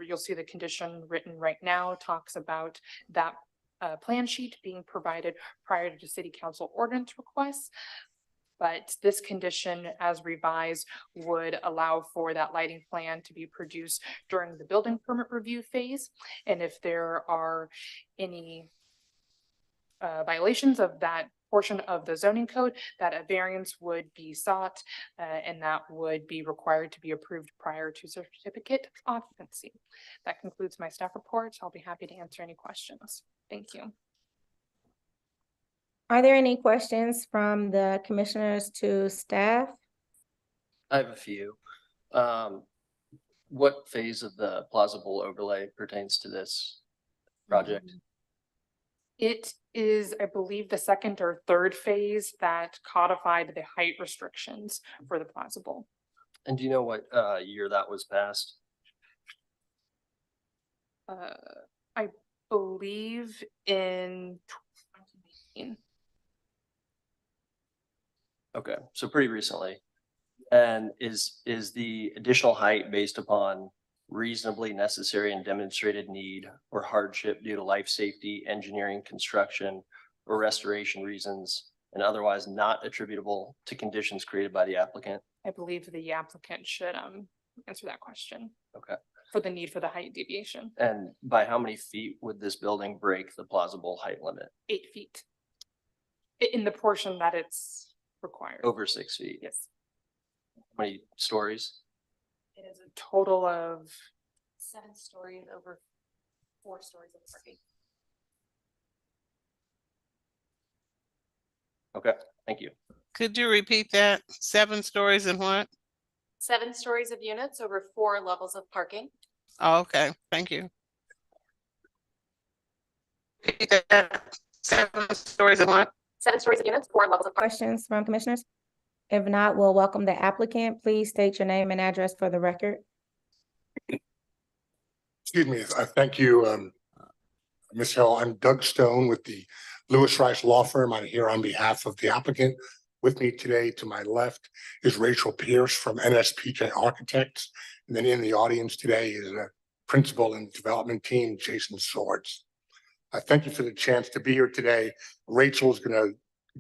you'll see the condition written right now talks about that plan sheet being provided prior to city council ordinance requests. But this condition as revised would allow for that lighting plan to be produced during the building permit review phase. And if there are any violations of that portion of the zoning code, that a variance would be sought and that would be required to be approved prior to certificate of occupancy. That concludes my staff report. I'll be happy to answer any questions. Thank you. Are there any questions from the commissioners to staff? I have a few. What phase of the plausible overlay pertains to this project? It is, I believe, the second or third phase that codified the height restrictions for the plausible. And do you know what year that was passed? I believe in 2018. Okay, so pretty recently. And is the additional height based upon reasonably necessary and demonstrated need or hardship due to life safety, engineering, construction, or restoration reasons, and otherwise not attributable to conditions created by the applicant? I believe the applicant should answer that question. Okay. For the need for the height deviation. And by how many feet would this building break the plausible height limit? 8 feet. In the portion that it's required. Over 6 feet? Yes. How many stories? It is a total of 7 stories over 4 stories of parking. Okay, thank you. Could you repeat that? 7 stories and what? 7 stories of units over 4 levels of parking. Oh, okay, thank you. 7 stories and what? 7 stories of units, 4 levels of parking. Questions from commissioners? If not, we'll welcome the applicant. Please state your name and address for the record. Excuse me, thank you, Ms. Hill. I'm Doug Stone with the Lewis Rice Law Firm. I'm here on behalf of the applicant. With me today to my left is Rachel Pierce from NSPJ Architects. And then in the audience today is a principal in the development team, Jason Swords. Thank you for the chance to be here today. Rachel is going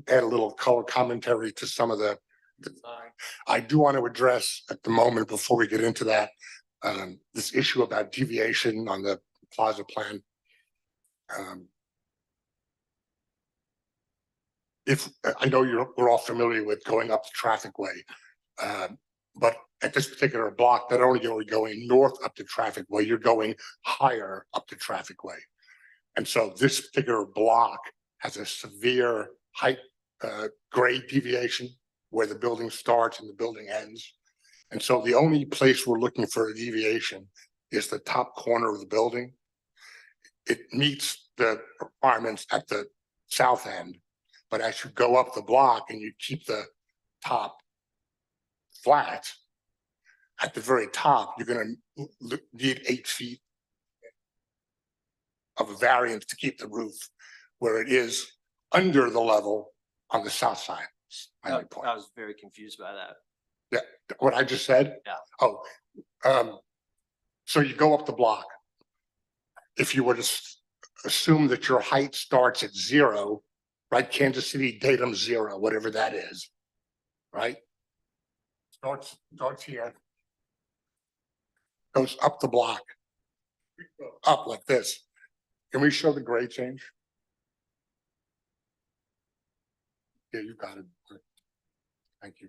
to add a little color commentary to some of the design. I do want to address at the moment, before we get into that, this issue about deviation on the plaza plan. If I know we're all familiar with going up the traffic way, but at this particular block, not only are we going north up the traffic way, you're going higher up the traffic way. And so this particular block has a severe height grade deviation where the building starts and the building ends. And so the only place we're looking for a deviation is the top corner of the building. It meets the requirements at the south end, but as you go up the block and you keep the top flat, at the very top, you're going to need 8 feet of a variance to keep the roof where it is under the level on the south side. I was very confused by that. Yeah, what I just said? Yeah. Oh, so you go up the block. If you were to assume that your height starts at 0, right? Kansas City datum 0, whatever that is, right? Starts here, goes up the block, up like this. Can we show the grade change? Yeah, you got it. Thank you.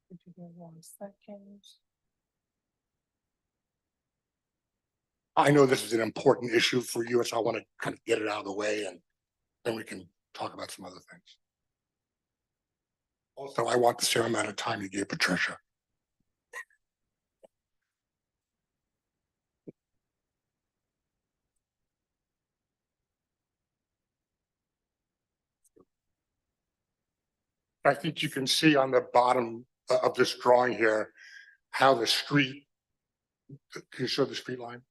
Could you give 1 second? I know this is an important issue for you, so I want to kind of get it out of the way, and then we can talk about some other things. Also, I want the same amount of time you gave Patricia. I think you can see on the bottom of this drawing here, how the street, can you show the street line?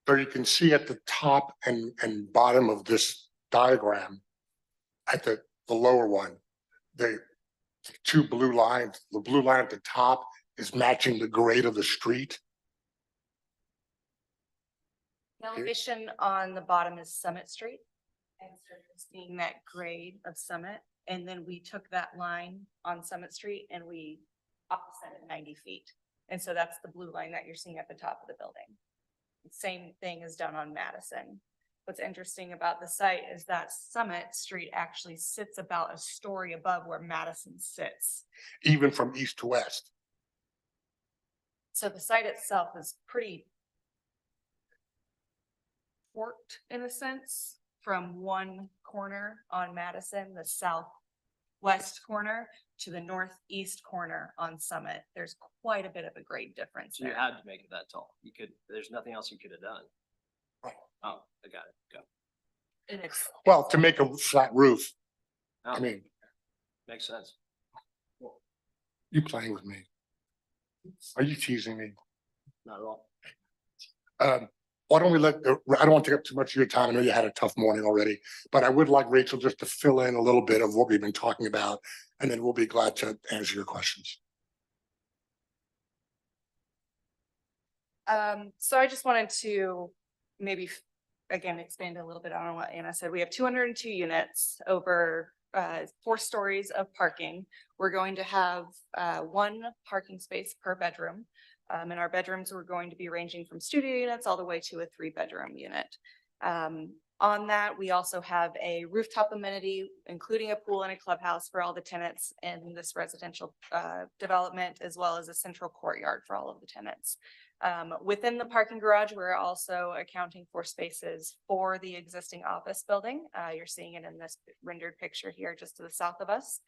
So you can see at the top and bottom of this diagram, at the lower one, the two blue lines, the blue line at the top is matching the grade of the street. The elevation on the bottom is Summit Street. And so you're seeing that grade of Summit. And then we took that line on Summit Street and we offset it 90 feet. And so that's the blue line that you're seeing at the top of the building. Same thing is done on Madison. What's interesting about the site is that Summit Street actually sits about a story above where Madison sits. Even from east to west. So the site itself is pretty forked in a sense from one corner on Madison, the southwest corner, to the northeast corner on Summit. There's quite a bit of a grade difference So you there. had to make it that tall. You could, there's nothing else you could have done. Oh, I got it. Go. And it's Well, to make a flat roof, I Oh, mean, makes sense. you playing with me? Are you teasing me? Not at all. Why don't we I don't want to take up too much of your time. I know you had a tough morning already, but I would like Rachel just to fill in a little bit of what we've been talking about, and then we'll be glad to answer your questions. So I just wanted to maybe again expand a little bit on what Anna said. We have 202 units over 4 stories of parking. We're going to have 1 parking space per bedroom. In our bedrooms, we're going to be ranging from studio units all the way to a 3-bedroom unit. On that, we also have a rooftop amenity, including a pool and a clubhouse for all the tenants in this residential development, as well as a central courtyard for all of the tenants. Within the parking garage, we're also accounting for spaces for the existing office building. You're seeing it in this rendered picture here just to the south of us.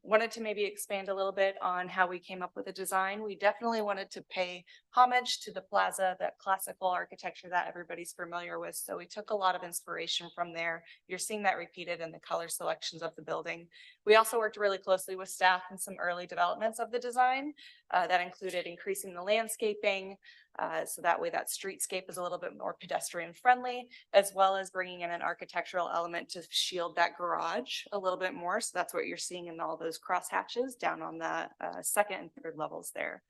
Wanted to maybe expand a little bit on how we came up with the design. We definitely wanted to pay homage to the plaza, that classical architecture that everybody's familiar with. So we took a lot of inspiration from there. You're seeing that repeated in the color selections of the building. We also worked really closely with staff in some early developments of the design that included increasing the landscaping. So that way that streetscape is a little bit more pedestrian friendly, as well as bringing in an architectural element to shield that garage a little bit more. So that's what you're seeing in all those cross hatches down on the 2nd and 3rd levels there.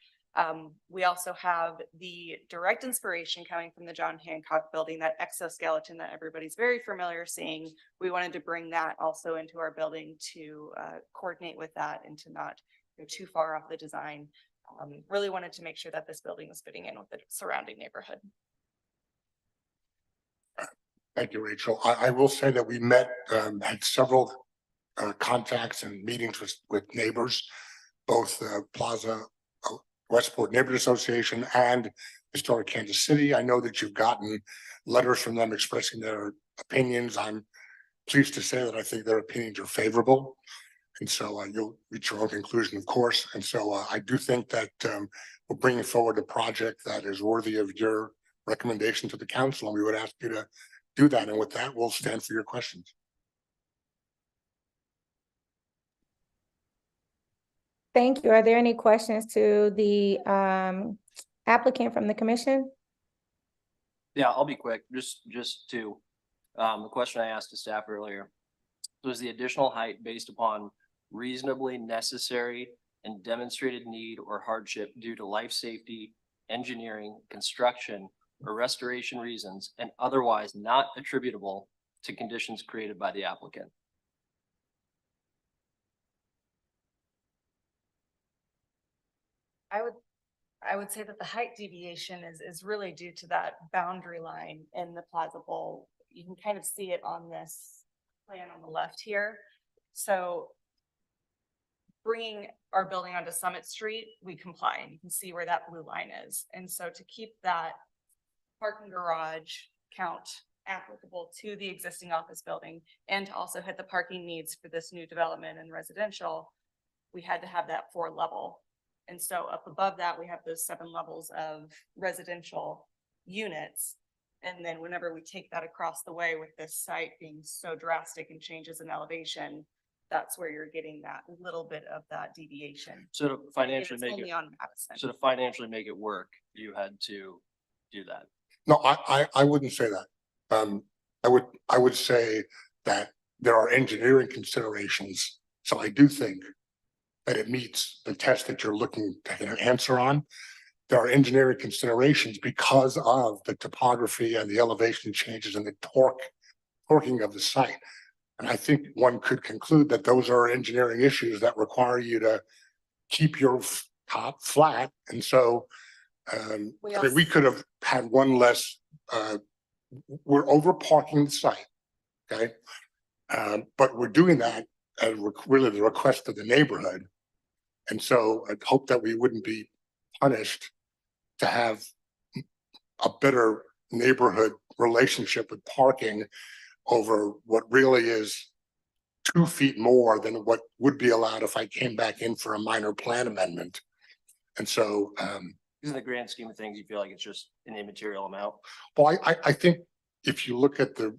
We also have the direct inspiration coming from the John Hancock building, that exoskeleton that everybody's very familiar seeing. We wanted to bring that also into our building to coordinate with that and to not go too far off the design. Really wanted to make sure that this building was fitting in with the surrounding neighborhood. Thank you, Rachel. I will say that we had several contacts and meetings with neighbors, both Plaza Westport Neighborhood Association and Historic Kansas City. I know that you've gotten letters from them expressing their opinions. I'm pleased to say that I think their opinions are favorable. And so you'll reach your own conclusion, of course. And so I do think that we're bringing forward a project that is worthy of your recommendation to the council, and we would ask you to do that. And with that, we'll stand for your questions. Thank you. Are there any questions to the applicant from the commission? Yeah, I'll be quick. Just to the question I asked to staff earlier. Was the additional height based upon reasonably necessary and demonstrated need or hardship due to life safety, engineering, construction, or restoration reasons, and otherwise not attributable to conditions created by the applicant? I would say that the height deviation is really due to that boundary line in the Plaza Bowl. You can kind of see it on this plan on the left here. So bringing our building onto Summit Street, we comply, and you can see where that blue line is. And so to keep that parking garage count applicable to the existing office building and to also hit the parking needs for this new development and residential, we had to have that 4 level. And so up above that, we have those 7 levels of residential units. And then whenever we take that across the way with this site being so drastic and changes in elevation, that's where you're getting that little bit of that deviation. So to financially It's make only it, on Madison. so to financially make it work, you had to do that. No, I wouldn't say that. I would say that there are engineering considerations. So I do think that it meets the test that you're looking to get an answer on. There are engineering considerations because of the topography and the elevation changes and the torquing of the site. And I think one could conclude that those are engineering issues that require you to keep your top flat. And so, we could have had one less, we're over parking the site, okay? But we're doing that at really the request of the neighborhood. And so I'd hope that we wouldn't be punished to have a better neighborhood relationship with parking over what really is 2 feet more than what would be allowed if I came back in for a minor plan amendment. And so, in the grand scheme of things, you feel like it's just an immaterial amount? well, I think if you look at the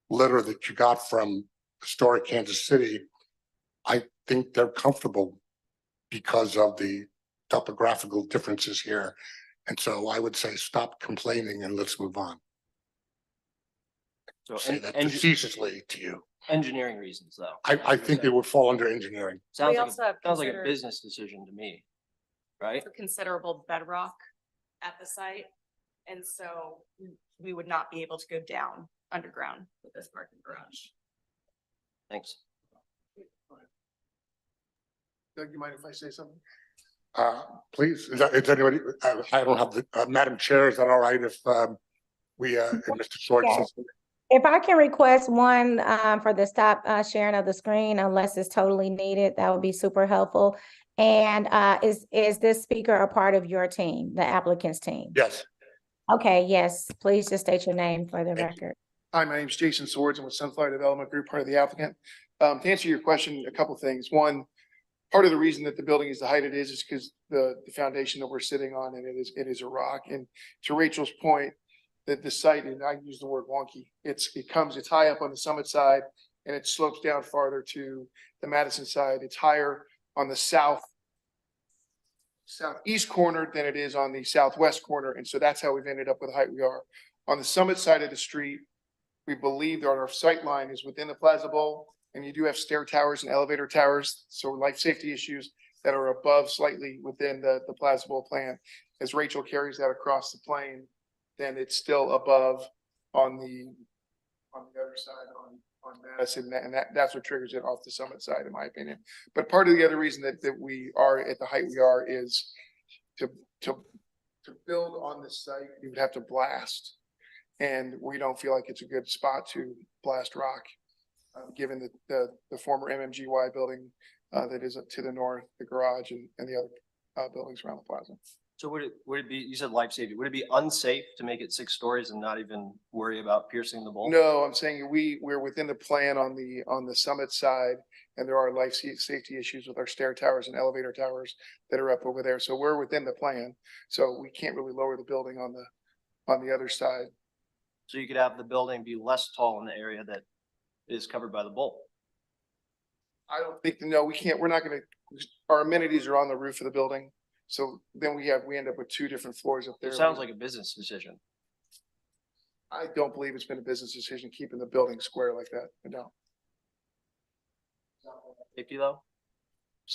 letter that you got from Historic Kansas City, I think they're comfortable because of the topographical differences here. And so I would say stop complaining and let's move on. So Say that facetiously to you. Engineering reasons, though. I think it would fall under engineering. Sounds also have like a considered- business decision to me, right? For considerable bedrock at the site. And so we would not be able to go down underground with this parking garage. Thanks. Doug, you mind if I say something? Please, is anybody, I don't have the, Madam Chair, is that all right if if Mr. Short Yeah. says? If I can request one for the stop sharing of the screen, unless it's totally needed, that would be super helpful. And is this speaker a part of your team, the applicant's team? Yes. Okay, yes, please just state your name for the record. Hi, my name is Jason Swords. I'm with Sunflower Development Group, part of the applicant. To answer your question, a couple things. One, part of the reason that the building is the height it is because the foundation that we're sitting on, and it is a rock. And to Rachel's point, that the site, and I use the word wonky, it's high up on the summit side and it slopes down farther to the Madison side. It's higher on the southeast corner than it is on the southwest corner. And so that's how we've ended up with the height we are. On the summit side of the street, we believe that our sight line is within the Plaza Bowl, and you do have stair towers and elevator towers, so life safety issues that are above slightly within the Plaza Bowl plan. As Rachel carries that across the plane, then it's still above on the other side on Madison, and that's what triggers it off the summit side, in my opinion. But part of the other reason that we are at the height we are is to build on this site, you would have to blast. And we don't feel like it's a good spot to blast rock, given the former MMGY building that is up to the north, the garage and the other buildings around the plaza. So would it be, you said life safety, would it be unsafe to make it 6 stories and not even worry about piercing the bowl? No, I'm saying we're within the plan on the summit side, and there are life safety issues with our stair towers and elevator towers that are up over there. So we're within the plan. So we can't really lower the building on the other side. So you could have the building be less tall in the area that is covered by the bowl. I don't think, no, we can't, we're not gonna, our amenities are on the roof of the building. So then we end up with 2 different floors up there. It sounds like a business decision. I don't believe it's been a business decision keeping the building square like that. No. Safety though?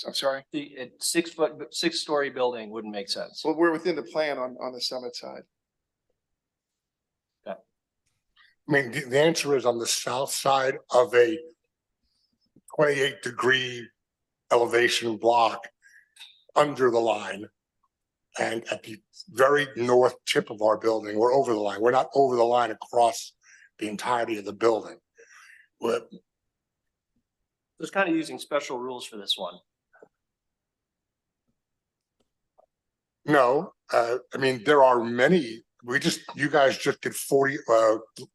I'm sorry. The 6-story building wouldn't make sense. Well, we're within the plan on the summit side. I mean, the answer is on the south side of a 28-degree elevation block under the line. And at the very north tip of our building, we're over the line. We're not over the line across the entirety of the building. It's kind of using special rules for this one. No, I mean, there are many. You guys just did 40,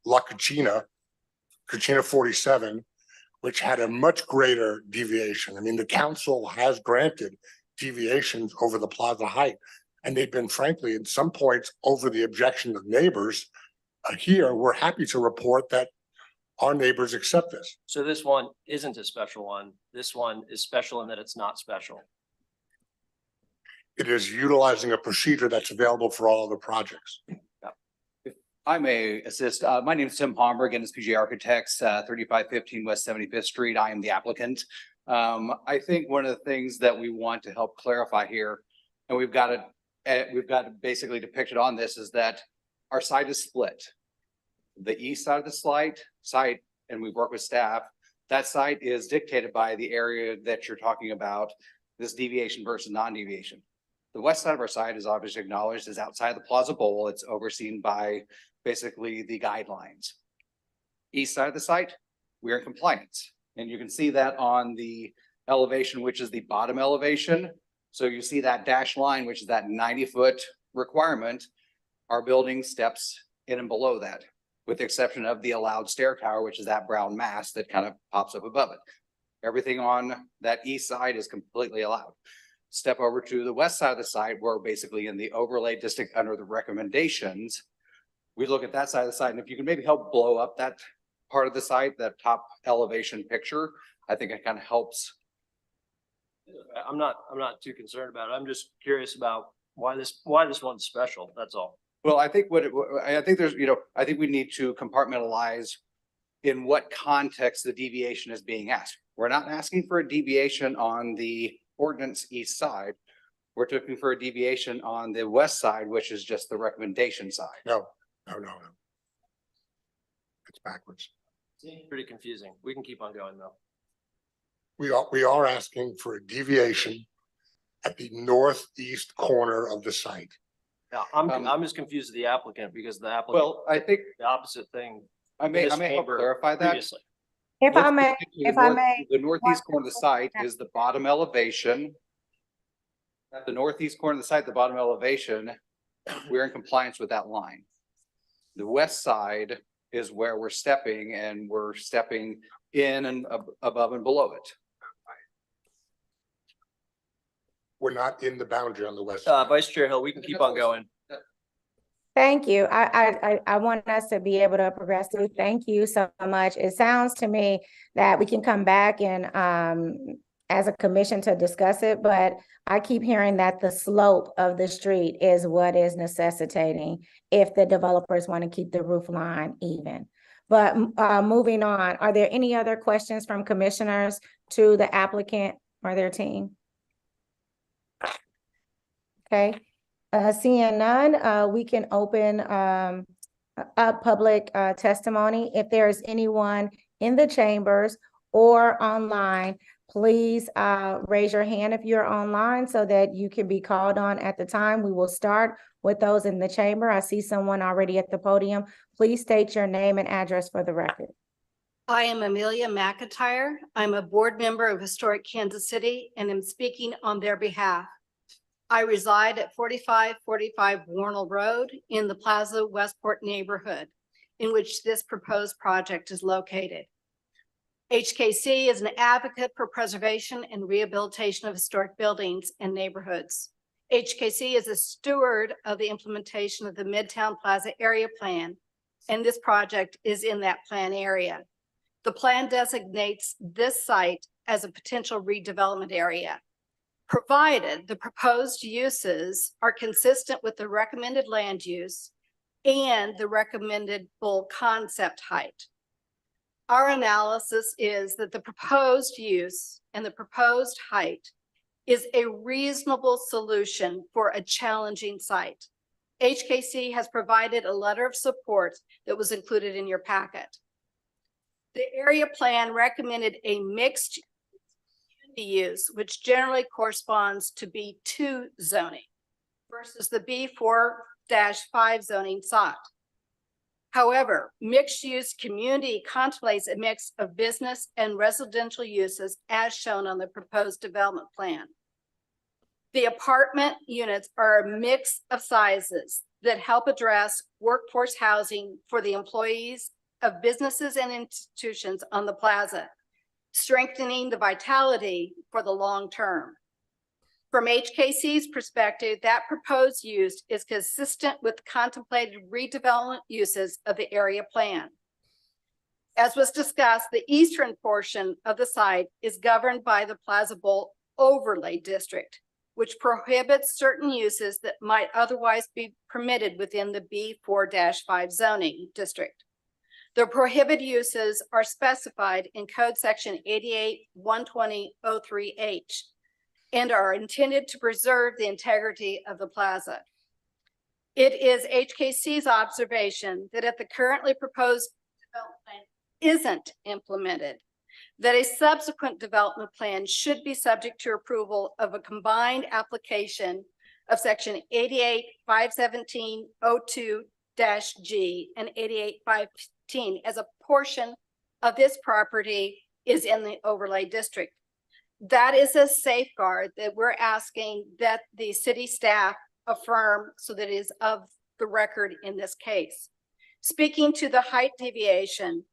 La Cucina 47, which had a much greater deviation. I mean, the council has granted deviations over the plaza height, and they've been, frankly, at some points over the objection of neighbors. Here, we're happy to report that our neighbors accept this. So this one isn't a special one. This one is special in that it's not special. It is utilizing a procedure that's available for all other projects. I may assist. My name is Tim Homberg, NSPG Architects, 3515 West 75th Street. I am the applicant. I think one of the things that we want to help clarify here, and we've got it basically depicted on this, is that our site is split. The east side of the site, and we work with staff, that site is dictated by the area that you're talking about, this deviation versus non-deviation. The west side of our site is obviously acknowledged as outside the Plaza Bowl. It's overseen by basically the guidelines. East side of the site, we're in compliance. And you can see that on the elevation, which is the bottom elevation. So you see that dashed line, which is that 90-foot requirement. Our building steps in and below that, with the exception of the allowed stair tower, which is that brown mass that kind of pops up above it. Everything on that east side is completely allowed. Step over to the west side of the site, we're basically in the overlay district under the recommendations. We look at that side of the site, and if you can maybe help blow up that part of the site, that top elevation picture, I think it kind of helps. I'm not too concerned about it. I'm just curious about why this one's special. That's all. Well, I think I think there's, I think we need to compartmentalize in what context the deviation is being asked. We're not asking for a deviation on the ordinance east side. We're looking for a deviation on the west side, which is just the recommendation side. No. It's backwards. Pretty confusing. We can keep on going though. We are asking for a deviation at the northeast corner of the site. Now, I'm as confused as the applicant, because the applicant. Well, I think the opposite thing. I may help clarify that. Previously. If I may, The northeast corner of the site is the bottom elevation. At the northeast corner of the site, the bottom elevation, we're in compliance with that line. The west side is where we're stepping, and we're stepping in and above and below it. We're not in the boundary on the west. Vice Chair Hill, we can keep on going. Thank you. I want us to be able to progress through. Thank you so much. It sounds to me that we can come back and as a commission to discuss it, but I keep hearing that the slope of the street is what is necessitating if the developers want to keep the roof line even. But moving on, are there any other questions from commissioners to the applicant or their team? Okay. Seeing none, we can open up public testimony. If there is anyone in the chambers or online, please raise your hand if you're online so that you can be called on at the time. We will start with those in the chamber. I see someone already at the podium. Please state your name and address for the record. I am Amelia McIntyre. I'm a board member of Historic Kansas City and am speaking on their behalf. I reside at 4545 Warnell Road in the Plaza Westport neighborhood, in which this proposed project is located. HKC is an advocate for preservation and rehabilitation of historic buildings and neighborhoods. HKC is a steward of the implementation of the Midtown Plaza Area Plan, and this project is in that plan area. The plan designates this site as a potential redevelopment area, provided the proposed uses are consistent with the recommended land use and the recommended full concept height. Our analysis is that the proposed use and the proposed height is a reasonable solution for a challenging site. HKC has provided a letter of support that was included in your packet. The area plan recommended a mixed use, which generally corresponds to B2 zoning versus the B4-5 zoning sought. However, mixed-use community contemplates a mix of business and residential uses as shown on the proposed development plan. The apartment units are a mix of sizes that help address workforce housing for the employees of businesses and institutions on the plaza, strengthening the vitality for the long term. From HKC's perspective, that proposed use is consistent with contemplated redevelopment uses of the area plan. As was discussed, the eastern portion of the site is governed by the Plaza Bowl Overlay District, which prohibits certain uses that might otherwise be permitted within the B4-5 zoning district. The prohibited uses are specified in Code Section 88-120-03H and are intended to preserve the integrity of the plaza. It is HKC's observation that if the currently proposed development plan isn't implemented, that a subsequent development plan should be subject to approval of a combined application of Section 88-517-02-G and 88-515 as a portion of this property is in the overlay district. That is a safeguard that we're asking that the city staff affirm so that it is of the record in this case. Speaking to the height deviation,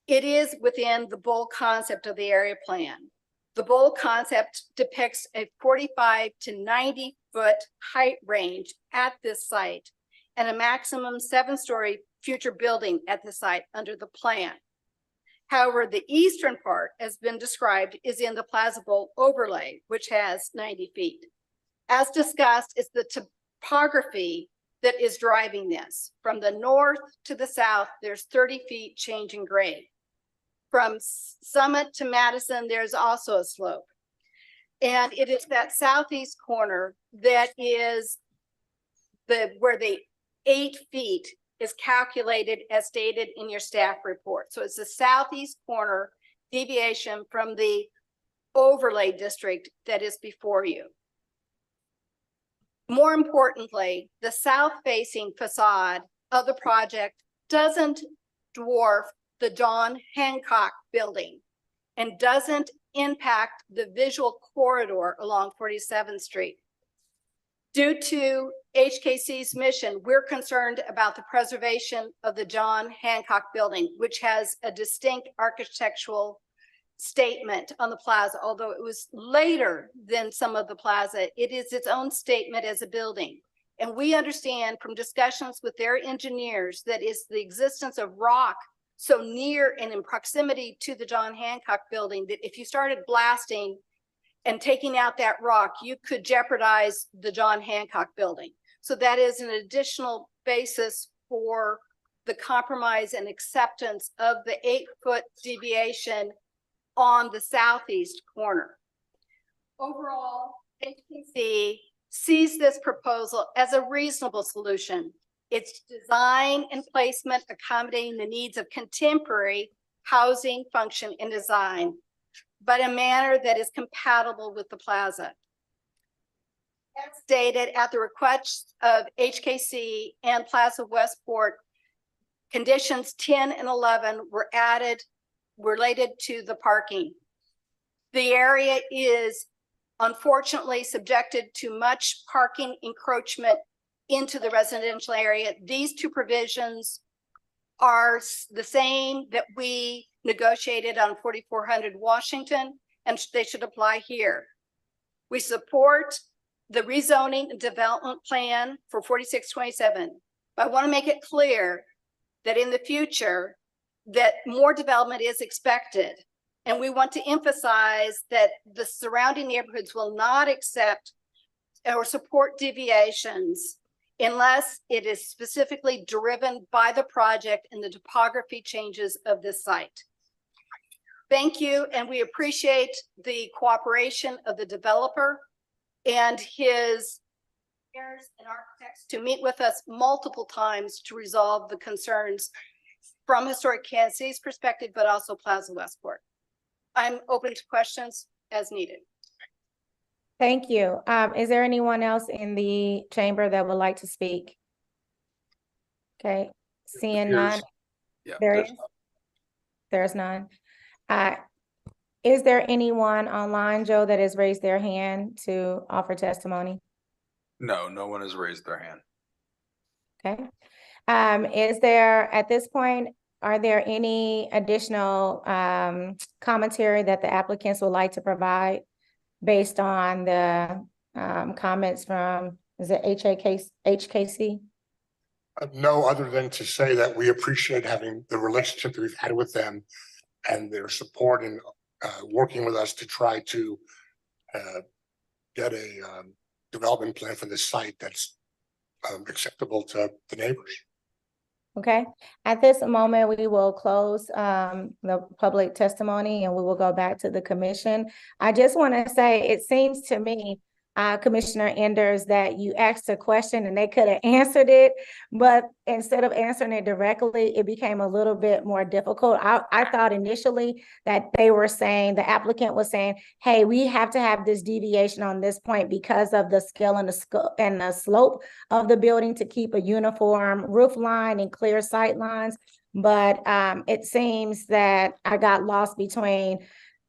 it is within the bowl concept of the area plan. The bowl concept depicts a 45 to 90 foot height range at this site and a maximum 7-story future building at the site under the plan. However, the eastern part has been described is in the Plaza Bowl overlay, which has 90 feet. As discussed, is the topography that is driving this. From the north to the south, there's 30 feet change in grade. From Summit to Madison, there's also a slope. And it is that southeast corner that is where the 8 feet is calculated as stated in your staff report. So it's the southeast corner deviation from the overlay district that is before you. More importantly, the south-facing facade of the project doesn't dwarf the John Hancock building and doesn't impact the visual corridor along 47th Street. Due to HKC's mission, we're concerned about the preservation of the John Hancock building, which has a distinct architectural statement on the plaza. Although it was later than some of the plaza, it is its own statement as a building. And we understand from discussions with their engineers that is the existence of rock so near and in proximity to the John Hancock building that if you started blasting and taking out that rock, you could jeopardize the John Hancock building. So that is an additional basis for the compromise and acceptance of the 8-foot deviation on the southeast corner. Overall, HKC sees this proposal as a reasonable solution. Its design and placement accommodating the needs of contemporary housing function and design, but in a manner that is compatible with the plaza. As stated, at the request of HKC and Plaza Westport, conditions 10 and 11 were added related to the parking. The area is unfortunately subjected to much parking encroachment into the residential area. These two provisions are the same that we negotiated on 4400 Washington, and they should apply here. We support the rezoning and development plan for 4627, but I want to make it clear that in the future that more development is expected, and we want to emphasize that the surrounding neighborhoods will not accept or support deviations unless it is specifically driven by the project and the topography changes of this site. Thank you, and we appreciate the cooperation of the developer and his engineers and architects to meet with us multiple times to resolve the concerns from Historic Kansas City's perspective, but also Plaza Westport. I'm open to questions as needed. Thank you. Is there anyone else in the chamber that would like to speak? Okay, seeing none. Yeah, There's none. Is there anyone online, Joe, that has raised their hand to offer testimony? No, no one has raised their hand. Okay. Is there, at this point, are there any additional commentary that the applicants would like to provide based on the comments from, is it HKC? No, other than to say that we appreciate having the relationship that we've had with them and their support in working with us to try to get a development plan for this site that's acceptable to the neighbors. Okay, at this moment, we will close the public testimony and we will go back to the commission. I just want to say, it seems to me, Commissioner Enders, that you asked a question and they could have answered it, but instead of answering it directly, it became a little bit more difficult. I thought initially that they were saying, the applicant was saying, hey, we have to have this deviation on this point because of the scale and the slope of the building to keep a uniform roof line and clear sight lines. But it seems that I got lost between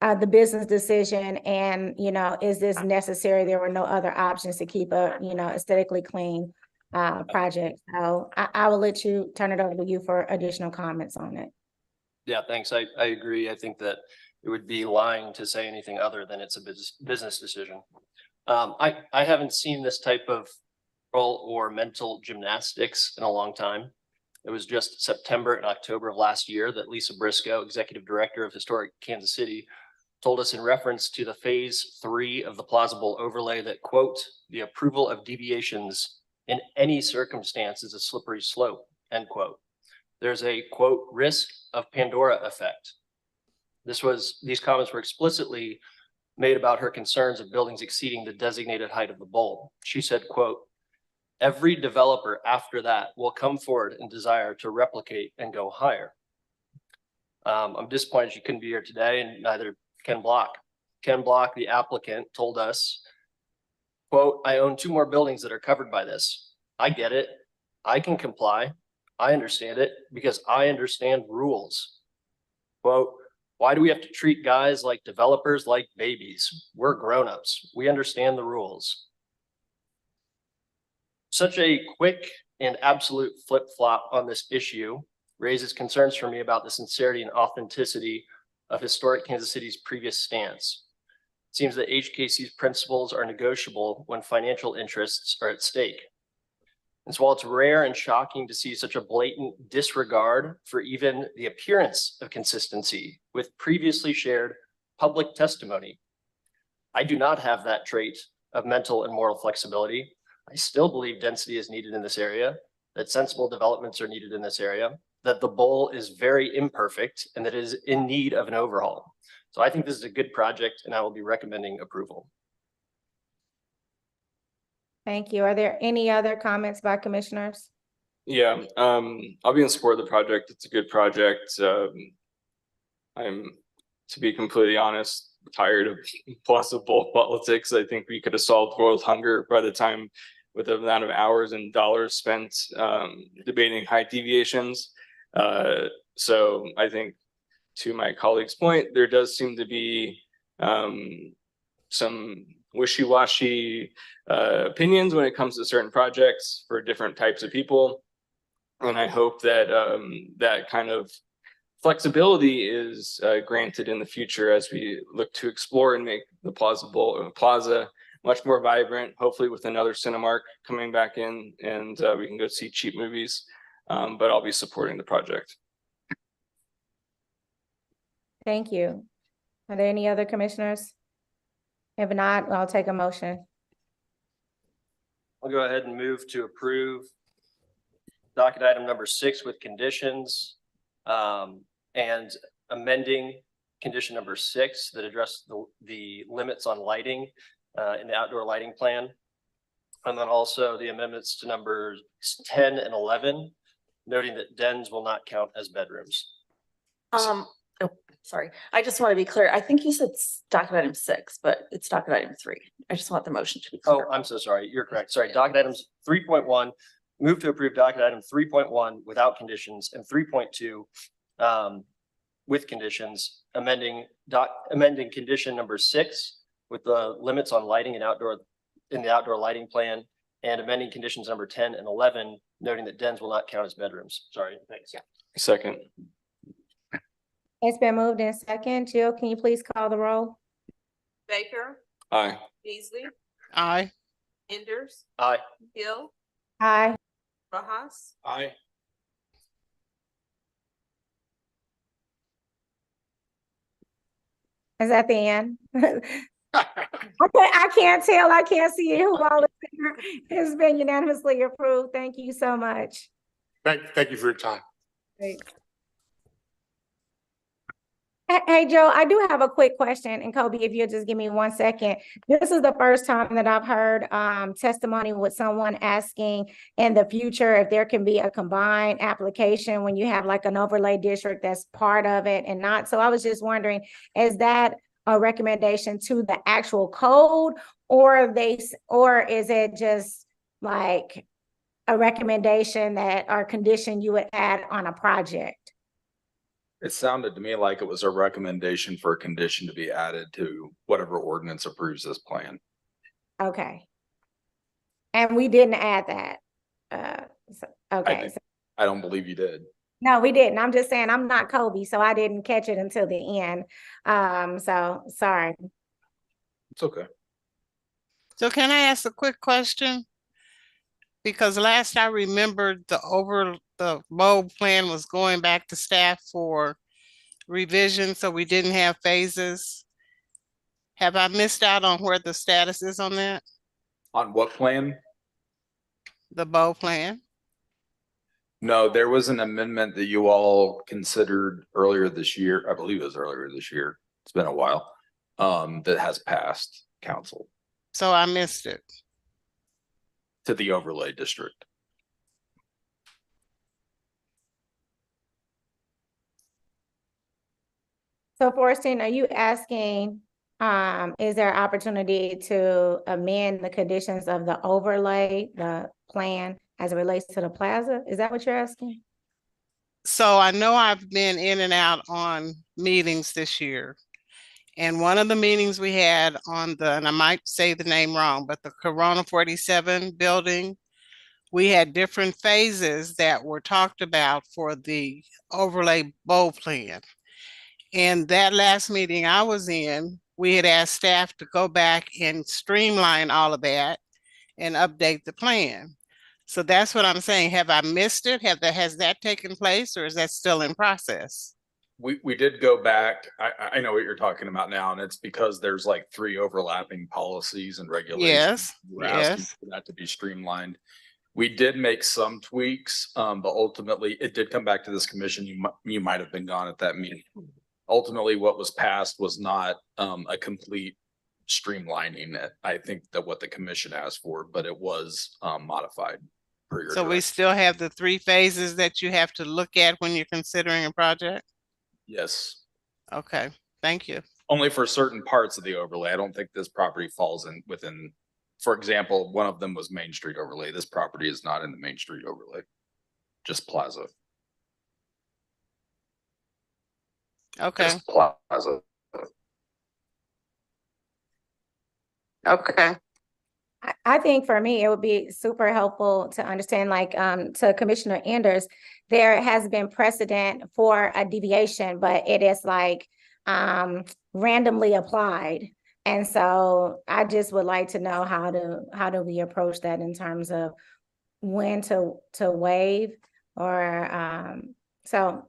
the business decision and, is this necessary? There were no other options to keep a, aesthetically clean project. So I will let you turn it over to you for additional comments on it. Yeah, thanks. I agree. I think that it would be lying to say anything other than it's a business decision. I haven't seen this type of role or mental gymnastics in a long time. It was just September and October of last year that Lisa Briscoe, Executive Director of Historic Kansas City, told us in reference to the phase 3 of the plausible overlay that, quote, the approval of deviations in any circumstance is a slippery slope, end quote. There's a, quote, risk of Pandora effect. These comments were explicitly made about her concerns of buildings exceeding the designated height of the bulb. She said, quote, every developer after that will come forward and desire to replicate and go higher. I'm disappointed she couldn't be here today, and neither Ken Block. Ken Block, the applicant, told us, quote, I own 2 more buildings that are covered by this. I get it. I can comply. I understand it because I understand rules. Quote, why do we have to treat guys like developers like babies? We're grownups. We understand the rules. Such a quick and absolute flip-flop on this issue raises concerns for me about the sincerity and authenticity of Historic Kansas City's previous stance. It seems that HKC's principles are negotiable when financial interests are at stake. And so while it's rare and shocking to see such a blatant disregard for even the appearance of consistency with previously shared public testimony, I do not have that trait of mental and moral flexibility. I still believe density is needed in this area, that sensible developments are needed in this area, that the bowl is very imperfect and that it is in need of an overhaul. So I think this is a good project and I will be recommending approval. Thank you. Are there any other comments by commissioners? Yeah, I'll be in support of the project. It's a good project. I'm, to be completely honest, tired of plausible politics. I think we could have solved world hunger by the time with the amount of hours and dollars spent debating height deviations. So I think, to my colleague's point, there does seem to be some wishy-washy opinions when it comes to certain projects for different types of people. And I hope that that kind of flexibility is granted in the future as we look to explore and make the plaza much more vibrant, hopefully with another Cinemark coming back in, and we can go see cheap movies. But I'll be supporting the project. Thank you. Are there any other commissioners? If not, I'll take a motion. I'll go ahead and move to approve docket item number 6 with conditions and amending condition number 6 that address the limits on lighting in the outdoor lighting plan. And then also the amendments to numbers 10 and 11, noting that dens will not count as bedrooms. Oh, sorry. I just want to be clear. I think you said docket item 6, but it's docket item 3. I just want the motion to be clear. Oh, I'm so sorry. You're correct. Sorry. Docket items 3.1, move to approve docket item 3.1 without conditions, and 3.2 with conditions, amending condition number 6 with the limits on lighting and in the outdoor lighting plan, and amending conditions number 10 and 11, noting that dens will not count as bedrooms. Sorry. Thanks. Yeah. Second. It's been moved in second. Jill, can you please call the roll? Baker, Aye. Beasley, Aye. Enders, Aye. Hill, Aye. Rojas, Aye. Is that the end? I can't tell. I can't see who all is there. It's been unanimously approved. Thank you so much. Thank you for your time. Thanks. Hey, Joe, I do have a quick question, and Kobe, if you'll just give me 1 second. This is the first time that I've heard testimony with someone asking in the future if there can be a combined application when you have like an overlay district that's part of it and not. So I was just wondering, is that a recommendation to the actual code, or is it just like a recommendation that or condition you would add on a project? It sounded to me like it was a recommendation for a condition to be added to whatever ordinance approves this plan. Okay. And we didn't add that. Okay. I don't believe you did. No, we didn't. I'm just saying I'm not Kobe, so I didn't catch it until the end. So sorry. It's okay. So can I ask a quick question? Because last I remembered the bold plan was going back to staff for revision, so we didn't have phases. Have I missed out on where the status is on that? On what plan? The bold plan? No, there was an amendment that you all considered earlier this year. I believe it was earlier this year. It's been a while. That has passed council. So I missed it. To the overlay district. So Forrestine, are you asking, is there opportunity to amend the conditions of the overlay, the plan as it relates to the plaza? Is that what you're asking? So I know I've been in and out on meetings this year. And one of the meetings we had on and I might say the name wrong, but the Corona 47 building, we had different phases that were talked about for the overlay bold plan. And that last meeting I was in, we had asked staff to go back and streamline all of that and update the plan. So that's what I'm saying. Have I missed it? Has that taken place, or is that still in process? We did go back. I know what you're talking about now, and it's because there's like 3 overlapping policies and regulations. Yes, We're asking for that to be streamlined. We did make some tweaks, but ultimately it did come back to this commission. You might have been gone at that meeting. Ultimately, what was passed was not a complete streamlining. I think that what the commission asked for, but it was modified. So we still have the 3 phases that you have to look at when you're considering a project? Yes. Okay, thank you. Only for certain parts of the overlay. I don't think this property falls within, for example, one of them was Main Street overlay. This property is not in the Main Street overlay, just plaza. Okay. Just plaza. Okay. I think for me, it would be super helpful to understand, like, to Commissioner Enders, there has been precedent for a deviation, but it is like randomly applied. And so I just would like to know how do we approach that in terms of when to waive or so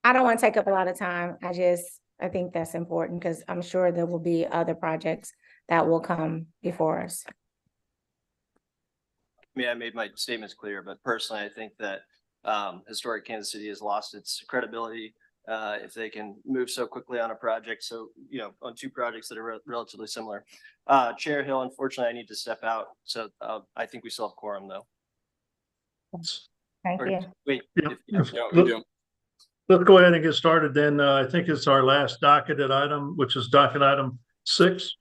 I don't want to take up a lot of time. I think that's important because I'm sure there will be other projects that will come before us. I mean, I made my statements clear, but personally, I think that historic Kansas City has lost its credibility if they can move so quickly on a project. So, on 2 projects that are relatively similar. Chair Hill, unfortunately, I need to step out. So I think we still have quorum though. Thank you. Wait. Let's go ahead and get started then. I think it's our last docketed item, which is docket item 6.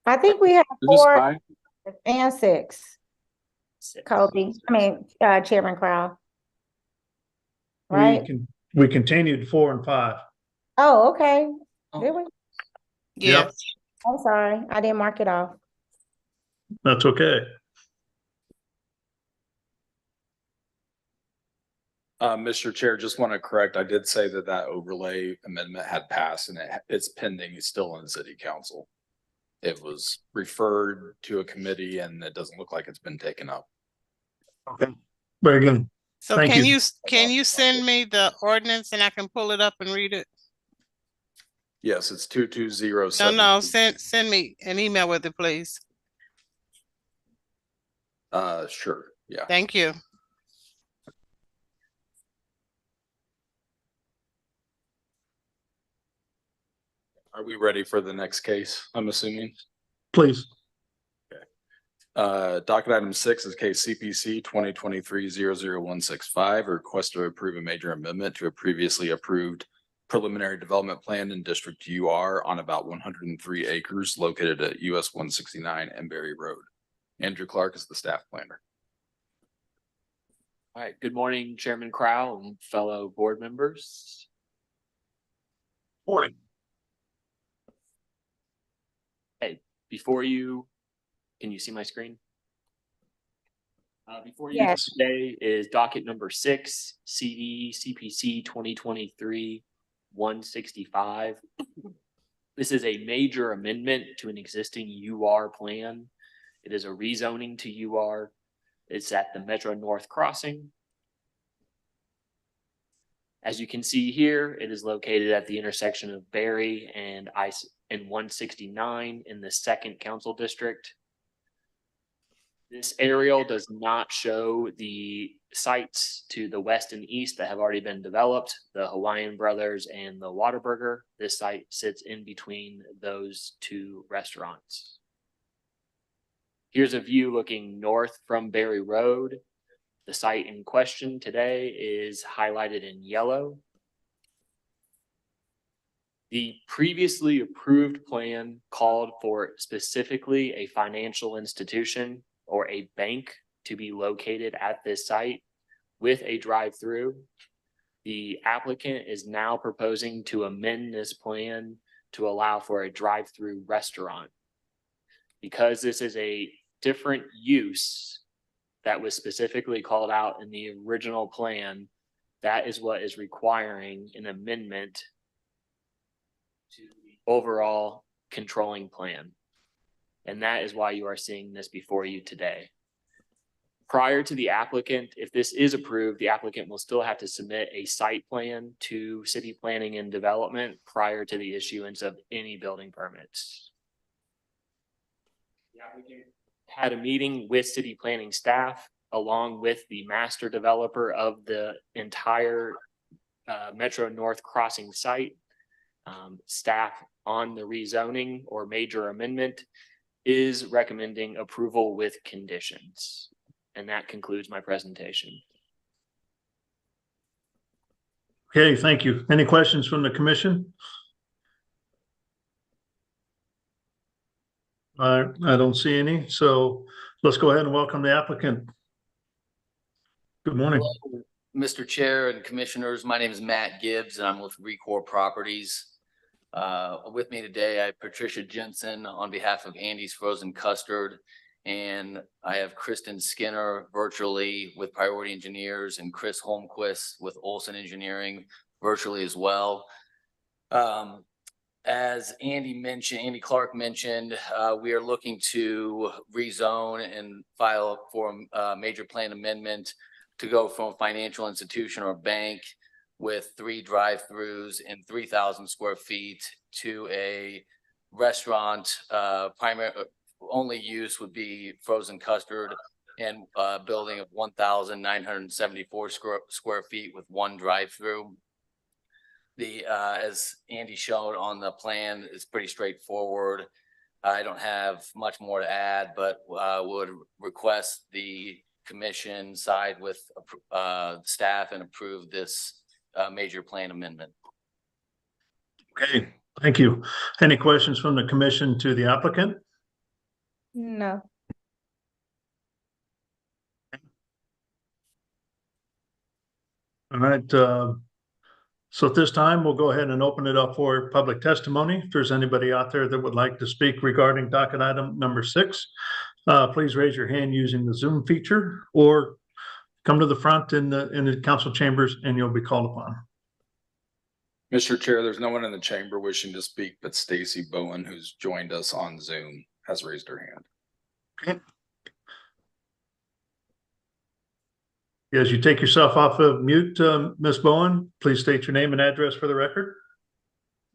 I think we have 4 and 6. Kobe, Chairman Crowell. Right? We continued 4 and 5. Oh, okay. Did we? Yes. I'm sorry. I didn't mark it off. That's okay. Mr. Chair, just want to correct, I did say that that overlay amendment had passed and it's pending, it's still in city council. It was referred to a committee and it doesn't look like it's been taken up. Okay, very good. So Thank can you. can you send me the ordinance and I can pull it up and read it? Yes, it's No, 2207. no, send me an email with it, please. Sure, yeah. Thank you. Are we ready for the next case, I'm assuming? Please. Docket item 6 is case CPC 2023-00165, a request to approve a major amendment to a previously approved preliminary development plan in District UR on about 103 acres located at US 169 Embury Road. Andrew Clark is the staff planner. All right, good morning, Chairman Crowell and fellow board members. Morning. Hey, before you, can you see my screen? Before you Yes. today is docket number 6, CD CPC 2023-165. This is a major amendment to an existing UR plan. It is a rezoning to UR. It's at the Metro North Crossing. As you can see here, it is located at the intersection of Berry and 169 in the 2nd Council District. This aerial does not show the sites to the west and east that have already been developed, the Hawaiian Brothers and the Whataburger. This site sits in between those two restaurants. Here's a view looking north from Berry Road. The site in question today is highlighted in yellow. The previously approved plan called for specifically a financial institution or a bank to be located at this site with a drive-through. The applicant is now proposing to amend this plan to allow for a drive-through restaurant. Because this is a different use that was specifically called out in the original plan, that is what is requiring an amendment to the overall controlling plan. And that is why you are seeing this before you today. Prior to the applicant, if this is approved, the applicant will still have to submit a site plan to City Planning and Development prior to the issuance of any building permits. The applicant had a meeting with City Planning staff along with the master developer of the entire Metro North Crossing site. Staff on the rezoning or major amendment is recommending approval with conditions. And that concludes my presentation. Okay, thank you. Any questions from the commission? I don't see any, so let's go ahead and welcome the applicant. Good morning. Hello, Mr. Chair and Commissioners, my name is Matt Gibbs and I'm with Recor Properties. With me today, I have Patricia Jensen on behalf of Andy's Frozen Custard, and I have Kristen Skinner virtually with Priority Engineers and Chris Holmquist with Olson Engineering virtually as well. As Andy Clark mentioned, we are looking to rezone and file for a major plan amendment to go from a financial institution or bank with 3 drive-throughs and 3,000 square feet to a restaurant. Primary only use would be frozen custard and a building of 1,974 square feet with 1 drive-through. As Andy showed on the plan, it's pretty straightforward. I don't have much more to add, but would request the commission side with staff and approve this major plan amendment. Okay, thank you. Any questions from the commission to the applicant? No. All right, so at this time, we'll go ahead and open it up for public testimony. If there's anybody out there that would like to speak regarding docket item number 6, please raise your hand using the Zoom feature or come to the front in the council chambers and you'll be called upon. Mr. Chair, there's no one in the chamber wishing to speak, but Stacy Bowen, who's joined us on Zoom, has raised her hand. Okay. As you take yourself off of mute, Ms. Bowen, please state your name and address for the record.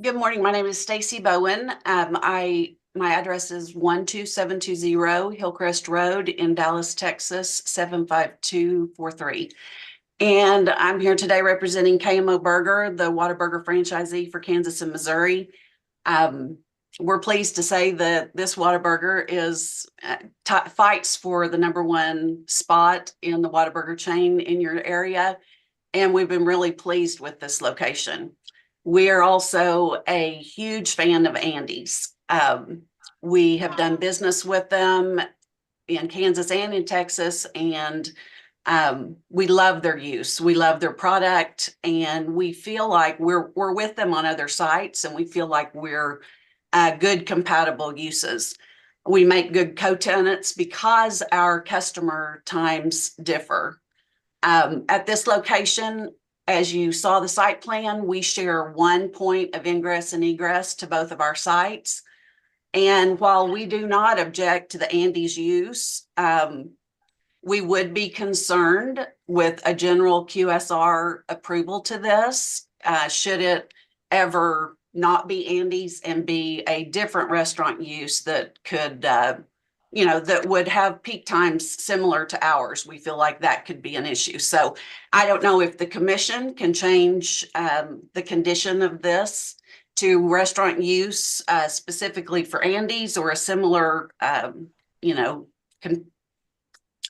Good morning. My name is Stacy Bowen. My address is 12720 Hillcrest Road in Dallas, Texas, 75243. And I'm here today representing KMO Burger, the Whataburger franchisee for Kansas and Missouri. We're pleased to say that this Whataburger is fights for the #1 spot in the Whataburger chain in your area. And we've been really pleased with this location. We are also a huge fan of Andy's. We have done business with them in Kansas and in Texas, and we love their use. We love their product, and we feel like we're with them on other sites, and we feel like we're good compatible uses. We make good co-tenants because our customer times differ. At this location, as you saw the site plan, we share one point of ingress and egress to both of our sites. And while we do not object to the Andy's use, we would be concerned with a general QSR approval to this, should it ever not be Andy's and be a different restaurant use that could, that would have peak times similar to ours. We feel like that could be an issue. So I don't know if the commission can change the condition of this to restaurant use specifically for Andy's or a similar,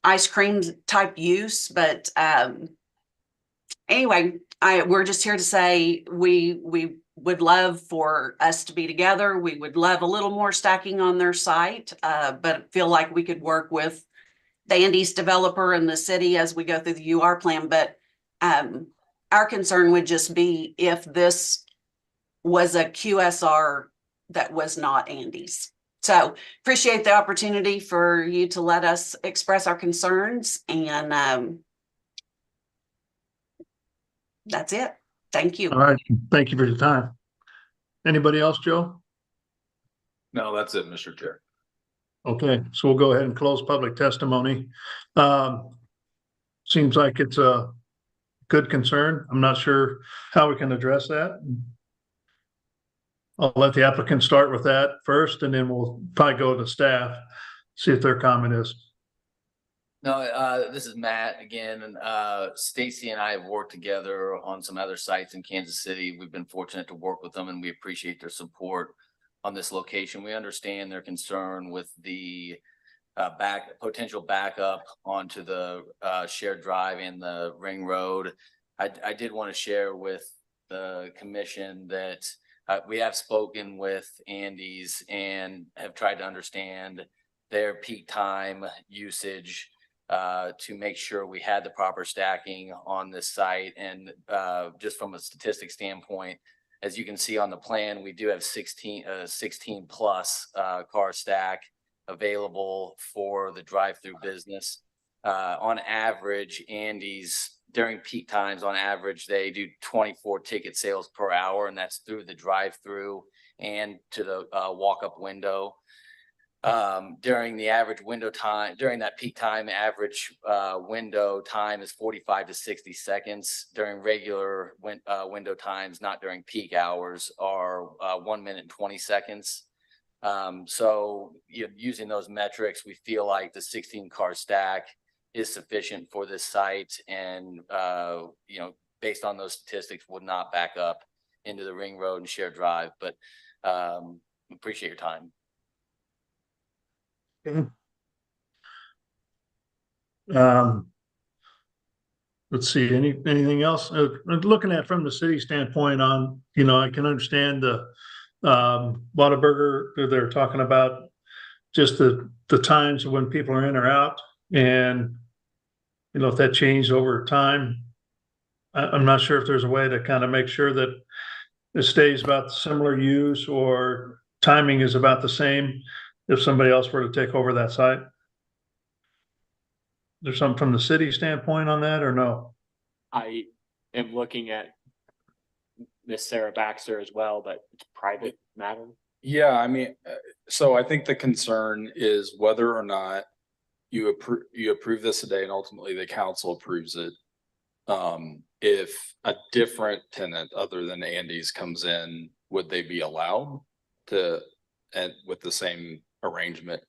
ice cream type use. But anyway, we're just here to say we would love for us to be together. We would love a little more stacking on their site, but feel like we could work with the Andy's developer and the city as we go through the UR plan. But our concern would just be if this was a QSR that was not Andy's. So appreciate the opportunity for you to let us express our concerns, and that's it. Thank you. All right. Thank you for your time. Anybody else, Joe? No, that's it, Mr. Chair. Okay, so we'll go ahead and close public testimony. Seems like it's a good concern. I'm not sure how we can address that. I'll let the applicant start with that first, and then we'll probably go to staff, see if their comment is. No, this is Matt again, and Stacy and I have worked together on some other sites in Kansas City. We've been fortunate to work with them, and we appreciate their support on this location. We understand their concern with the potential backup onto the shared drive and the ring road. I did want to share with the commission that we have spoken with Andy's and have tried to understand their peak time usage to make sure we had the proper stacking on this site. And just from a statistic standpoint, as you can see on the plan, we do have 16 plus car stack available for the drive-through business. On average, Andy's during peak times, on average, they do 24 ticket sales per hour, and that's through the drive-through and to the walk-up window. During the average window time, during that peak time, average window time is 45 to 60 seconds. During regular window times, not during peak hours, are 1 minute and 20 seconds. So using those metrics, we feel like the 16 car stack is sufficient for this site, and based on those statistics, would not back up into the ring road and shared drive. But appreciate your time. Okay. Let's see, anything else? Looking at from the city standpoint on, I can understand the Whataburger, they're talking about just the times when people are in or out, and if that changed over time. I'm not sure if there's a way to kind of make sure that it stays about similar use or timing is about the same if somebody else were to take over that site. There's something from the city standpoint on that or no? I am looking at Miss Sarah Baxter as well, but it's private matter. Yeah, I mean, so I think the concern is whether or not you approve this today and ultimately the council approves it. If a different tenant other than Andy's comes in, would they be allowed to, and with the same arrangement?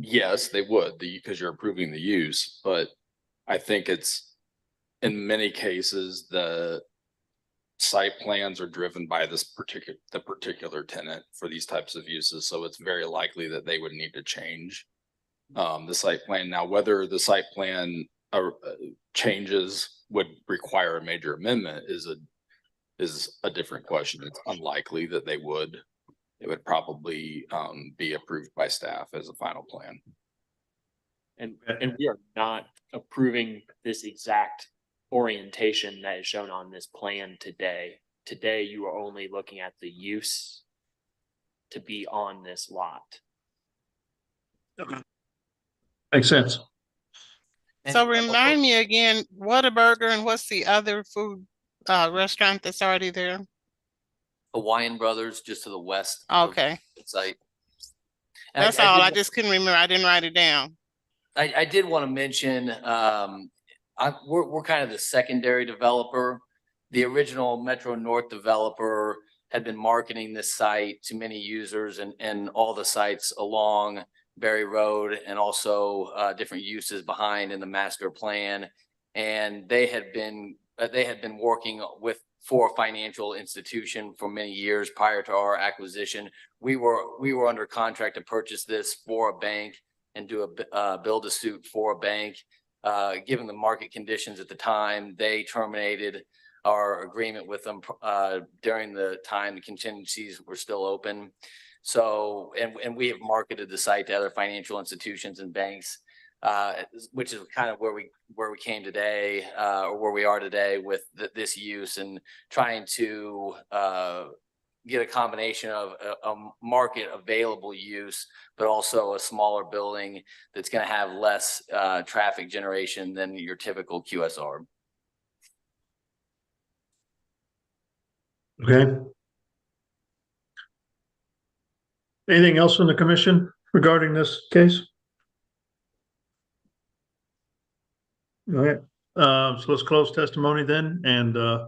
Yes, they would, because you're approving the use, but I think it's, in many cases, the site plans are driven by the particular tenant for these types of uses. So it's very likely that they would need to change the site plan. Now, whether the site plan changes would require a major amendment is a different question. It's unlikely that they would. It would probably be approved by staff as a final plan. And we are not approving this exact orientation that is shown on this plan today. Today, you are only looking at the use to be on this lot. Makes sense. So remind me again, Whataburger and what's the other food restaurant that's already there? Hawaiian Brothers, just to the west. of Okay, the site. And that's all. did I just couldn't remember. I didn't write it down. I did want to mention, we're kind of the secondary developer. The original Metro North developer had been marketing this site to many users and all the sites along Berry Road and also different uses behind in the master plan. And they had been working for a financial institution for many years prior to our acquisition. We were under contract to purchase this for a bank and do a build a suit for a bank. Given the market conditions at the time, they terminated our agreement with them during the time the contingencies were still open. So, and we have marketed the site to other financial institutions and banks, which is kind of where we came today, or where we are today with this use, and trying to get a combination of a market available use, but also a smaller building that's going to have less traffic generation than your typical QSR. Okay. Anything else from the commission regarding this case? All right, so let's close testimony then, and if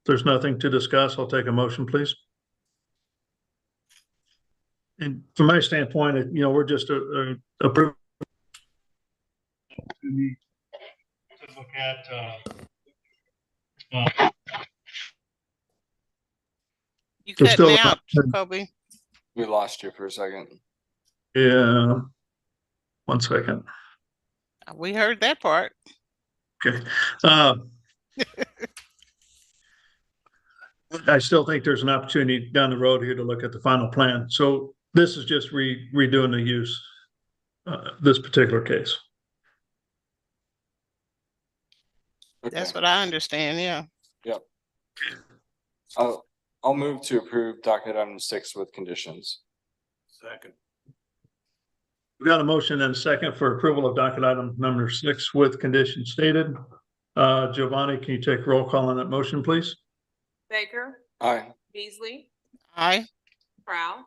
there's nothing to discuss, I'll take a motion, please. And from my standpoint, we're just approving to look at You There's cutting still out, Kobe. We lost you for a second. yeah, 1 second. We heard that part. Okay. I still think there's an opportunity down the road here to look at the final plan. So this is just redoing the use, this particular case. Okay. That's what I understand, yeah. Yep. I'll move to approve docket item 6 with conditions. Second. We got a motion and a second for approval of docket item number 6 with conditions stated. Giovanni, can you take roll call on that motion, please? Baker, Aye. Beasley, Aye. Prowl,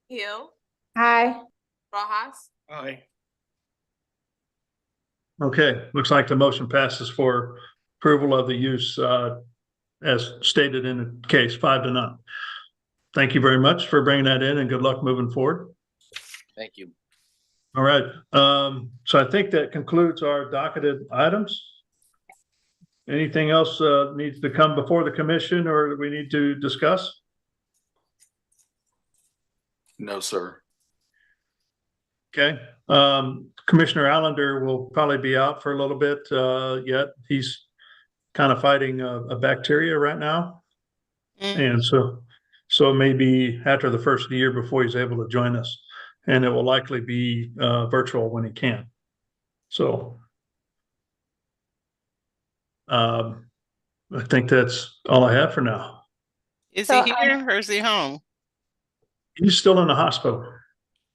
Hill, Hi. Rojas, Aye. Okay, looks like the motion passes for approval of the use as stated in the case, 5-0. Thank you very much for bringing that in, and good luck moving forward. Thank you. All right, so I think that concludes our docketed items. Anything else needs to come before the commission or we need to discuss? No, sir. Okay, Commissioner Allender will probably be out for a little bit yet. He's kind of fighting a bacteria right now. And so maybe after the first of the year before he's able to join us, and it will likely be virtual when he can. So I think that's all I have for now. Is he here or is he home? He's still in the hospital.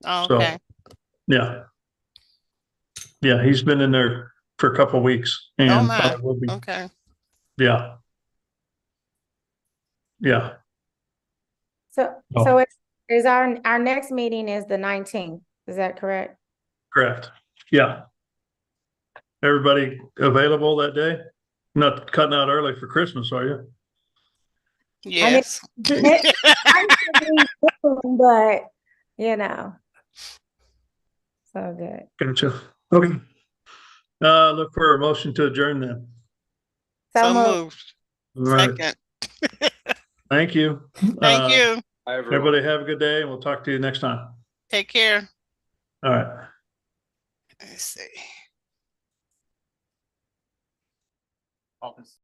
Oh, So, okay. Yeah. Yeah, he's been in there for a couple of weeks Oh and my, probably will be. okay. Yeah. Yeah. So, Oh. so is our next meeting is the 19th. Is that correct? Correct. Yeah. Everybody available that day? Not cutting out early for Christmas, are you? Yes. But, you know. So good. Gotcha. Okay. Look for a motion to adjourn then. So moved. All right. Second. Thank you. Thank you. Hi, everyone. Everybody have a good day and we'll talk to you next time. Take care. All right. Let's see. Office.